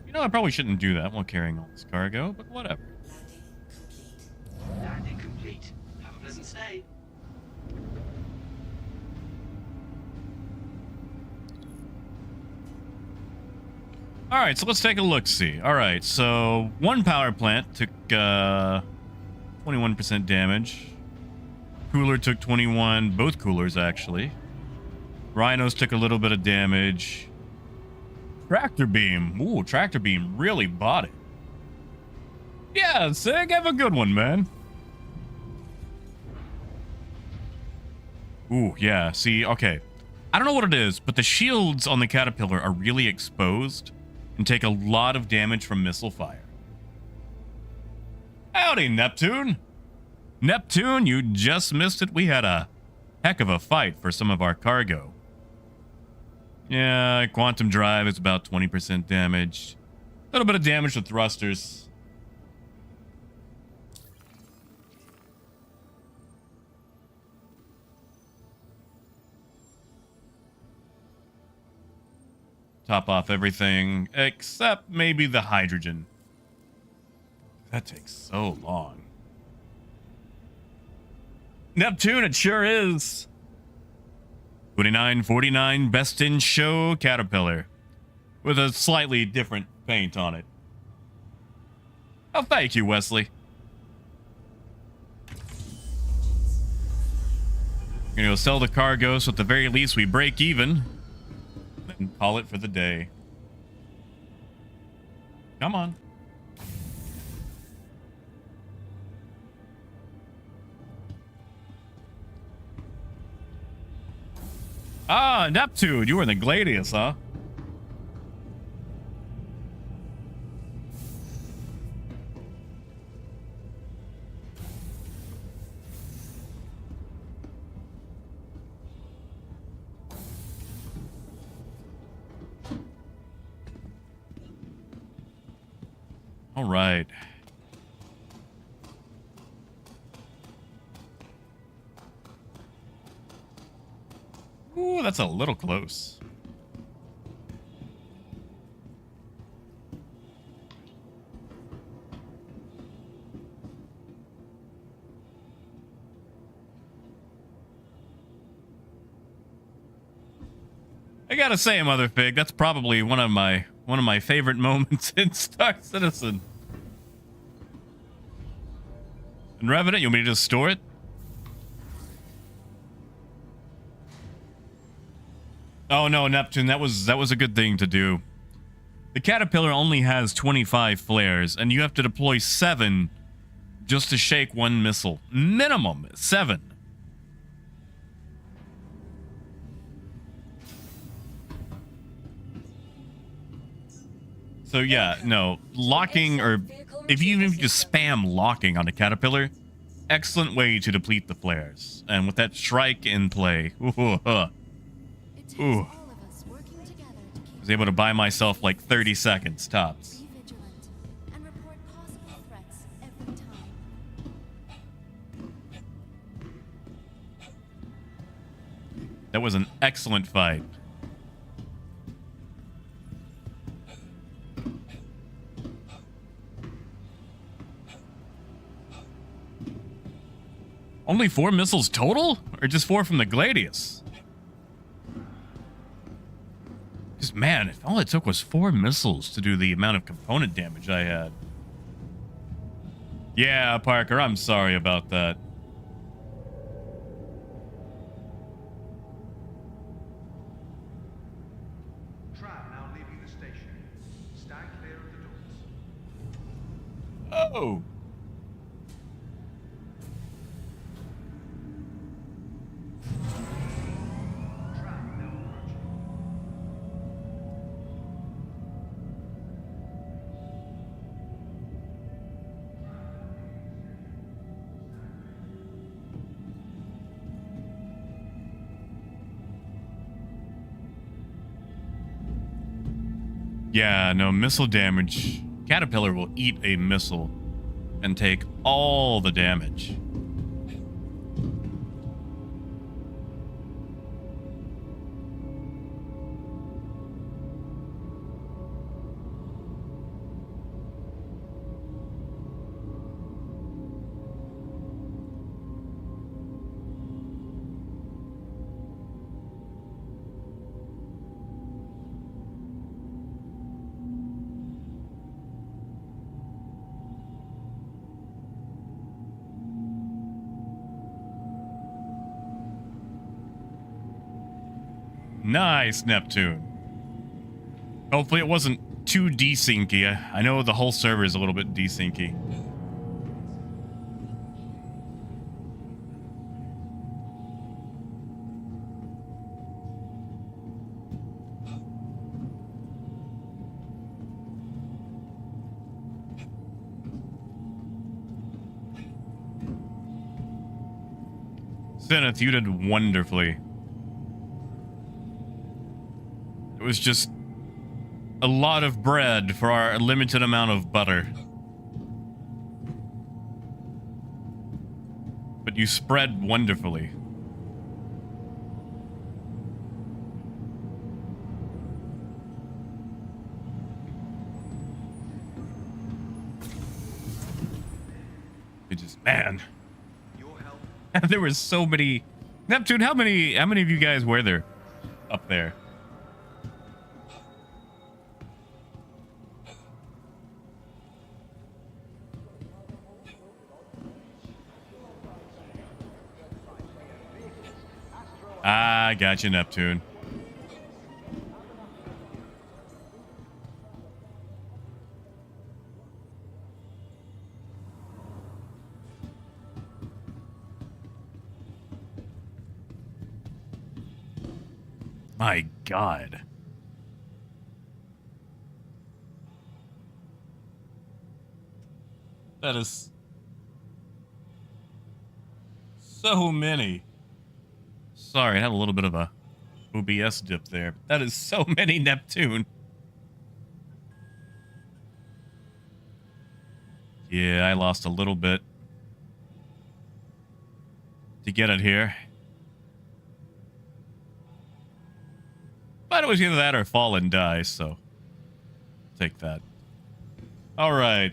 You know, I probably shouldn't do that while carrying all this cargo, but whatever. Landing complete. Have a pleasant stay. All right, so let's take a look-see. All right, so one power plant took 21% damage. Cooler took 21, both coolers actually. Rhinos took a little bit of damage. Tractor beam. Ooh, tractor beam really bought it. Yeah, Sig, have a good one, man. Ooh, yeah, see, okay. I don't know what it is, but the shields on the Caterpillar are really exposed and take a lot of damage from missile fire. Howdy, Neptune. Neptune, you just missed it. We had a heck of a fight for some of our cargo. Yeah, quantum drive is about 20% damage. A little bit of damage with thrusters. Top off everything except maybe the hydrogen. That takes so long. Neptune, it sure is. 2949 best in show Caterpillar with a slightly different paint on it. Oh, thank you, Wesley. We're gonna go sell the cargo, so at the very least we break even and call it for the day. Come on. Ah, Neptune, you were in the Gladius, huh? All right. Ooh, that's a little close. I gotta say, Motherfig, that's probably one of my favorite moments in Star Citizen. And Revenant, you want me to just store it? Oh no, Neptune, that was a good thing to do. The Caterpillar only has 25 flares, and you have to deploy 7 just to shake one missile. Minimum 7. So yeah, no, locking, or if you even just spam locking on a Caterpillar, excellent way to deplete the flares. And with that strike in play, ooh. I was able to buy myself like 30 seconds tops. That was an excellent fight. Only 4 missiles total? Or just 4 from the Gladius? Because, man, if all it took was 4 missiles to do the amount of component damage I had. Yeah, Parker, I'm sorry about that. Tram now leaving the station. Stand clear of the doors. Oh! Yeah, no, missile damage. Caterpillar will eat a missile and take all the damage. Nice, Neptune. Hopefully it wasn't too desyncy. I know the whole server is a little bit desyncy. Zenith, you did wonderfully. It was just a lot of bread for our limited amount of butter. But you spread wonderfully. It just, man. Your help. There were so many. Neptune, how many of you guys were there up there? I got you, Neptune. My God. That is so many. Sorry, I had a little bit of a OBS dip there. That is so many Neptune. Yeah, I lost a little bit to get it here. But it was either that or fall and die, so take that. All right.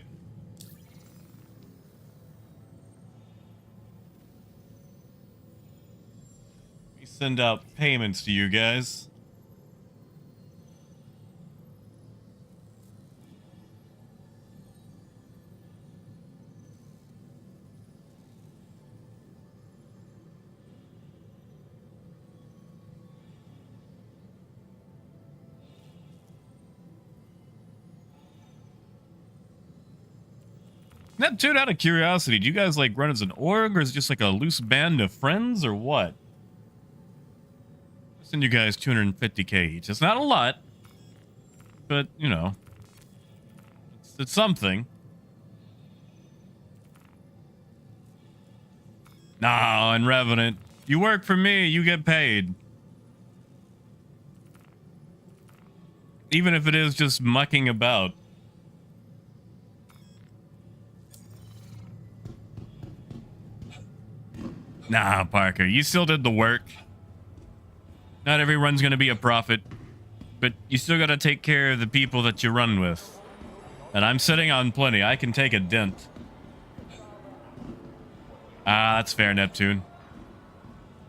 We send out payments to you guys. Neptune, out of curiosity, do you guys like run as an org, or is it just like a loose band of friends, or what? I'll send you guys 250k each. It's not a lot, but you know, it's something. Nah, and Revenant, you work for me, you get paid. Even if it is just mucking about. Nah, Parker, you still did the work. Not every run's gonna be a profit, but you still gotta take care of the people that you run with. And I'm sitting on plenty. I can take a dent. Ah, that's fair, Neptune.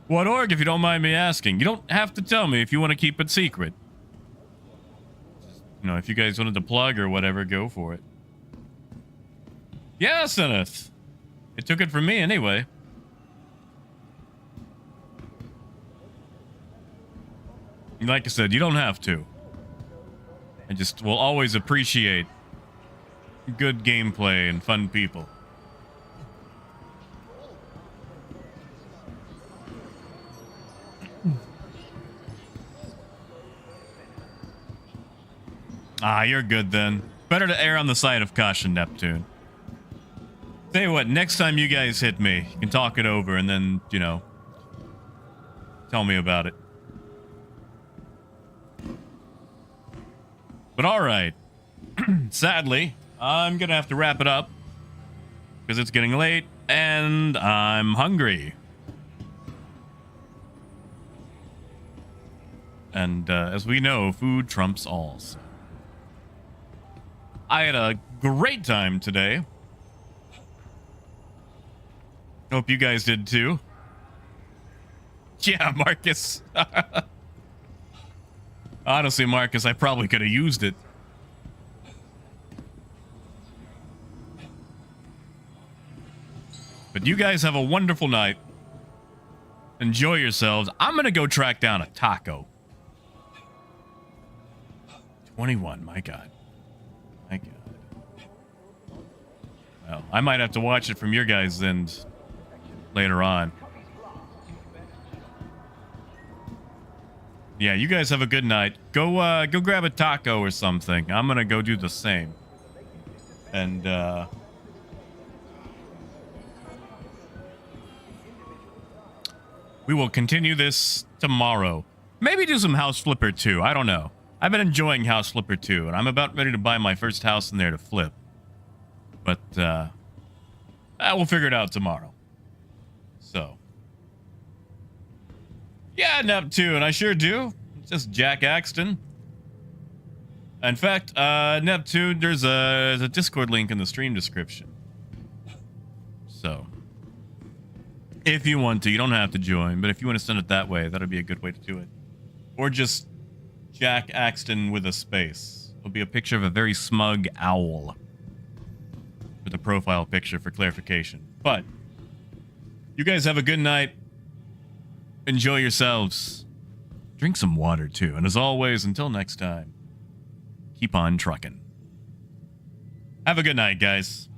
What org, if you don't mind me asking? You don't have to tell me if you want to keep it secret. You know, if you guys wanted to plug or whatever, go for it. Yeah, Zenith. It took it from me anyway. Like I said, you don't have to. I just will always appreciate good gameplay and fun people. Ah, you're good then. Better to err on the side of caution, Neptune. Tell you what, next time you guys hit me, you can talk it over and then, you know, tell me about it. But all right. Sadly, I'm going to have to wrap it up because it's getting late and I'm hungry. And as we know, food trumps all. So. I had a great time today. Hope you guys did too. Yeah, Marcus. Honestly, Marcus, I probably could have used it. But you guys have a wonderful night. Enjoy yourselves. I'm going to go track down a taco. 21, my God. My God. Well, I might have to watch it from your guys' end later on. Yeah, you guys have a good night. Go grab a taco or something. I'm gonna go do the same. And we will continue this tomorrow. Maybe do some House Flipper 2. I don't know. I've been enjoying House Flipper 2, and I'm about ready to buy my first house in there to flip. But we'll figure it out tomorrow. So. Yeah, Neptune, I sure do. It's just Jack Axton. In fact, Neptune, there's a Discord link in the stream description. So, if you want to, you don't have to join, but if you want to send it that way, that'd be a good way to do it. Or just Jack Axton with a space. It'll be a picture of a very smug owl for the profile picture for clarification. But, you guys have a good night. Enjoy yourselves. Drink some water, too. And as always, until next time, keep on trucking. Have a good night, guys.